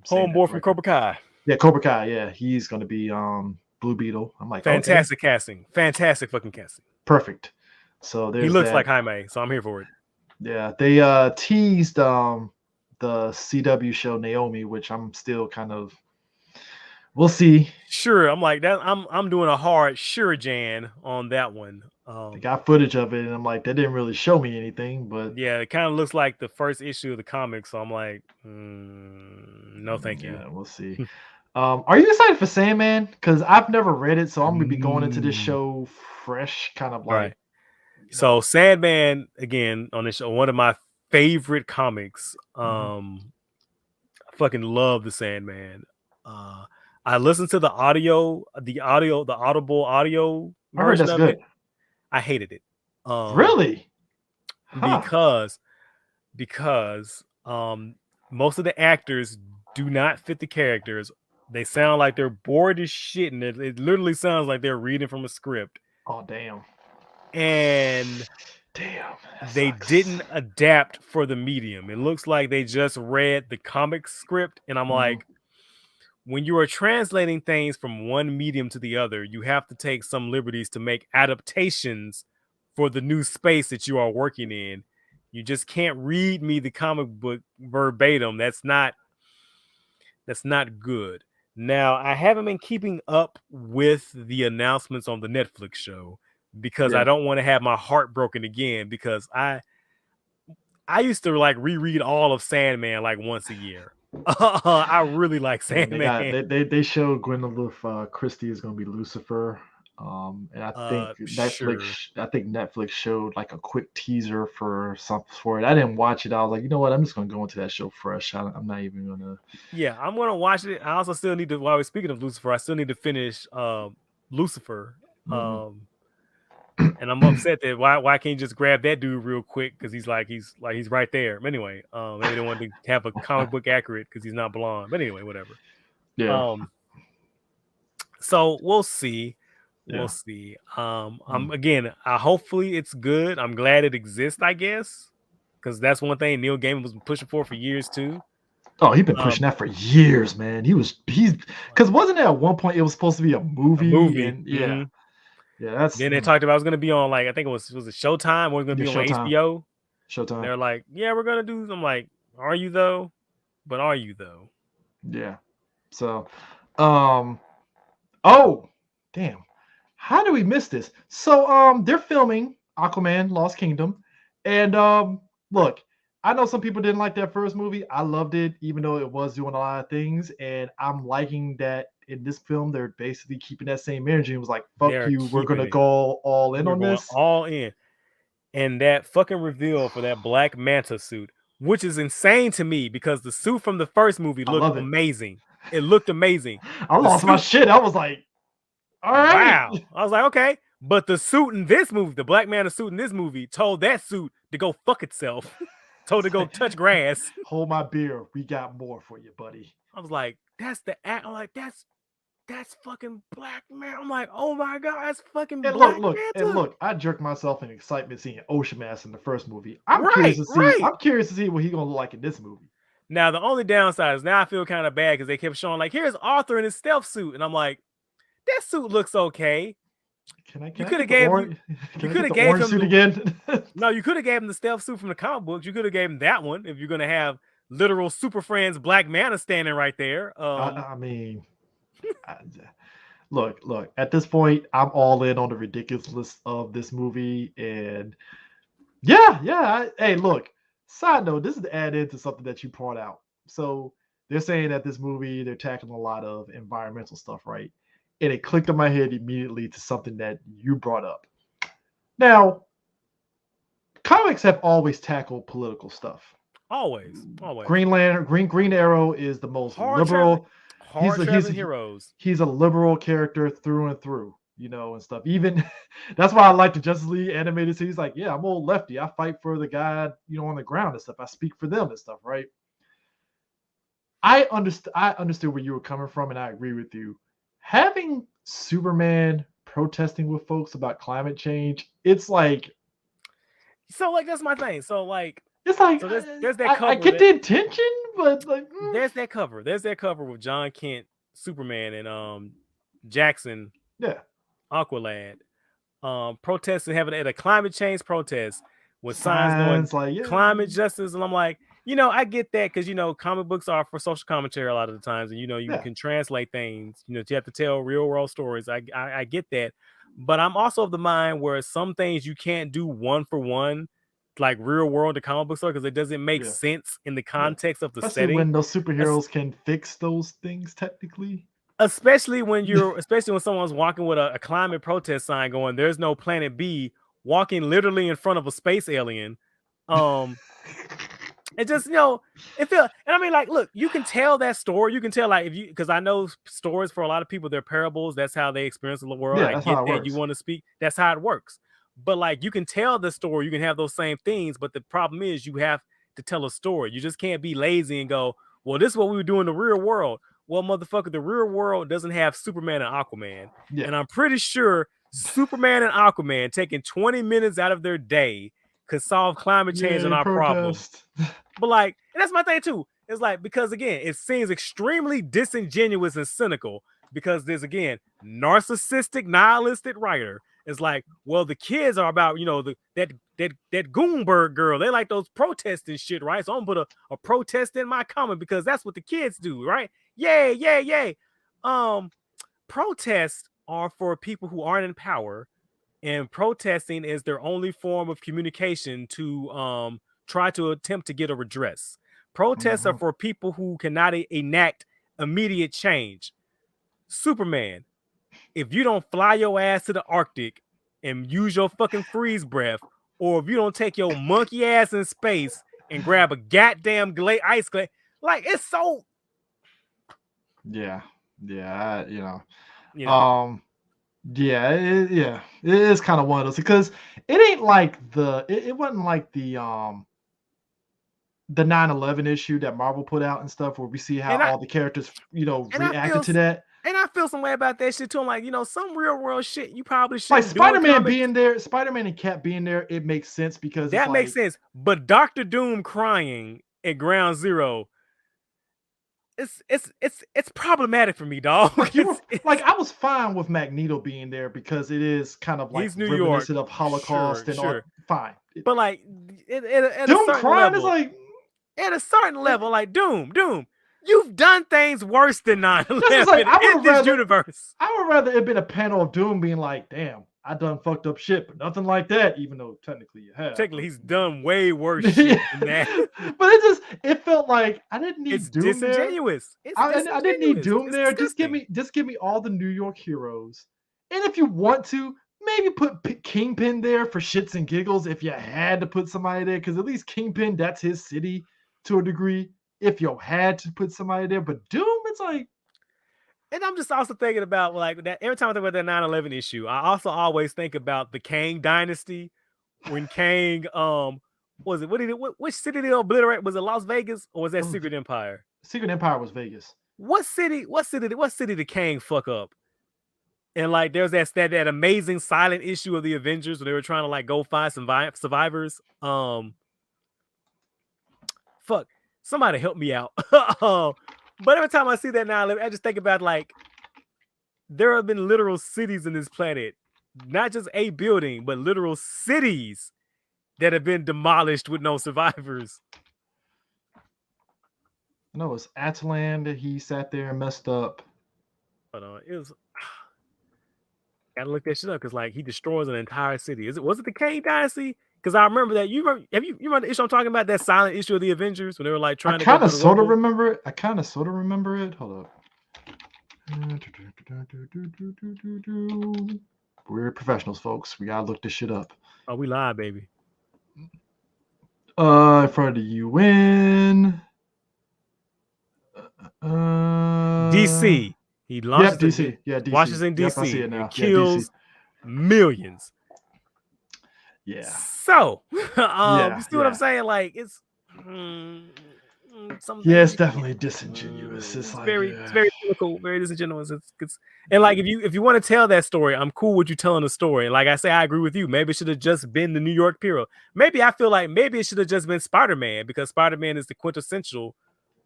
Homeboy from Cobra Kai. Yeah, Cobra Kai. Yeah, he's going to be Blue Beetle. I'm like, fantastic casting, fantastic fucking casting. Perfect. So he looks like Jaime, so I'm here for it. Yeah, they teased the CW show Naomi, which I'm still kind of. We'll see. Sure, I'm like that. I'm doing a hard Jan on that one. They got footage of it, and I'm like, that didn't really show me anything, but yeah, it kind of looks like the first issue of the comic. So I'm like, no, thank you. Yeah, we'll see. Are you excited for Sandman? Because I've never read it, so I'm gonna be going into this show fresh, kind of like. Right. So Sandman, again, on this show, one of my favorite comics. I fucking love the Sandman. I listened to the audible audio version of it. I hated it. Really? Because most of the actors do not fit the characters. They sound like they're bored as shit, and it literally sounds like they're reading from a script. Oh, damn. And they didn't adapt for the medium. It looks like they just read the comic script, and I'm like, when you are translating things from one medium to the other, you have to take some liberties to make adaptations for the new space that you are working in. You just can't read me the comic book verbatim. That's not good. Now, I haven't been keeping up with the announcements on the Netflix show because I don't want to have my heart broken again, because I used to like reread all of Sandman like once a year. I really like Sandman. They showed Gwyneth Christie is going to be Lucifer. And I think Netflix showed like a quick teaser for something for it. I didn't watch it. I was like, you know what? I'm just going to go into that show fresh. I'm not even going to. Yeah, I'm going to watch it. I also still need to, while we're speaking of Lucifer, I still need to finish Lucifer. And I'm upset that why can't you just grab that dude real quick, because he's right there. But anyway, maybe they wanted to have a comic book accurate because he's not blonde. But anyway, whatever. Yeah. So we'll see. We'll see. Hopefully it's good. I'm glad it exists, I guess, because that's one thing Neil Gaiman was pushing for years too. Oh, he's been pushing that for years, man. He's because wasn't it at one point it was supposed to be a movie? And, yeah. That's. Then they talked about it was going to be on, like, I think it was Showtime, or it was going to be on HBO. Showtime. They're like, yeah, we're going to do. I'm like, are you though? But are you though? Yeah. So, oh, damn. How do we miss this? So, they're filming Aquaman Lost Kingdom. And look, I know some people didn't like that first movie. I loved it, even though it was doing a lot of things. And I'm liking that in this film, they're basically keeping that same energy. It was like, fuck you, we're going to go all in on this. All in. And that fucking reveal for that Black Manta suit, which is insane to me, because the suit from the first movie looked amazing. It looked amazing. I lost my shit. I was like, all right. Wow. I was like, okay. But the suit in this movie, the Black Manta suit in this movie, told that suit to go fuck itself. Told to go touch grass. Hold my beer. We got more for you, buddy. I was like, that's the act. I'm like, that's fucking Black Man. I'm like, oh my god, that's fucking And Black and Panther. look, I jerked myself in excitement seeing Ocean Master in the first movie. I'm Right. curious to see what he's gonna look like in this movie. Now the only downside is now I feel kind of bad because they kept showing like, here's Arthur in his stealth suit, and I'm like, that suit looks okay. You could have gave orange suit again. No, you could have gave him the stealth suit from the comic books. You could have gave him that one if you're gonna have literal Super Friends Black Manta standing right there. I mean, look. At this point, I'm all in on the ridiculousness of this movie, and hey, look. Side note: this is to add into something that you brought out. So they're saying that this movie they're tackling a lot of environmental stuff, right? And it clicked in my head immediately to something that you brought up. Now, comics have always tackled political stuff. Always. Green Lantern, Green Arrow is the most liberal. Heroes. He's a liberal character through and through, and stuff. Even that's why I like the Justice League animated series. Like, yeah, I'm old lefty. I fight for the guy, on the ground and stuff. I speak for them and stuff, right? I understood where you were coming from, and I agree with you. Having Superman protesting with folks about climate change, it's like. So, like, that's my thing. So, like, it's like so there's that cover. I get the intention, but like there's that cover. There's that cover with John Kent, Superman, and Jackson, Aqualad, protesting, having at a climate change protest with signs going like, climate justice, and I'm like, I get that because comic books are for social commentary a lot of the times, and you can translate things. You have to tell real world stories. I get that, but I'm also of the mind where some things you can't do one for one, like real world to comic book story, because it doesn't make sense in the context of the setting. When those superheroes can fix those things technically. Especially when someone's walking with a climate protest sign going, "There's no planet B," walking literally in front of a space alien. It just, it feels, and I mean, like, look, you can tell that story. You can tell, like, because I know stories for a lot of people, they're parables. That's how they experience the world. I get that works. You want to speak. That's how it works. But like, you can tell the story. You can have those same things. But the problem is you have to tell a story. You just can't be lazy and go, well, this is what we would do in the real world. Well, motherfucker, the real world doesn't have Superman and Aquaman. Yeah. And I'm pretty sure Superman and Aquaman taking 20 minutes out of their day could solve climate change and our problems. But like, and that's my thing too. It's like, because again, it seems extremely disingenuous and cynical because there's, again, narcissistic, nihilistic writer. It's like, well, the kids are about, that Goonberg girl. They like those protests and shit, right? So I'm gonna put a protest in my comic because that's what the kids do, right? Yay. Protests are for people who aren't in power, and protesting is their only form of communication to try to attempt to get a redress. Protests are for people who cannot enact immediate change. Superman, if you don't fly your ass to the Arctic and use your fucking freeze breath, or if you don't take your monkey ass in space and grab a goddamn ice glaze, like, it's so. It is kind of one of those, because it ain't like it wasn't like the 9/11 issue that Marvel put out and stuff, where we see how all the characters reacted to that. And I feel some way about that shit too. I'm like, some real world shit you probably shouldn't. Like Spider-Man being there, Spider-Man and Cap being there, it makes sense because that makes sense. But Dr. Doom crying at Ground Zero, it's problematic for me, dog. I was fine with Magneto being there because it is kind of like reminiscent of Holocaust all. Fine. But like, Doom crying is like at a certain level, like Doom. You've done things worse than 9/11 in this universe. I would rather it been a panel of Doom being like, damn, I done fucked up shit, but nothing like that, even though technically you have. Technically, he's done way worse shit than that. But it felt like I didn't need Doom disingenuous. There. I didn't need Doom there. Just give me all the New York heroes. And if you want to, maybe put Kingpin there for shits and giggles if you had to put somebody there, because at least Kingpin, that's his city to a degree. If you had to put somebody there, but Doom, it's like. And I'm just also thinking about like that every time I think about that 9/11 issue. I also always think about the Kang dynasty when Kang was it which city did they obliterate? Was it Las Vegas or was that Secret Empire? Secret Empire was Vegas. what city did Kang fuck up? And like, there's that amazing silent issue of the Avengers where they were trying to like go find some survivors. Fuck, somebody help me out. But every time I see that now, I just think about like, there have been literal cities in this planet, not just a building, but literal cities that have been demolished with no survivors. No, it was Atlan that he sat there and messed up. But it was. Gotta look that shit up because like he destroys an entire city. Was it the Kang Dynasty? Because I remember that. You remember the issue I'm talking about? That silent issue of the Avengers when they were like trying to. I kind of sort of remember it. Hold up. We're professionals, folks. We gotta look this shit up. Oh, we live, baby. In front of the UN. DC. He launches DC. DC. Washington, DC. Yep, I see it now. Kills millions. Yeah. So, you see what I'm saying? Like, it's something. Yeah, it's definitely disingenuous. It's like, very cynical, very disingenuous. It's and like if you want to tell that story, I'm cool with you telling the story. And like I say, I agree with you. Maybe it should have just been the New York period. Maybe I feel like maybe it should have just been Spider-Man because Spider-Man is the quintessential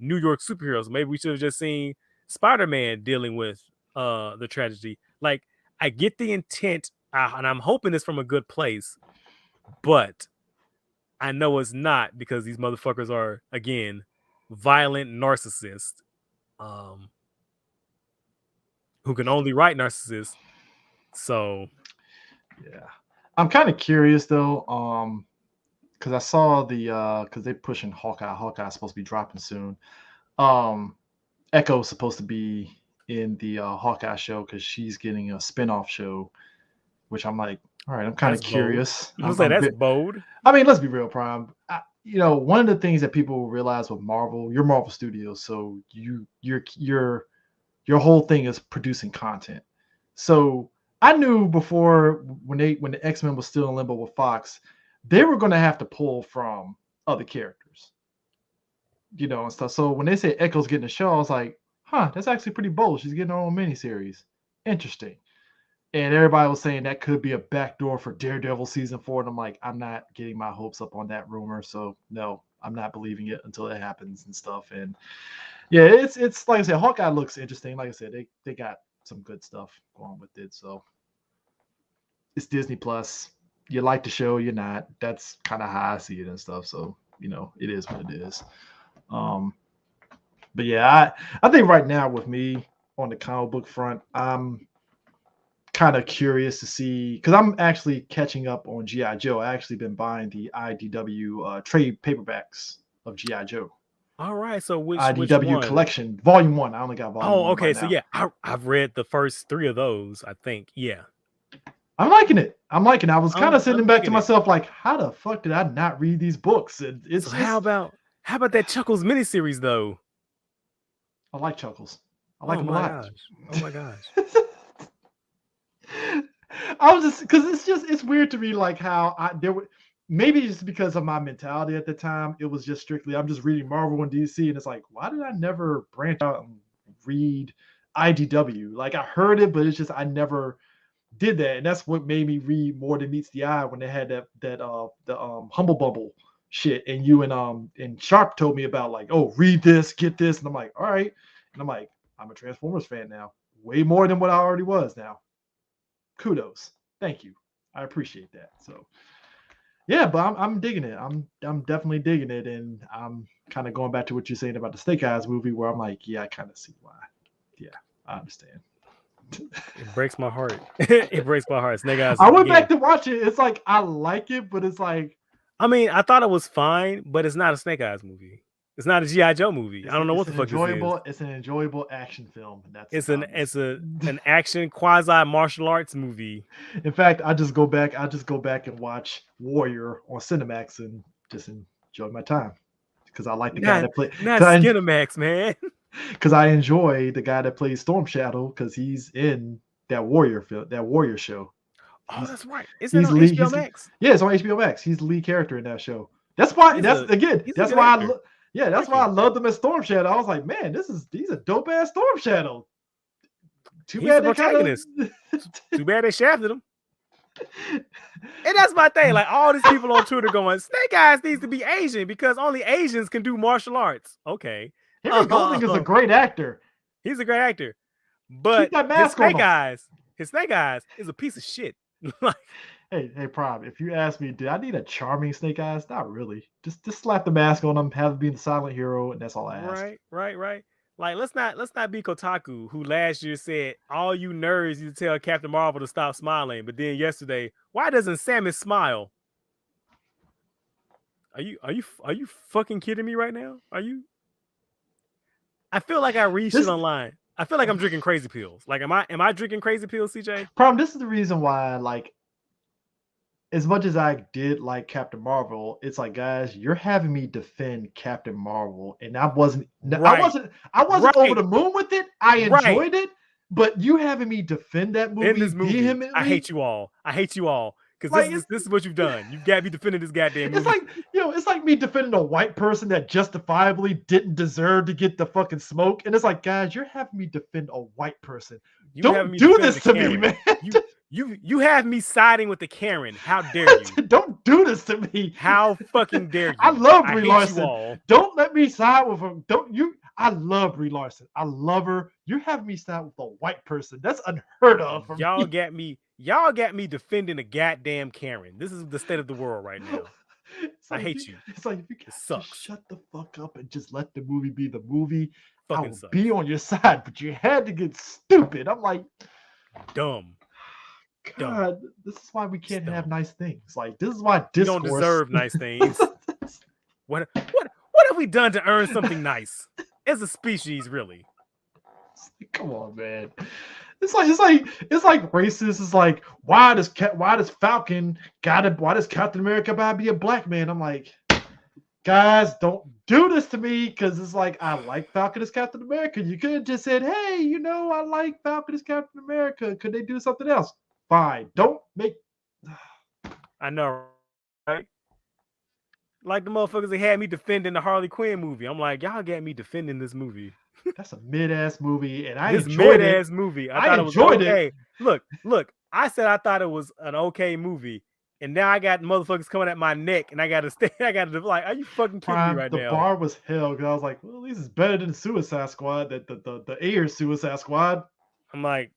New York superheroes. Maybe we should have just seen Spider-Man dealing with the tragedy. Like, I get the intent, and I'm hoping it's from a good place, but I know it's not because these motherfuckers are, again, violent narcissists who can only write narcissists. So, yeah, I'm kind of curious though, because I saw because they're pushing Hawkeye. Hawkeye's supposed to be dropping soon. Echo's supposed to be in the Hawkeye show because she's getting a spinoff show, which I'm like, all right, I'm kind of curious. That's bold. I mean, let's be real, Prime. One of the things that people will realize with Marvel, you're Marvel Studios, so your whole thing is producing content. So I knew before when the X-Men was still in limbo with Fox, they were going to have to pull from other characters, and stuff. So when they say Echo's getting a show, I was like, huh, that's actually pretty bold. She's getting her own miniseries. Interesting. And everybody was saying that could be a backdoor for Daredevil season 4. And I'm like, I'm not getting my hopes up on that rumor. So no, I'm not believing it until it happens and stuff. And yeah, it's like I said, Hawkeye looks interesting. Like I said, they got some good stuff going with it. So it's Disney Plus. You like the show, you're not. That's kind of how I see it and stuff. So, it is what it is. But yeah, I think right now with me on the comic book front, I'm kind of curious to see, because I'm actually catching up on G.I. Joe. I actually been buying the IDW trade paperbacks of G.I. Joe. All right, so which IDW collection, volume 1. I only got volume 1. Oh, okay, right so now. yeah, I've read the first 3 of those, I think. Yeah. I'm liking it. I was kind of sitting back to myself like, how the fuck did I not read these books? And it's so how about that Chuckles miniseries though? I like Chuckles. I like him a lot. Oh my gosh. I was just because it's weird to me like how maybe just because of my mentality at the time, it was just strictly I'm just reading Marvel and DC, and it's like, why did I never branch out and read IDW? Like I heard it, but it's just I never did that, and that's what made me read More Than Meets the Eye when they had the Humble Bumble shit, and you and Sharp told me about like, oh, read this, get this, and I'm like, all right, and I'm like, I'm a Transformers fan now, way more than what I already was now. Kudos, thank you, I appreciate that. So yeah, but I'm digging it. I'm definitely digging it, and I'm kind of going back to what you're saying about the Snake Eyes movie, where I'm like, yeah, I kind of see why. Yeah, I understand. It breaks my heart. It breaks my heart. Snake Eyes. I went back to watch it. It's like I like it, but it's like, I mean, I thought it was fine, but it's not a Snake Eyes movie. It's not a G.I. Joe movie. I don't know what the fuck this is. It's an enjoyable action film. It's an action quasi martial arts movie. In fact, I just go back and watch Warrior on Cinemax and just enjoy my time because I like the guy that played. Not Cinemax, man. Because I enjoy the guy that plays Storm Shadow because he's in that Warrior film, that Warrior show. Oh, that's right. Isn't it on HBO Max? Yeah, it's on HBO Max. He's the lead character in that show. That's why. That's why Yeah, that's why I loved him as Storm Shadow. I was like, man, he's a dope ass Storm Shadow. He's the protagonist. Too bad they shafted him. And that's my thing. Like all these people on Twitter going, Snake Eyes needs to be Asian because only Asians can do martial arts. Okay. Henry Golding is a great actor. He's a great actor. But his Snake Eyes is a piece of shit. Hey, Prime, if you ask me, did I need a charming Snake Eyes? Not really. Just slap the mask on him, have him be the silent hero, and that's all I ask. Right. Like let's not be Kotaku, who last year said all you nerds you tell Captain Marvel to stop smiling, but then yesterday, why doesn't Samus smile? Are you fucking kidding me right now? Are you? I feel like I read shit online. I feel like I'm drinking crazy pills. Like, am I drinking crazy pills, CJ? Problem, this is the reason why, like, as much as I did like Captain Marvel, it's like, guys, you're having me defend Captain Marvel, and I wasn't over the moon with it. I enjoyed it, but you having me defend that movie. In this movie, I hate you all. Because like, this is what you've done. You've got me defending this goddamn movie. It's like, it's like me defending a white person that justifiably didn't deserve to get the fucking smoke. And it's like, guys, you're having me defend a white person. Don't do this to me, man. You have me siding with the Karen. How dare you? Don't do this to me. How fucking dare you? I love Brie Larson. Don't let me side with him. I love Brie Larson. I love her. You're having me side with a white person. That's unheard of. Y'all got me defending a goddamn Karen. This is the state of the world right now. I hate you. It's like, if you guys just shut the fuck up and just let the movie be the movie, I'll be on your side. But you had to get stupid. I'm like, dumb. God, this is why we can't have nice things. Like, this is why discourse... You don't deserve nice things. What have we done to earn something nice as a species, really? Come on, man. It's like racist. It's like, why does Captain America gotta be a black man? I'm like, guys, don't do this to me, because it's like, I like Falcon as Captain America. You could have just said, hey, I like Falcon as Captain America. Could they do something else? Fine. Don't make. I know, right? Like the motherfuckers that had me defending the Harley Quinn movie. I'm like, y'all got me defending this movie. That's a mid-ass movie, and I enjoyed it. Mid-ass movie. I thought enjoyed it was okay. Look. I said I thought it was an okay movie, and now I got motherfuckers coming at my neck, and I gotta like, are you fucking kidding me right now? The bar was hell, because I was like, well, at least it's better than Suicide Squad, the Ayer Suicide Squad. I'm like,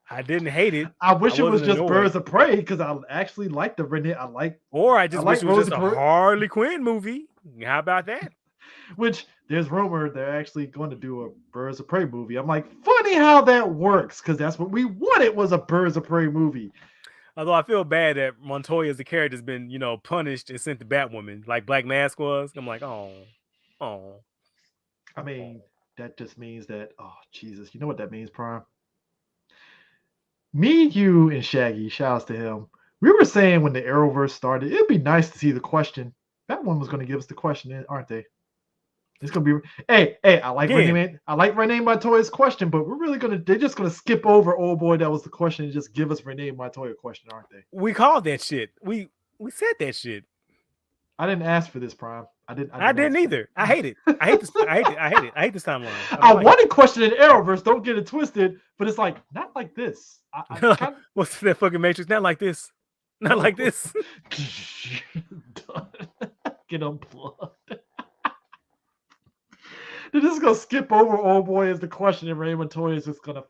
I didn't hate it. I wish it was just Birds of Prey, because I actually liked the Renee. I just wish it was just a Harley Quinn movie. How about that? Which there's rumor they're actually going to do a Birds of Prey movie. I'm like, funny how that works, because that's what we wanted, was a Birds of Prey movie. Although I feel bad that Montoya as the character has been, punished and sent to Batwoman, like Black Mask was. I'm like, oh. I mean, that just means that, oh Jesus, you know what that means, Prime? Me, you, and Shaggy, shouts to him. We were saying when the Arrowverse started, it'd be nice to see the question. Batwoman was going to give us the question, aren't they? It's gonna be. Hey! I like Renee Montoya's question, but they're just gonna skip over old boy. That was the question, and just give us Renee Montoya question, aren't they? We called that shit. We said that shit. I didn't ask for this, Prime. I didn't either. I hate it. I hate this. I hate this timeline. I wanted question in Arrowverse. Don't get it twisted, but it's like, not like this. What's that fucking Matrix? Not like this. Not like this. Get unplugged. They're just gonna skip over old boy as the question, and Renee Montoya is just gonna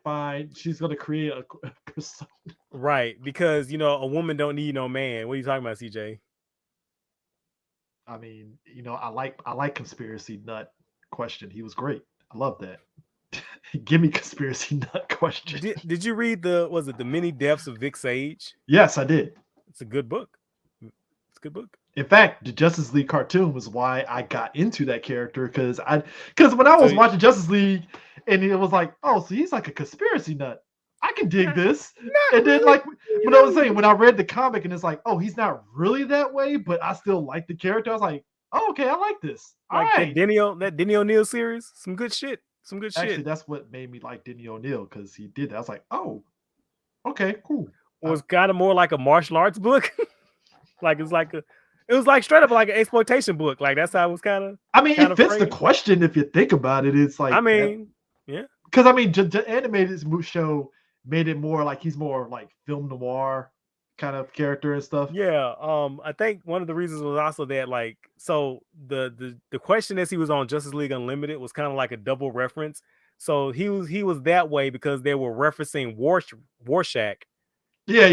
she's gonna create a persona. Right, because a woman don't need no man. What are you talking about, CJ? I mean, I like conspiracy nut question. He was great. I love that. Give me conspiracy nut question. Did you read the Many Deaths of Vic Sage? Yes, I did. It's a good book. It's a good book. In fact, the Justice League cartoon was why I got into that character, because when I was watching Justice League, and it was like, oh, so he's like a conspiracy nut. I can dig this. And then, like, when I was saying, when I read the comic, and it's like, oh, he's not really that way, but I still like the character. I was like, oh, okay, I like this. All right. That Denny O'Neil series, some good shit. Actually, that's what made me like Denny O'Neil, because he did that. I was like, oh, okay, cool. It was kind of more like a martial arts book. Like, it's It was like straight up like an exploitation book. Like that's how it was kind of. I mean, it fits the question if you think about it. It's like, I mean, yeah. Because I mean, animated show made it more like he's more like film noir kind of character and stuff. Yeah. I think one of the reasons was also that like so the question as he was on Justice League Unlimited was kind of like a double reference. So he was that way because they were referencing Rorschach. Yeah.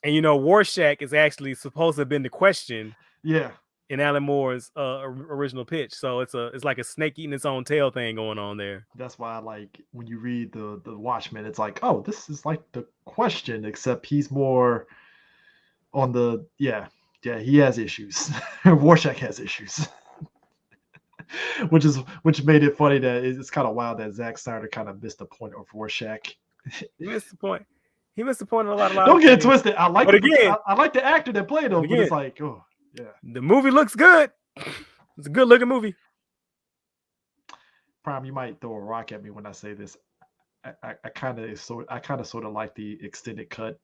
And you know, Rorschach is actually supposed to have been the question. Yeah. In Alan Moore's original pitch, so it's like a snake eating its own tail thing going on there. That's why, like, when you read the Watchmen, it's like, oh, this is like the question, except he's more on the he has issues. Rorschach has issues, which made it funny that it's kind of wild that Zack Snyder kind of missed the point of Rorschach. He missed the point. He missed the point in a lot. Don't get it twisted. I like the actor that played him, but it's like, oh. Yeah, the movie looks good. It's a good looking movie. Prime, you might throw a rock at me when I say this. I kind of sort of like the extended cut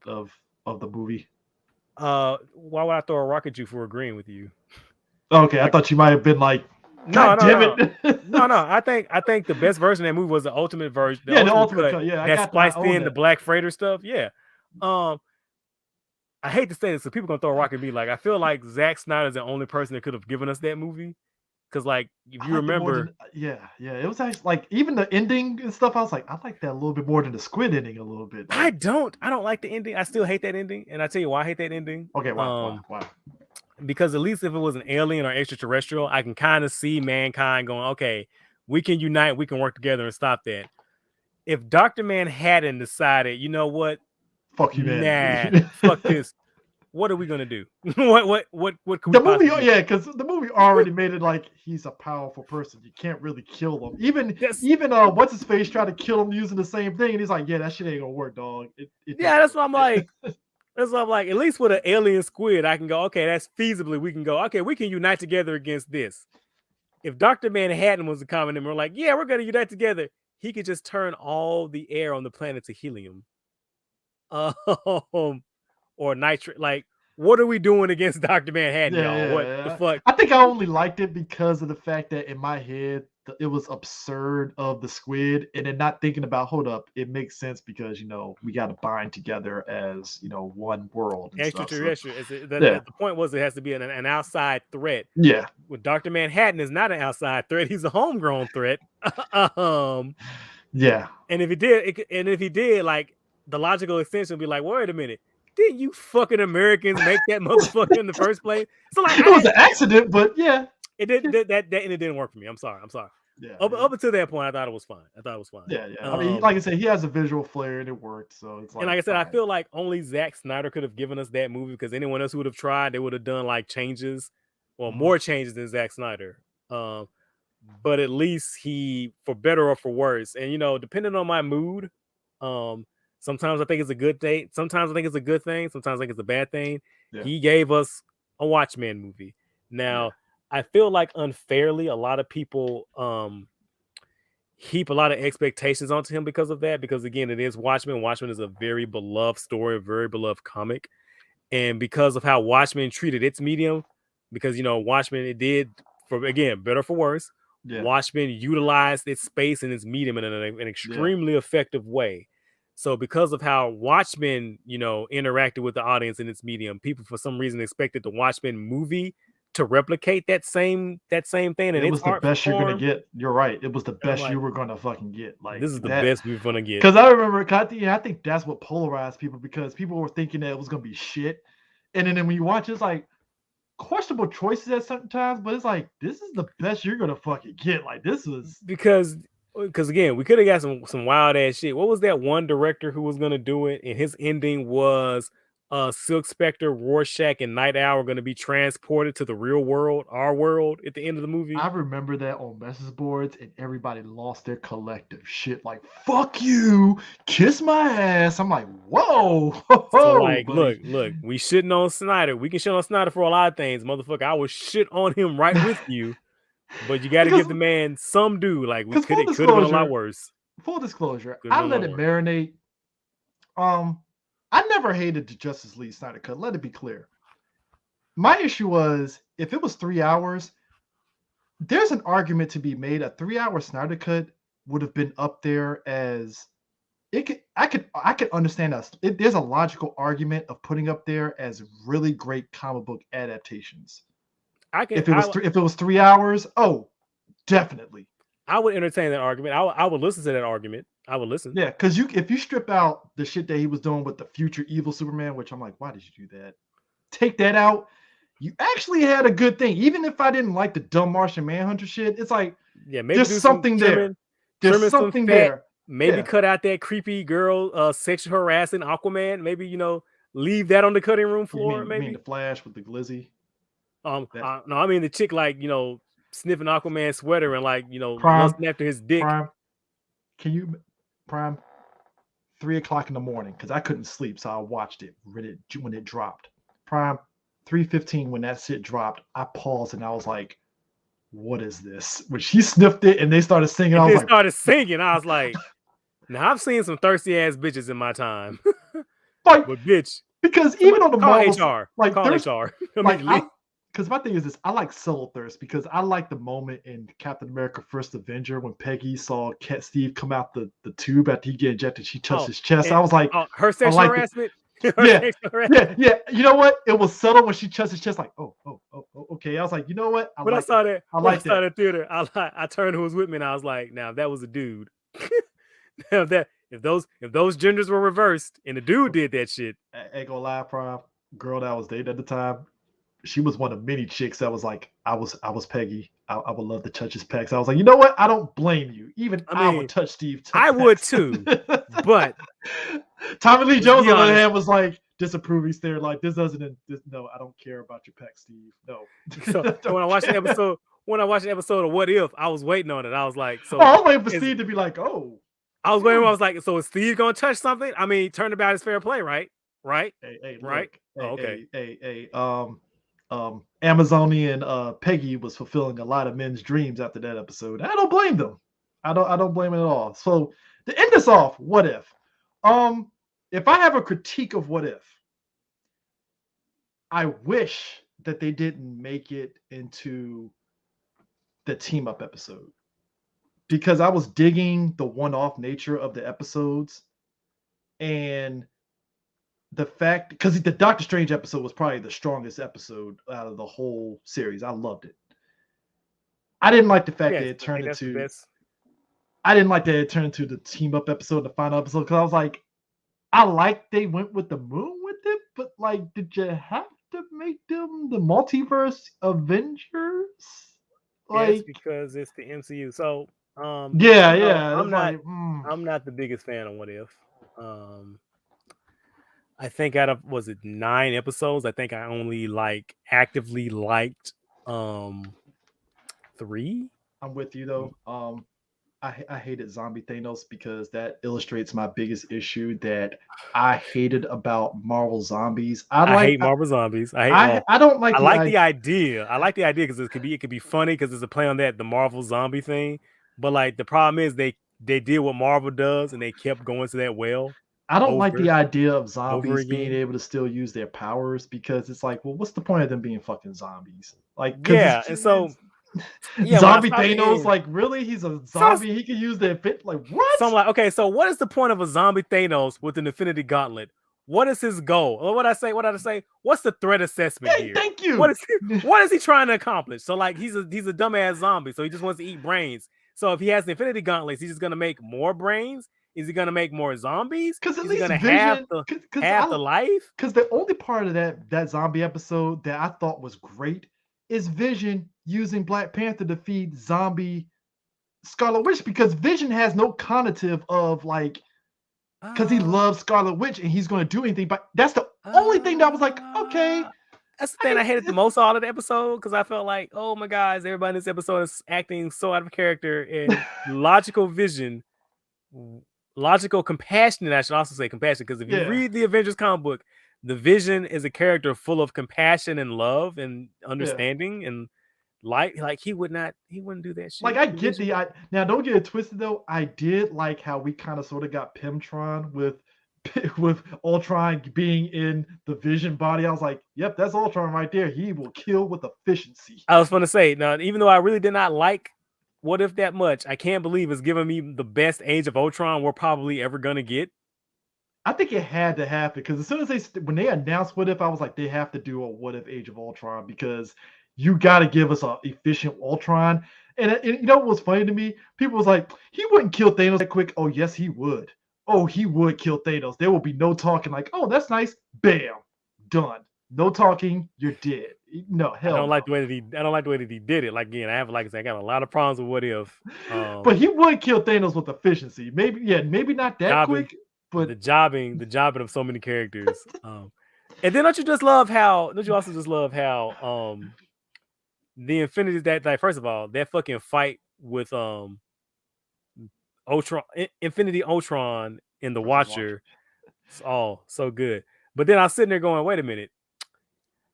of the movie. Why would I throw a rock at you for agreeing with you? Okay, I thought you might have been like, no. I think the best version of that movie was the ultimate version. The ultimate cut. Yeah, that spliced in the Black Freighter stuff. Yeah. I hate to say this, so people gonna throw a rock at me. Like, I feel like Zack Snyder's the only person that could have given us that movie. Because, like, if you remember, it was actually like even the ending and stuff. I was like, I like that a little bit more than the Squid ending a little bit. I don't like the ending. I still hate that ending, and I tell you why I hate that ending. Okay, why? Because at least if it was an alien or extraterrestrial, I can kind of see mankind going, okay, we can unite, we can work together and stop that. If Dr. Manhattan decided, you know what? Fuck you, man. Nah, fuck this. What are we gonna do? What can the movie? Do? Yeah, because the movie already made it like he's a powerful person. You can't really kill him. Even what's his face tried to kill him using the same thing, and he's like, yeah, that shit ain't gonna work, dog. That's what I'm like. That's what I'm like. At least with an alien squid, I can go, okay, that's feasibly. We can go, okay, we can unite together against this. If Dr. Manhattan was a common, and we're like, yeah, we're gonna unite together, he could just turn all the air on the planet to helium. Or nitrate. Like, what are we doing against Dr. Manhattan, y'all? What the fuck? I think I only liked it because of the fact that in my head it was absurd of the squid, and then not thinking about, hold up, it makes sense because we got to bind together as one world. Extraterrestrial. The point was it has to be an outside threat. Yeah. With Dr. Manhattan is not an outside threat; he's a homegrown threat. Yeah. And if he did, like, the logical extension would be like, wait a minute. Didn't you fucking Americans make that motherfucker in the first place? So like, it was an accident, but yeah, it did that and it didn't work for me. I'm sorry. Yeah. Up until that point, I thought it was fine. Yeah. I mean, like I said, he has a visual flair and it worked. So it's like, and like I said, I feel like only Zack Snyder could have given us that movie because anyone else who would have tried, they would have done like changes or more changes than Zack Snyder. But at least he, for better or for worse, and depending on my mood, sometimes I think it's a good thing. Sometimes I think it's a good thing. Sometimes I think it's a bad thing. Yeah. He gave us a Watchmen movie. Now, I feel like unfairly, a lot of people heap a lot of expectations onto him because of that. Because again, it is Watchmen. Watchmen is a very beloved story, a very beloved comic. And because of how Watchmen treated its medium, because Watchmen, it did, for again, better or for worse. Yeah. Watchmen utilized its space and its medium in an extremely effective way. So because of how Watchmen, interacted with the audience in its medium, people for some reason expected the Watchmen movie to replicate that same thing. And it was the best you're gonna get. You're right. It was the best you were gonna fucking get. Like, this is the best we're gonna get. Because I remember, I think that's what polarized people, because people were thinking that it was gonna be shit, and then when you watch, it's like questionable choices at certain times, but it's like, this is the best you're gonna fucking get. Like, this was because again, we could have got some wild ass shit. What was that one director who was gonna do it, and his ending was Silk Spectre, Rorschach, and Night Owl are gonna be transported to the real world, our world, at the end of the movie. I remember that on message boards, and everybody lost their collective shit. Like, fuck you, kiss my ass. I'm like, whoa. So like, look, we shitting on Snyder. We can shit on Snyder for a lot of things, motherfucker. I would shit on him right with you. But you got to give the man some due. Like, it could have been a lot worse. Full disclosure, I let it marinate. I never hated the Justice League Snyder cut. Let it be clear. My issue was if it was 3 hours, there's an argument to be made. A 3-hour Snyder cut would have been up there as I could understand us. There's a logical argument of putting up there as really great comic book adaptations. If it was 3 hours, oh, definitely. I would entertain that argument. I would listen to that argument. I would listen. Yeah, because if you strip out the shit that he was doing with the future evil Superman, which I'm like, why did you do that? Take that out. You actually had a good thing. Even if I didn't like the dumb Martian Manhunter shit, it's like, yeah, maybe there's something there. There's something there. Maybe cut out that creepy girl sexual harassing Aquaman. Maybe, leave that on the cutting room floor. You mean the Flash with the glizzy? No, I mean the chick sniffing Aquaman's sweater and lusting after his dick. Prime, can you 3 o'clock in the morning, because I couldn't sleep, so I watched it when it dropped. Prime 3:15 when that shit dropped, I paused and I was like, what is this? When she sniffed it and they started singing, I was like, now I've seen some thirsty ass bitches in my time. But bitch, because even on the Marvel, HR, HR. Because my thing is this, I like soul thirst because I like the moment in Captain America: First Avenger when Peggy saw Steve come out the tube after he get injected. She touched his chest. I was like, her sexual harassment. Yeah. You know what? It was subtle when she touched his chest. Like, oh, okay. I was like, you know what? I saw that theater. I turned who was with me and I was like, now that was a dude. Now that if those genders were reversed and the dude did that shit, I ain't gonna lie, Prime. Girl that I was dating at the time, she was one of many chicks that was like, I was Peggy. I would love to touch his pecs. I was like, you know what? I don't blame you. Even I would touch Steve. I would too. But Tommy Lee Jones on the other hand was like disapproving, stare like no, I don't care about your pecs, Steve. No. So when I watched the episode of What If, I was waiting on it. I was like, I was waiting for Steve to be like, oh. I was like, so is Steve gonna touch something? I mean, turnabout is fair play, right? Right? Hey, right? Look, hey, Amazonian Peggy was fulfilling a lot of men's dreams after that episode. I don't blame them. I don't blame it at all. So to end this off, What If? If I have a critique of What If, I wish that they didn't make it into the team up episode, because I was digging the one-off nature of the episodes, and the fact, because the Doctor Strange episode was probably the strongest episode out of the whole series. I loved it. I didn't like the fact that it turned into. I didn't like that it turned into the team up episode, the final episode, because I was like, I like they went with the moon with it, but like, did you have to make them the multiverse Avengers? Like, because it's the MCU. So I'm not the biggest fan of What If. I think out of 9 episodes, I think I only actively liked 3. I'm with you though. I hated Zombie Thanos because that illustrates my biggest issue that I hated about Marvel Zombies. I hate Marvel Zombies. I don't like. I like the idea. I like the idea because it could be funny because it's a play on that, the Marvel zombie thing. But the problem is they did what Marvel does and they kept going to that well. I don't like the idea of zombies being able to still use their powers, because it's like, well, what's the point of them being fucking zombies? Zombie Thanos, really? He's a zombie. He can use the fit. What? So I'm like, okay, so what is the point of a zombie Thanos with an Infinity Gauntlet? What is his goal? Or what did I say? What's the threat assessment here? Thank you. What is he trying to accomplish? So he's a dumbass zombie. So he just wants to eat brains. So if he has the Infinity Gauntlets, he's just gonna make more brains. Is he gonna make more zombies? Because at least he's gonna have the life. Because the only part of that zombie episode that I thought was great is Vision using Black Panther to feed zombie Scarlet Witch, because Vision has no cognitive of because he loves Scarlet Witch and he's going to do anything. But that's the only thing that was like, okay. That's the thing I hated the most out of the episode, because I felt like, oh my guys, everybody in this episode is acting so out of character. And logical compassion, I should also say compassion, because if you read the Avengers comic book, the Vision is a character full of compassion and love and understanding and he wouldn't do that shit. I get now don't get it twisted though. I did like how we kind of sort of got Pimtron with with Ultron being in the Vision body. I was like, yep, that's Ultron right there. He will kill with efficiency. I was going to say, now, even though I really did not like What If that much, I can't believe it's giving me the best Age of Ultron we're probably ever going to get. I think it had to happen because as soon as when they announced What If, I was like, they have to do a What If Age of Ultron because you got to give us an efficient Ultron. And you know what was funny to me? People was like, he wouldn't kill Thanos that quick. Oh, yes, he would. Oh, he would kill Thanos. There will be no talking like, oh, that's nice. Bam. Done. No talking. You're dead. No, hell I don't like no. the way that he did it. Like, again, I got a lot of problems with What If. But he would kill Thanos with efficiency. Maybe not that quick. But the jobbing of so many characters. And then don't you also just love how the Infinity that, like, first of all, that fucking fight with Ultron, Infinity Ultron in the Watcher, it's all so good. But then I was sitting there going, wait a minute,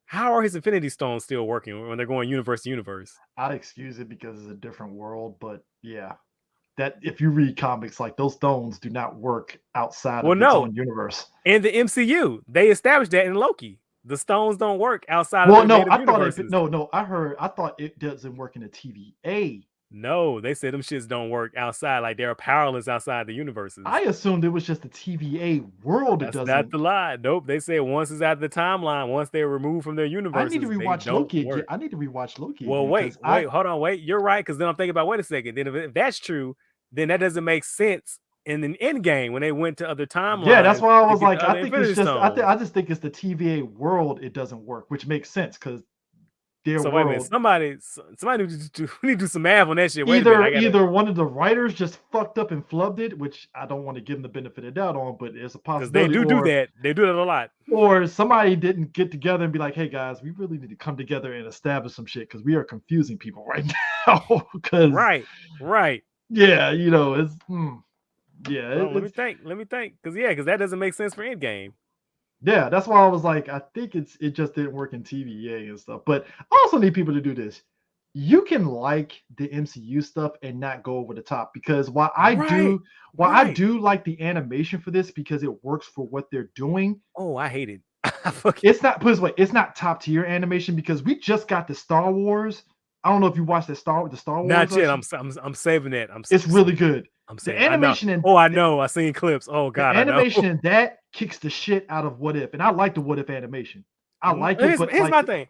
how are his Infinity Stones still working when they're going universe to universe? I'd excuse it because it's a different world, but yeah, that if you read comics, like those stones do not work outside of its own universe. In the MCU, they established that in Loki. The stones don't work outside of their universes. I thought it doesn't work in the TVA. No, they said them shits don't work outside. Like, they're powerless outside the universes. I assumed it was just the TVA world. That's not the lie. Nope. They said once it's out of the timeline, once they're removed from their universes, I need to rewatch Loki again. Well, hold on. You're right, because then I'm thinking about, wait a second. Then if that's true, then that doesn't make sense in an Endgame when they went to other timelines. Yeah, that's why I was like, I think it's just, I just think it's the TVA world. It doesn't work, which makes sense because. Wait a minute, somebody need to do some math on that shit. Either one of the writers just fucked up and flubbed it, which I don't want to give them the benefit of the doubt on, but it's a possibility. Because they do that. They do that a lot. Or somebody didn't get together and be like, hey guys, we really need to come together and establish some shit because we are confusing people right now. Right. Yeah, it's let me think. Because that doesn't make sense for Endgame. Yeah, that's why I was like, I think it just didn't work in TVA and stuff. But I also need people to do this. You can like the MCU stuff and not go over the top, because while I do like the animation for this because it works for what they're doing. Oh, I hate it. It's not, put this way, it's not top tier animation because we just got the Star Wars. I don't know if you watched the Star Wars. Not yet. I'm saving that. It's really good. I'm saying the animation. I know. I've seen clips. Oh God, the animation in that kicks the shit out of What If, and I like the What If animation. I like it. But here's my thing.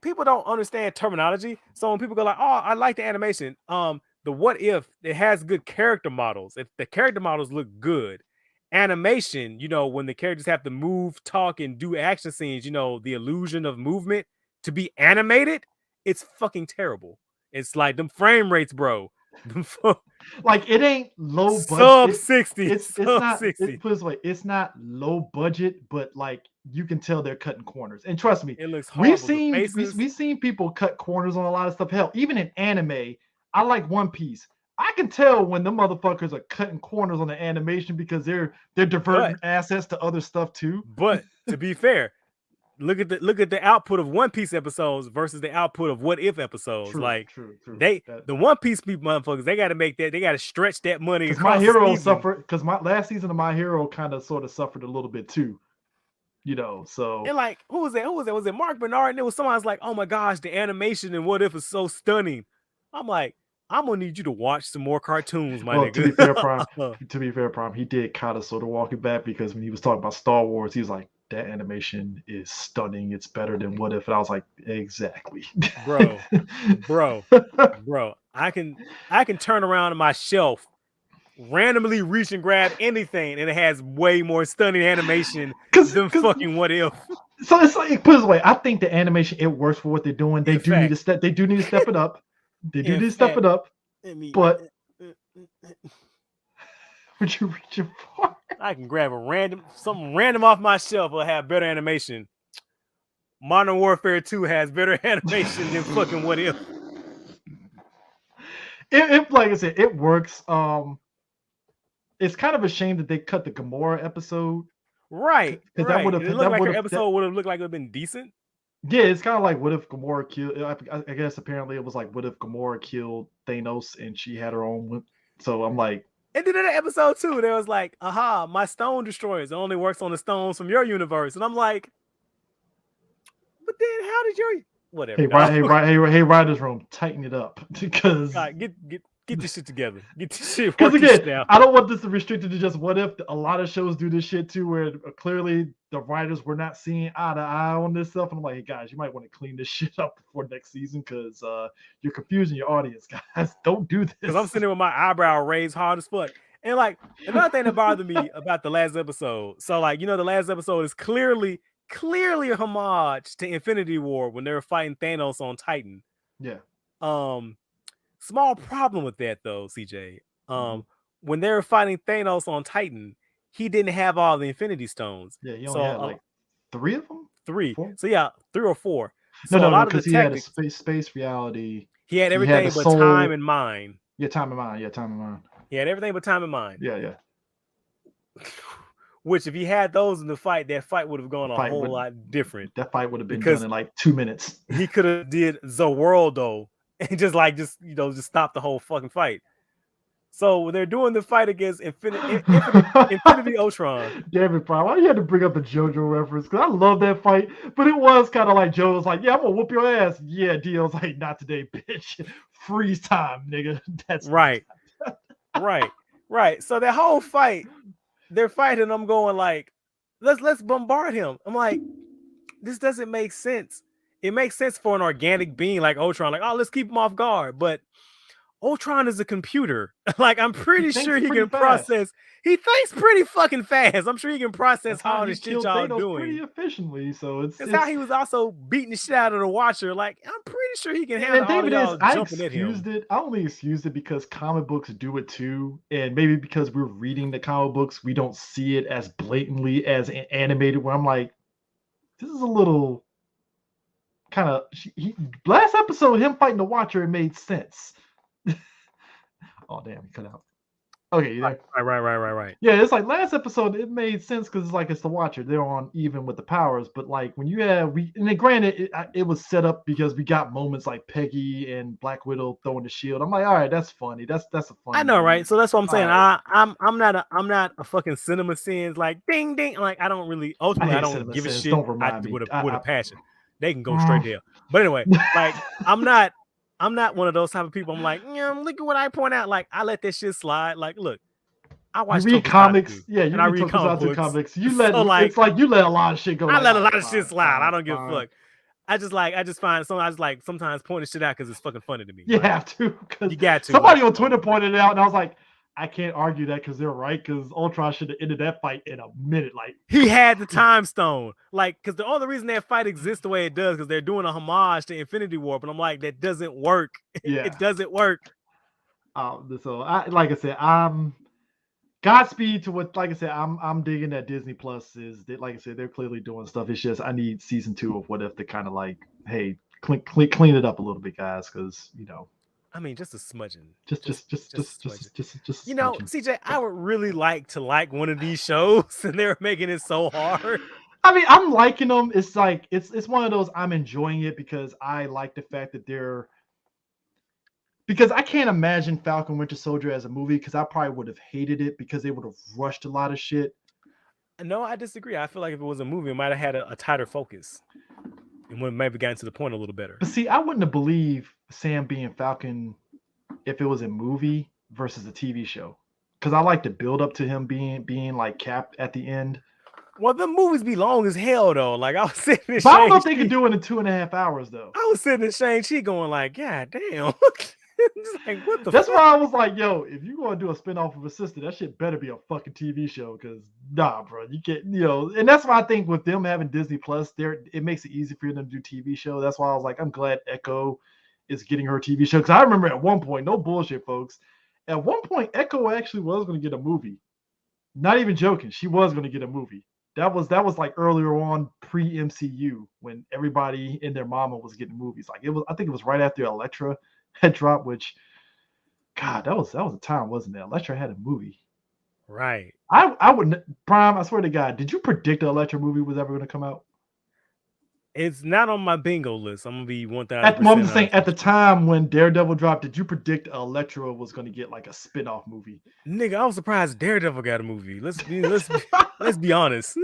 People don't understand terminology, so when people go like, "Oh, I like the animation," the What If, it has good character models. If the character models look good, animation, when the characters have to move, talk, and do action scenes, the illusion of movement to be animated, it's fucking terrible. It's like them frame rates, bro. Like, it ain't low budget. Sub 60. It's not 60. Put this way, it's not low budget, but like you can tell they're cutting corners. And trust me, it looks horrible. We've seen people cut corners on a lot of stuff. Hell, even in anime, I like One Piece. I can tell when the motherfuckers are cutting corners on the animation because they're diverting assets to other stuff too. But to be fair, look at the output of One Piece episodes versus the output of What If episodes. True. The One Piece people, motherfuckers, they got to make that. They got to stretch that money. Because My Hero suffered. Because my last season of My Hero kind of sort of suffered a little bit too. So. And like, who was that? Was it Mark Bernard? And it was someone was like, "Oh my gosh, the animation in What If is so stunning." I'm like, I'm gonna need you to watch some more cartoons, my nigga. To be fair, Prime, he did kind of sort of walk it back because when he was talking about Star Wars, he was like, that animation is stunning. It's better than What If. And I was like, exactly. Bro. I can turn around on my shelf, randomly reach and grab anything, and it has way more stunning animation than fucking What If. So it's like, put it this way, I think the animation, it works for what they're doing. They do need to step it up. But what you reaching for? I can grab something random off my shelf will have better animation. Modern Warfare 2 has better animation than fucking What If. If like I said, it works. It's kind of a shame that they cut the Gamora episode. Right. Because that would have episode would have looked like it would have been decent. Yeah, it's kind of like what if Gamora killed. I guess apparently it was like what if Gamora killed Thanos and she had her own. So I'm like, And then in episode 2, there was like, aha, my stone destroyers. It only works on the stones from your universe. And I'm like, but then how did your whatever? Hey, writers room, tighten it up because God, get this shit together. Get this shit. Because again, I don't want this to restrict it to just what if. A lot of shows do this shit too, where clearly the writers were not seeing eye to eye on this stuff. And I'm like, hey guys, you might want to clean this shit up before next season because you're confusing your audience, guys. Don't do this. Because I'm sitting there with my eyebrow raised hard as fuck. And like another thing that bothered me about the last episode. So like, the last episode is clearly a homage to Infinity War when they were fighting Thanos on Titan. Yeah. Small problem with that though, CJ. When they were fighting Thanos on Titan, he didn't have all the Infinity Stones. Yeah, he only had like 3 of them. 3. 4? So yeah, 3 or 4. So no, because he had a space reality. He had everything but time and mind. Yeah, time and mind. He had everything but time and mind. Yeah. Which, if he had those in the fight, that fight would have gone a whole lot different. That fight would have been done in like 2 minutes. He could have did the world though, and just stop the whole fucking fight. So when they're doing the fight against Infinity Ultron. Damn it, Brian, why you had to bring up the JoJo reference? Because I love that fight, but it was kind of like Joe was like, yeah, I'm gonna whoop your ass. Yeah, Dio's like, not today, bitch. Freeze time, nigga. That's right. Right. So that whole fight, they're fighting. I'm going like, let's bombard him. I'm like, this doesn't make sense. It makes sense for an organic being like Ultron, like, oh, let's keep him off guard. But Ultron is a computer. Like, I'm pretty sure he can process. He thinks pretty fucking fast. I'm sure he can process all the shit y'all doing pretty efficiently. So it's how he was also beating the shit out of the Watcher. Like, I'm pretty sure he can handle all y'all jumping at him. I only excused it because comic books do it too, and maybe because we're reading the comic books, we don't see it as blatantly as animated. Where I'm like, this is a little kind of. Last episode, him fighting the Watcher, it made sense. Oh damn, he cut out. Okay, you there? Right. Yeah, it's like last episode, it made sense because it's like it's the Watcher. They're on even with the powers, but like when you have and then granted, it was set up because we got moments like Peggy and Black Widow throwing the shield. I'm like, all right, that's funny. That's a funny. I know, movie. Right? So that's what I'm saying. Right. I'm not a fucking cinema sins like ding ding. Like I don't really ultimately I don't give a shit with a passion. They can go straight there. But anyway, like I'm not one of those type of people. I'm like, look at what I point out. Like, I let that shit slide. Like, look, I watch comics. Yeah, you read comics. You let it's like you let a lot of shit go. I let a lot of shit slide. I don't give a fuck. I just find sometimes pointing shit out because it's fucking funny to me. You have to. You got to. Somebody on Twitter pointed it out, and I was like, I can't argue that because they're right. Because Ultron should have ended that fight in a minute. Like he had the time stone. Like because the only reason that fight exists the way it does because they're doing a homage to Infinity War. But I'm like, that doesn't work. Yeah. It doesn't work. So I'm Godspeed to what. Like I said, I'm digging that Disney Plus is. Like I said, they're clearly doing stuff. It's just I need season 2 of What If to kind of like, hey, clean it up a little bit, guys, because I mean, just a smudging. Just CJ, I would really like to like one of these shows, and they're making it so hard. I mean, I'm liking them. It's like it's one of those I'm enjoying it because I like the fact that because I can't imagine Falcon Winter Soldier as a movie because I probably would have hated it because they would have rushed a lot of shit. No, I disagree. I feel like if it was a movie, it might have had a tighter focus. And would have maybe gotten to the point a little better. But see, I wouldn't have believed Sam being Falcon if it was a movie versus a TV show. Because I like the build up to him being like Cap at the end. Well, the movies be long as hell though. Like I was sitting in I don't know if they could do it in 2.5 hours though. I was sitting in Shang-Chi going like, God damn. Like, what the That's fuck? why I was like, yo, if you're going to do a spinoff of a sister, that shit better be a fucking TV show. Because nah, bro, you can't, and that's why I think with them having Disney Plus, it makes it easy for them to do TV show. That's why I was like, I'm glad Echo is getting her TV show. Because I remember at one point, no bullshit, folks. At one point, Echo actually was going to get a movie. Not even joking, she was going to get a movie. That was like earlier on pre-MCU when everybody and their mama was getting movies. Like I think it was right after Elektra had dropped, which God, that was a time, wasn't it? Elektra had a movie. Right. I wouldn't Prime, I swear to God, did you predict the Elektra movie was ever going to come out? It's not on my bingo list. I'm gonna be 1000% I'm just saying, honest at the with you. time when Daredevil dropped, did you predict Electro was going to get like a spin-off movie? Nigga, I was surprised Daredevil got a movie. Let's be honest.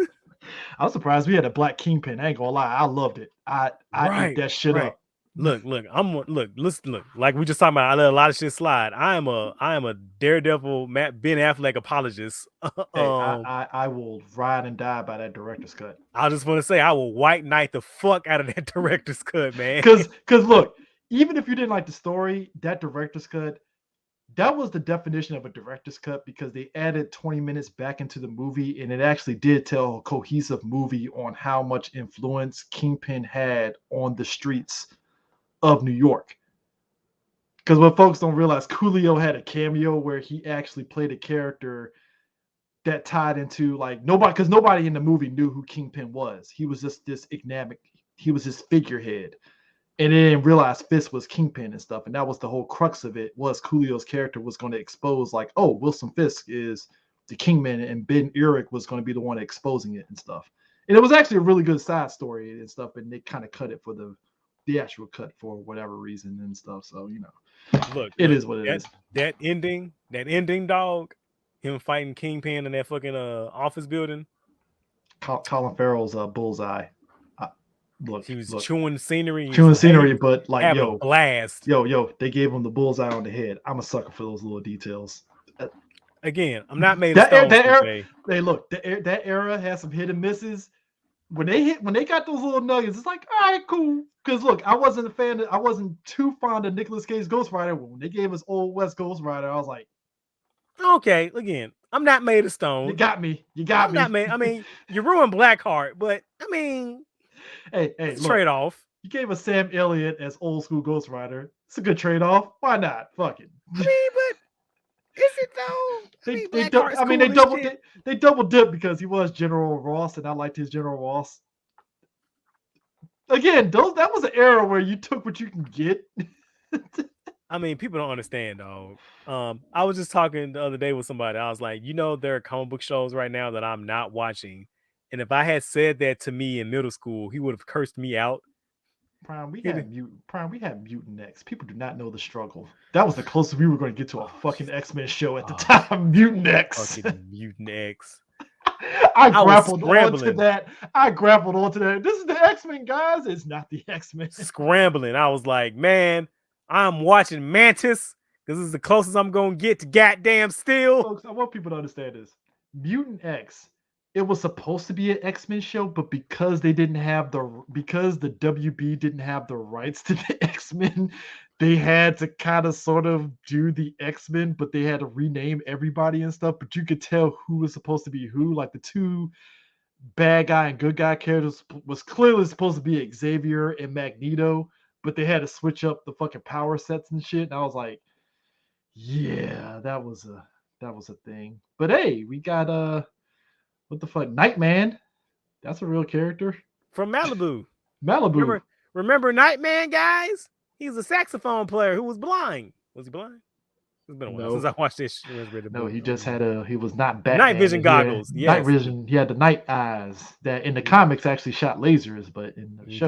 I was surprised we had a Black Kingpin. I ain't gonna lie, I loved it. I ate that shit up. Look, listen, look. Like we just talking about, I let a lot of shit slide. I am a Daredevil Ben Affleck apologist. Hey, I will ride and die by that director's cut. I just want to say I will white knight the fuck out of that director's cut, man. Because look, even if you didn't like the story, that director's cut, that was the definition of a director's cut, because they added 20 minutes back into the movie, and it actually did tell a cohesive movie on how much influence Kingpin had on the streets of New York. Because what folks don't realize, Coolio had a cameo where he actually played a character that tied into like nobody in the movie knew who Kingpin was. He was just this enigmatic, he was his figurehead. And they didn't realize Fisk was Kingpin and stuff. And that was the whole crux of it, was Coolio's character was going to expose like, oh, Wilson Fisk is the Kingpin, and Ben Urich was going to be the one exposing it and stuff. And it was actually a really good side story and stuff, and they kind of cut it for the theatrical cut for whatever reason and stuff. So, look, is what it is. That ending, dog, him fighting Kingpin in that fucking office building. Colin Farrell's Bullseye. He was chewing scenery, but like, yo, blast. Yo, they gave him the bullseye on the head. I'm a sucker for those little details. Again, I'm not made of stones. Hey, look, that era has some hit and misses. When they got those little nuggets, it's like, all right, cool. Because look, I wasn't too fond of Nicolas Cage's Ghost Rider. When they gave us Old West Ghost Rider, I was like, okay, again, I'm not made of stone. You got me. Not made. I mean, you ruined Blackheart, but I mean, hey, look, trade-off. You gave us Sam Elliott as old school Ghost Rider. It's a good trade-off. Why not? Fuck it. I mean, but is it though? They double dip because he was General Ross, and I liked his General Ross. Again, that was an era where you took what you can get. I mean, people don't understand, dog. I was just talking the other day with somebody. I was like, there are comic book shows right now that I'm not watching. And if I had said that to me in middle school, he would have cursed me out. Prime, we had Mutant X. People do not know the struggle. That was the closest we were going to get to a fucking X-Men show at the time. Mutant X. Fucking Mutant X. I grappled onto that. This is the X-Men, guys. It's not the X-Men. Scrambling. I was like, man, I'm watching Mantis because this is the closest I'm going to get to goddamn Steel. Folks, I want people to understand this. Mutant X, it was supposed to be an X-Men show, but because the WB didn't have the rights to the X-Men, they had to kind of sort of do the X-Men, but they had to rename everybody and stuff. But you could tell who was supposed to be who. Like the two bad guy and good guy characters was clearly supposed to be Xavier and Magneto, but they had to switch up the fucking power sets and shit. And I was like, yeah, that was a thing. But hey, we got what the fuck? Nightman. That's a real character. From Malibu. Remember Nightman, guys? He's a saxophone player who was blind. Was he blind? It's been a while since I watched this. No, he just he was not Batman. Night vision goggles. Yes. Night vision. He had the night eyes that in the comics actually shot lasers, but in the show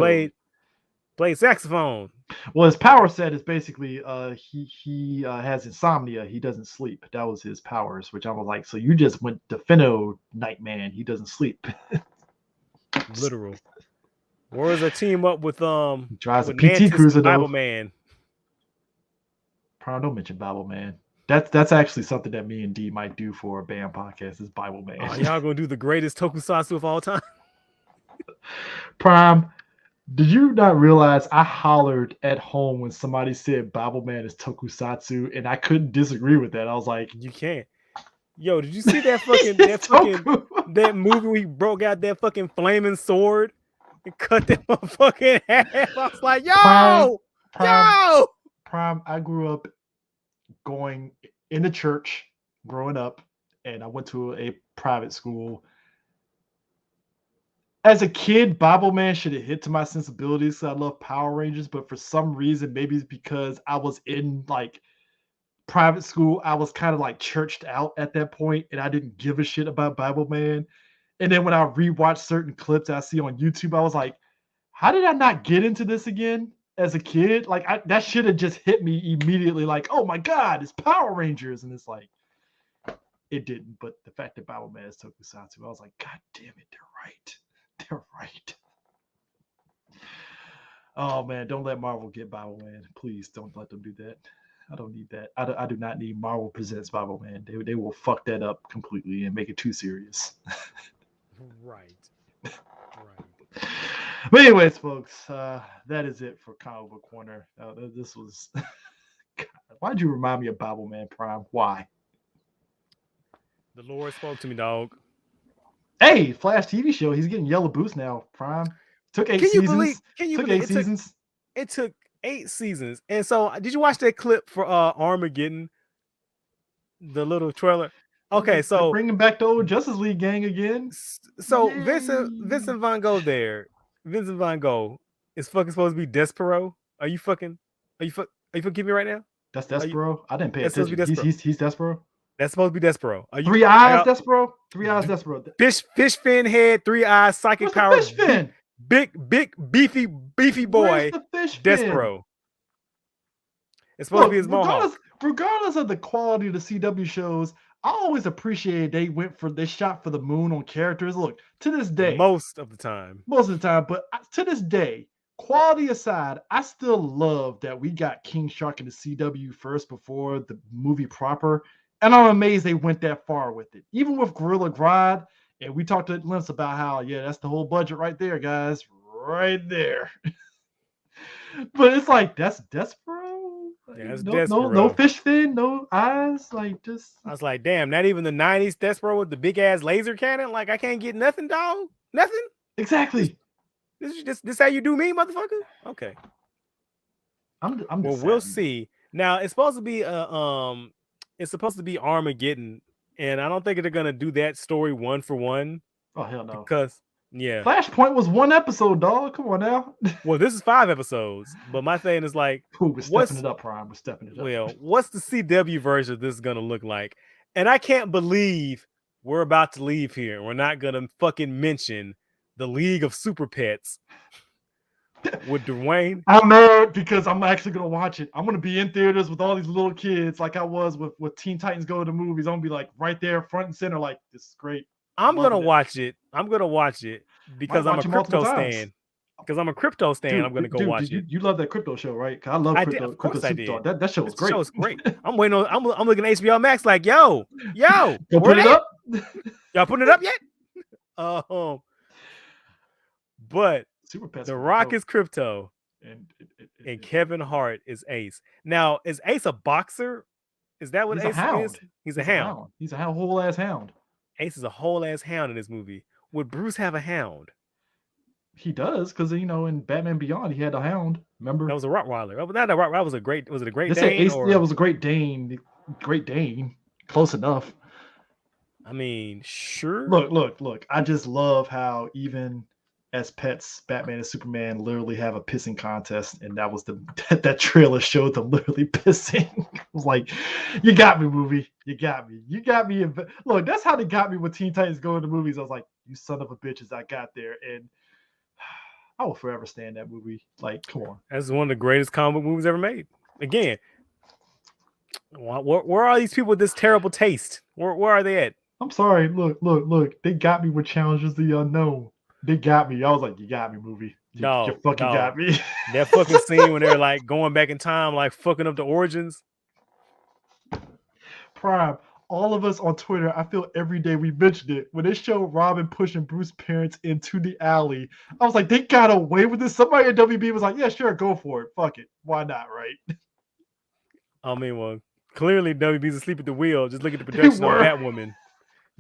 played saxophone. Well, his power set is basically he has insomnia. He doesn't sleep. That was his powers, which I was like, so you just went Defino Nightman. He doesn't sleep. Literal. Or is a team up with drives a PT Cruiser Bible Man. Prime, don't mention Bible Man. That's actually something that me and D might do for a band podcast. Is Bible Man? Oh, y'all gonna do the greatest tokusatsu of all time? Prime. Did you not realize I hollered at home when somebody said Bible Man is tokusatsu, and I couldn't disagree with that? I was like, you can't. Yo, did you see that fucking that movie where he broke out that fucking flaming sword and cut that motherfucking half? I was like, yo! Prime, I grew up going in the church growing up, and I went to a private school. As a kid, Bible Man should have hit to my sensibilities. So I love Power Rangers, but for some reason, maybe it's because I was in like private school, I was kind of like churched out at that point, and I didn't give a shit about Bible Man. And then when I rewatched certain clips I see on YouTube, I was like, how did I not get into this again as a kid? Like that should have just hit me immediately. Like, oh my God, it's Power Rangers, and it's like it didn't. But the fact that Bible-Man is Tokusatsu, I was like, God damn it, they're right. They're right. Oh man, don't let Marvel get Bible-Man. Please don't let them do that. I don't need that. I do not need Marvel Presents Bible-Man. They will fuck that up completely and make it too serious. Right. But anyways, folks, that is it for Comic Book Corner. This was. God, why'd you remind me of Bible-Man Prime? Why? The Lord spoke to me, dog. Hey, Flash TV show. He's getting yellow boost now. Prime took 8 seasons. Took 8 seasons. It took 8 seasons. And so, did you watch that clip for Armageddon? The little trailer. Okay, so bringing back the old Justice League gang again. So Vincent Van Gogh there. Vincent Van Gogh is fucking supposed to be Despero. Are you fucking kidding me right now? That's Despero. I didn't pay attention. He's Despero. That's supposed to be Despero. Are you 3 eyes Despero? 3 eyes Despero. Fish fin head, 3 eyes, psychic power. Fish fin? Big beefy boy. Where's the fish Despero. It's supposed to be his mohawk. Regardless of the quality of the CW shows, I always appreciate they shot for the moon on characters. Look, to this day, most of the time, but to this day, quality aside, I still love that we got King Shark in the CW first before the movie proper, and I'm amazed they went that far with it. Even with Gorilla Grodd, and we talked at length about how that's the whole budget right there, guys, right there. But it's like that's Despero. Yeah, no fish fin, no eyes, like just. I was like, damn, not even the 90s Despero with the big ass laser cannon. Like, I can't get nothing, dog. Nothing. Exactly. This how you do me, motherfucker. Okay. I'm well, we'll see. Now it's supposed to be Armageddon, and I don't think they're gonna do that story 1 for 1. Oh hell no. Because yeah, Flashpoint was 1 episode, dog. Come on now. Well, this is 5 episodes, but my thing is like, we're stepping it up, Prime. We're stepping it up. Well, what's the CW version of this gonna look like? And I can't believe we're about to leave here. We're not gonna fucking mention the League of Super Pets with Dwayne. I'm mad because I'm actually gonna watch it. I'm gonna be in theaters with all these little kids, like I was with Teen Titans Go to the movies. I'm gonna be like right there, front and center, like this is great. I'm gonna watch it because I'm a crypto stan. Because I'm a crypto stan, I'm gonna go watch it. You love that crypto show, right? I love crypto. Of course I did. That show was great. Show's great. I'm waiting on. I'm looking at HBO Max like, yo, Go put it up. Y'all putting it up yet? But Super Pets The Rock is crypto, and Kevin Hart is Ace. Now, is Ace a boxer? Is that what Ace is? He's a hound. He's a whole ass hound. Ace is a whole ass hound in this movie. Would Bruce have a hound? He does, because in Batman Beyond he had a hound. Remember? That was a Rottweiler. Oh, but that was a great. Was it a Great Dane? Yeah, it was a Great Dane. Great Dane. Close enough. I mean, sure. Look. I just love how even as pets, Batman and Superman literally have a pissing contest, and that was that trailer showed them literally pissing. I was like, you got me, movie. You got me. Look, that's how they got me with Teen Titans Go to the movies. I was like, you son of a bitches, I got there, and I will forever stand that movie. Like, come on. That's one of the greatest comic book movies ever made. Again, where are these people with this terrible taste? Where are they at? I'm sorry. Look. They got me with Challengers of the Unknown. They got me. I was like, you got me, movie. You fucking got me. That fucking scene when they're like going back in time, like fucking up the origins. Prime. All of us on Twitter, I feel every day we mentioned it. When they showed Robin pushing Bruce's parents into the alley, I was like, they got away with this. Somebody at WB was like, yeah, sure, go for it. Fuck it. Why not, right? I mean, well, clearly WB's asleep at the wheel. Just look at the production of Batwoman.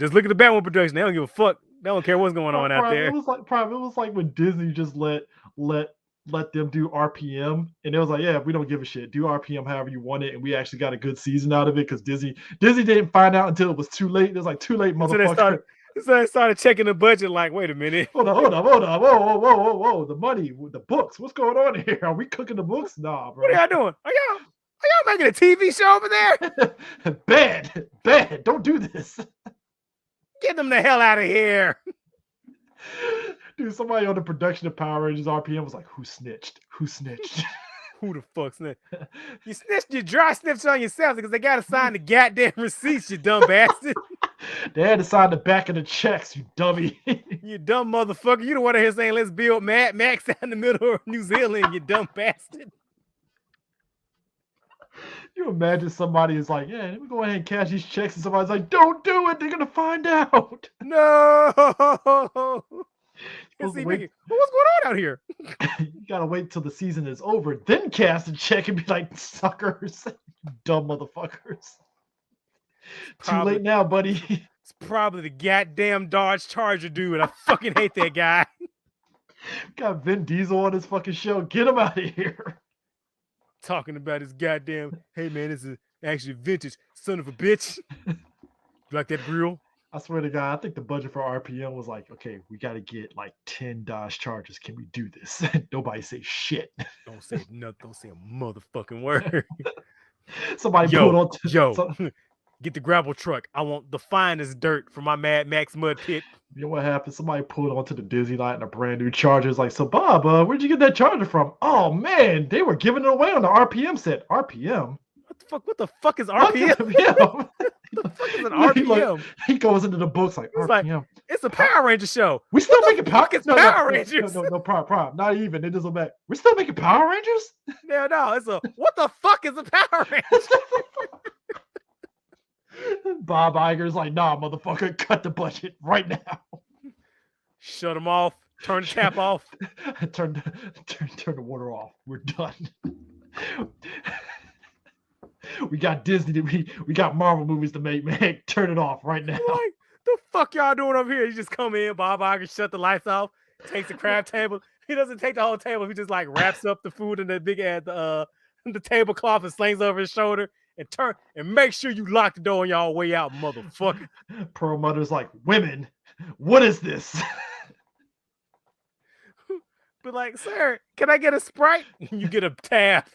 Just look at the Batwoman production. They don't give a fuck. They don't care what's going on out there. It was like when Disney just let them do RPM, and it was like, yeah, we don't give a shit. Do RPM however you want it, and we actually got a good season out of it because Disney didn't find out until it was too late. It was like too late, motherfucker. So they started checking the budget. Like, wait a minute. Hold on. Whoa. The money, the books. What's going on here? Are we cooking the books? Nah, bro. What are y'all doing? Are y'all making a TV show over there? Bad. Don't do this. Get them the hell out of here. Dude, somebody on the production of Power Rangers RPM was like, "Who snitched? Who snitched?" Who the fuck snitched? You snitched, you dry snitched on yourself because they gotta sign the goddamn receipts, you dumb bastard. They had to sign the back of the checks, you dummy. You dumb motherfucker. You the one here saying let's build Mad Max out in the middle of New Zealand, you dumb bastard. You imagine somebody is like, yeah, let me go ahead and cash these checks, and somebody's like, don't do it, they're gonna find out. No. What's going on out here? You gotta wait till the season is over, then cast a check and be like, suckers, dumb motherfuckers. Too late now, buddy. It's probably the goddamn Dodge Charger dude. I fucking hate that guy. Got Vin Diesel on his fucking show. Get him out of here. Talking about his goddamn, hey man, this is actually vintage, son of a bitch. You like that grill? I swear to God, I think the budget for RPM was like, okay, we got to get like 10 Dodge Chargers. Can we do this? Nobody say shit. Don't say nothing. Don't say a motherfucking word. Somebody pulled on. Get the gravel truck. I want the finest dirt for my Mad Max mud pit. You know what happened? Somebody pulled onto the Disney lot in a brand new Charger. It's like, so Bob, where'd you get that Charger from? Oh man, they were giving it away on the RPM set. RPM? What the fuck is RPM? What the fuck is an RPM? He goes into the books like, He's RPM. Like, it's a Power Ranger show. We still making Power Rangers. No, problem. Not even. It doesn't matter. We're still making Power Rangers? No. It's a, what the fuck is a Power Ranger? Bob Iger's like, nah, motherfucker, cut the budget right now. Shut them off. Turn the tap off. Turn the water off. We're done. We got Disney. We got Marvel movies to make, man. Turn it off right now. Like, the fuck y'all doing up here? You just come in, Bob Iger, shut the lights off, takes the crab table. He doesn't take the whole table. He just like wraps up the food in the big the tablecloth and slings over his shoulder and make sure you lock the door on y'all way out, motherfucker. Pearl Mother's like, women, what is this? But like, sir, can I get a Sprite? You get a tab.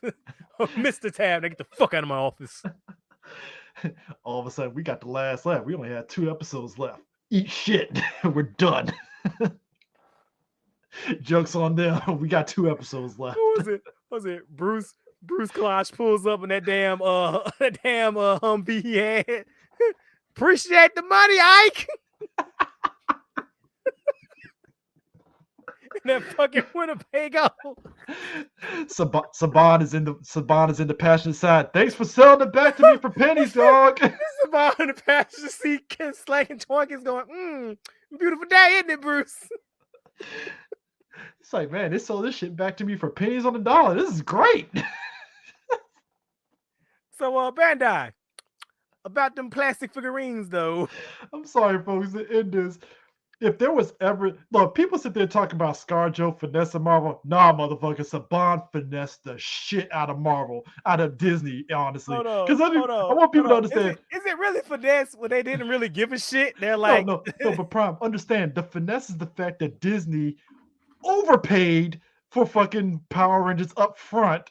Mr. Tab, they get the fuck out of my office. All of a sudden, we got the last laugh. We only had 2 episodes left. Eat shit. We're done. Jokes on them. We got 2 episodes left. What was it? Bruce Klosh pulls up in that damn Humvee he had. Appreciate the money, Ike. That fucking Winnebago. Saban is in the passenger side. Thanks for selling it back to me for pennies, dog. Saban in the passenger seat, slanging Twinkies, going, beautiful day, isn't it, Bruce? It's like, man, they sold this shit back to me for pennies on the dollar. This is great. So, Bandai, about them plastic figurines, though. I'm sorry, folks, to end this. If there was ever, look, people sit there talking about ScarJo finesse Marvel. Nah, motherfucker, Saban finessed the shit out of Marvel, out of Disney, honestly. Because I want people to understand. Is it really finesse when they didn't really give a shit? They're like, no, but Prime, understand, the finesse is the fact that Disney overpaid for fucking Power Rangers up front.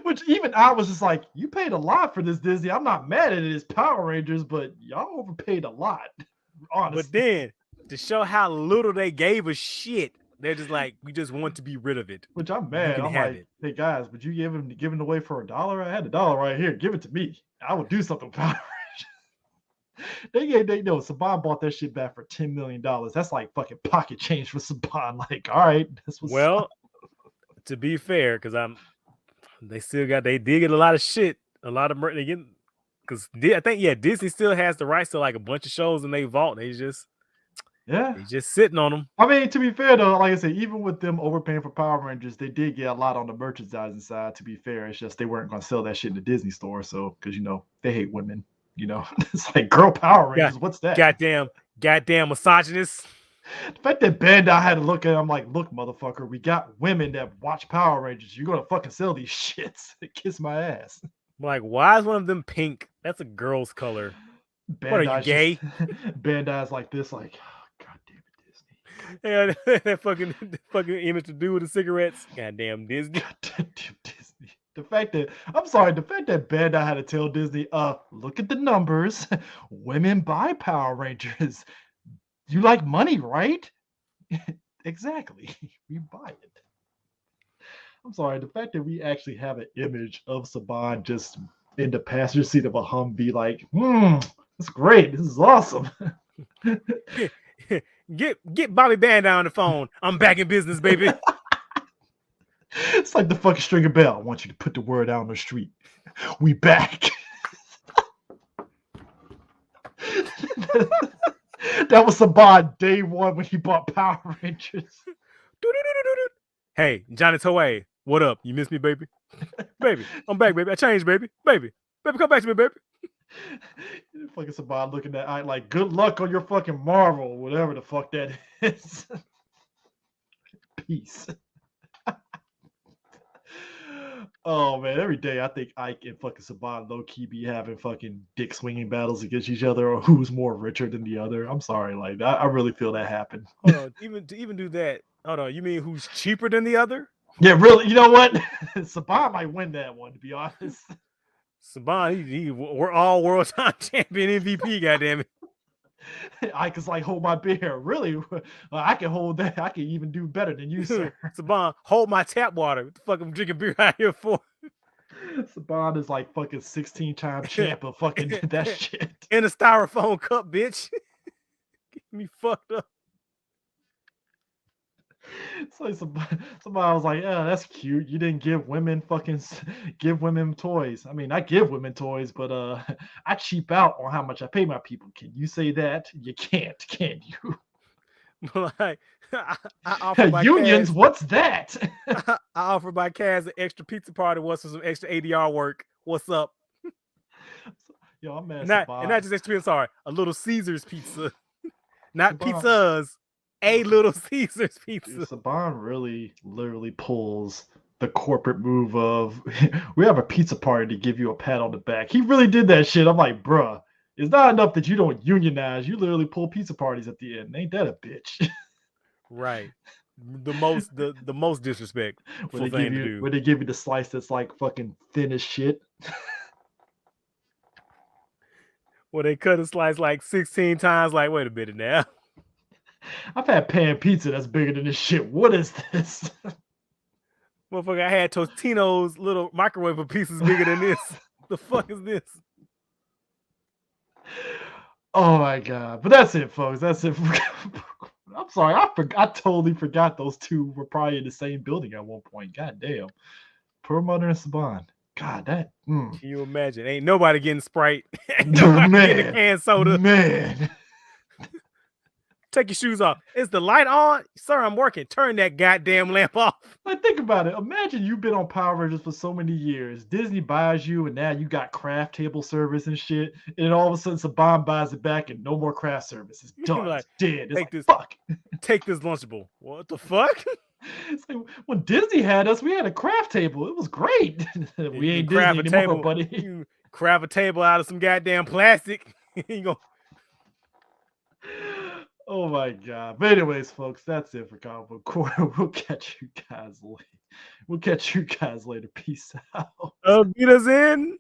Which even I was just like, you paid a lot for this, Disney. I'm not mad at it. It's Power Rangers, but y'all overpaid a lot. Honestly. But then to show how little they gave a shit, they're just like, we just want to be rid of it. Which I'm mad. I'm like, hey guys, would you give it away for $1? I had $1 right here. Give it to me. I would do something with Power Rangers. They know Saban bought that shit back for $10 million. That's like fucking pocket change for Saban. Like, all right, this was to be fair, because they did get a lot of shit, a lot of merch. They get. Because I think, Disney still has the rights to like a bunch of shows in their vault. They just sitting on them. I mean, to be fair though, like I said, even with them overpaying for Power Rangers, they did get a lot on the merchandising side. To be fair, it's just they weren't going to sell that shit in the Disney store. So, because they hate women. It's like girl Power Rangers. What's that? Goddamn misogynist. The fact that Bandai had to look at it, I'm like, look, motherfucker, we got women that watch Power Rangers. You're gonna fucking sell these shits. Kiss my ass. I'm like, why is one of them pink? That's a girl's color. Bandai's what are you, gay? Bandai's like this, like, oh, god damn it, Disney. Yeah, that fucking image to do with the cigarettes. Goddamn Disney. Goddamn Disney. The fact that Bandai had to tell Disney, look at the numbers. Women buy Power Rangers. You like money, right? Exactly. We buy it. I'm sorry, the fact that we actually have an image of Saban just in the passenger seat of a Humvee, like, that's great. This is awesome. Get Bobby Band on the phone. I'm back in business, baby. It's like the fucking Stringer Bell. I want you to put the word out on the street. We back. That was Saban day one when he bought Power Rangers. Hey, Johnny Toei, what up? You miss me, baby? Baby, I'm back, baby. I changed, baby. Baby, come back to me, baby. Fucking Saban looking at I like, good luck on your fucking Marvel, whatever the fuck that is. Peace. Oh man, every day I think Ike and fucking Saban low key be having fucking dick swinging battles against each other, or who's more richer than the other. I'm sorry, like I really feel that happen. Hold on, to even do that. Hold on, you mean who's cheaper than the other? Yeah, really. You know what? Saban might win that one, to be honest. Saban, we're all world champion MVP. Goddamn it! Ike is like, hold my beer. Really? I can hold that. I can even do better than you, sir. Saban, hold my tap water. What the fuck I'm drinking beer out here for? Saban is like fucking 16-time champ of fucking that shit. In a styrofoam cup, bitch. Get me fucked up. It's like somebody was like, "Yeah, that's cute. You didn't give women give women toys. I mean, I give women toys, but I cheap out on how much I pay my people. Can you say that? You can't, can you?" Like, I offer my unions. Kaz, what's that? I offer my Kaz an extra pizza party once for some extra ADR work. What's up? Yo, I'm mad. And not just extra pizza. Sorry, a Little Caesars pizza, not pizzas. A Little Caesars pizza. Saban really literally pulls the corporate move of, we have a pizza party to give you a pat on the back. He really did that shit. I'm like, bruh, it's not enough that you don't unionize. You literally pull pizza parties at the end. Ain't that a bitch? Right. The most disrespectful thing to do. Where they give you the slice that's like fucking thin as shit. Where they cut a slice like 16 times. Like, wait a minute now. I've had pan pizza that's bigger than this shit. What is this? Motherfucker, I had Tostino's little microwave pieces bigger than this. The fuck is this? Oh my god. But that's it, folks. That's it. I'm sorry. I totally forgot those two were probably in the same building at one point. God damn. Perlmutter and Saban. God, that. Can you imagine? Ain't nobody getting Sprite. Ain't nobody getting a canned soda. Man. Take your shoes off. Is the light on? Sir, I'm working. Turn that goddamn lamp off. Like, think about it. Imagine you've been on Power Rangers for so many years. Disney buys you, and now you got craft table service and shit. And all of a sudden, Saban buys it back, and no more craft service. It's done. Like, it's dead. It's take like, this. Fuck. Take this Lunchable. What the fuck? It's like when Disney had us, we had a craft table. It was great. We ain't Disney anymore, buddy. You craft a table out of some goddamn plastic. You go. Oh my god. But anyways, folks, that's it for Comic Book Corner. We'll catch you guys later. Peace out. Beat us in.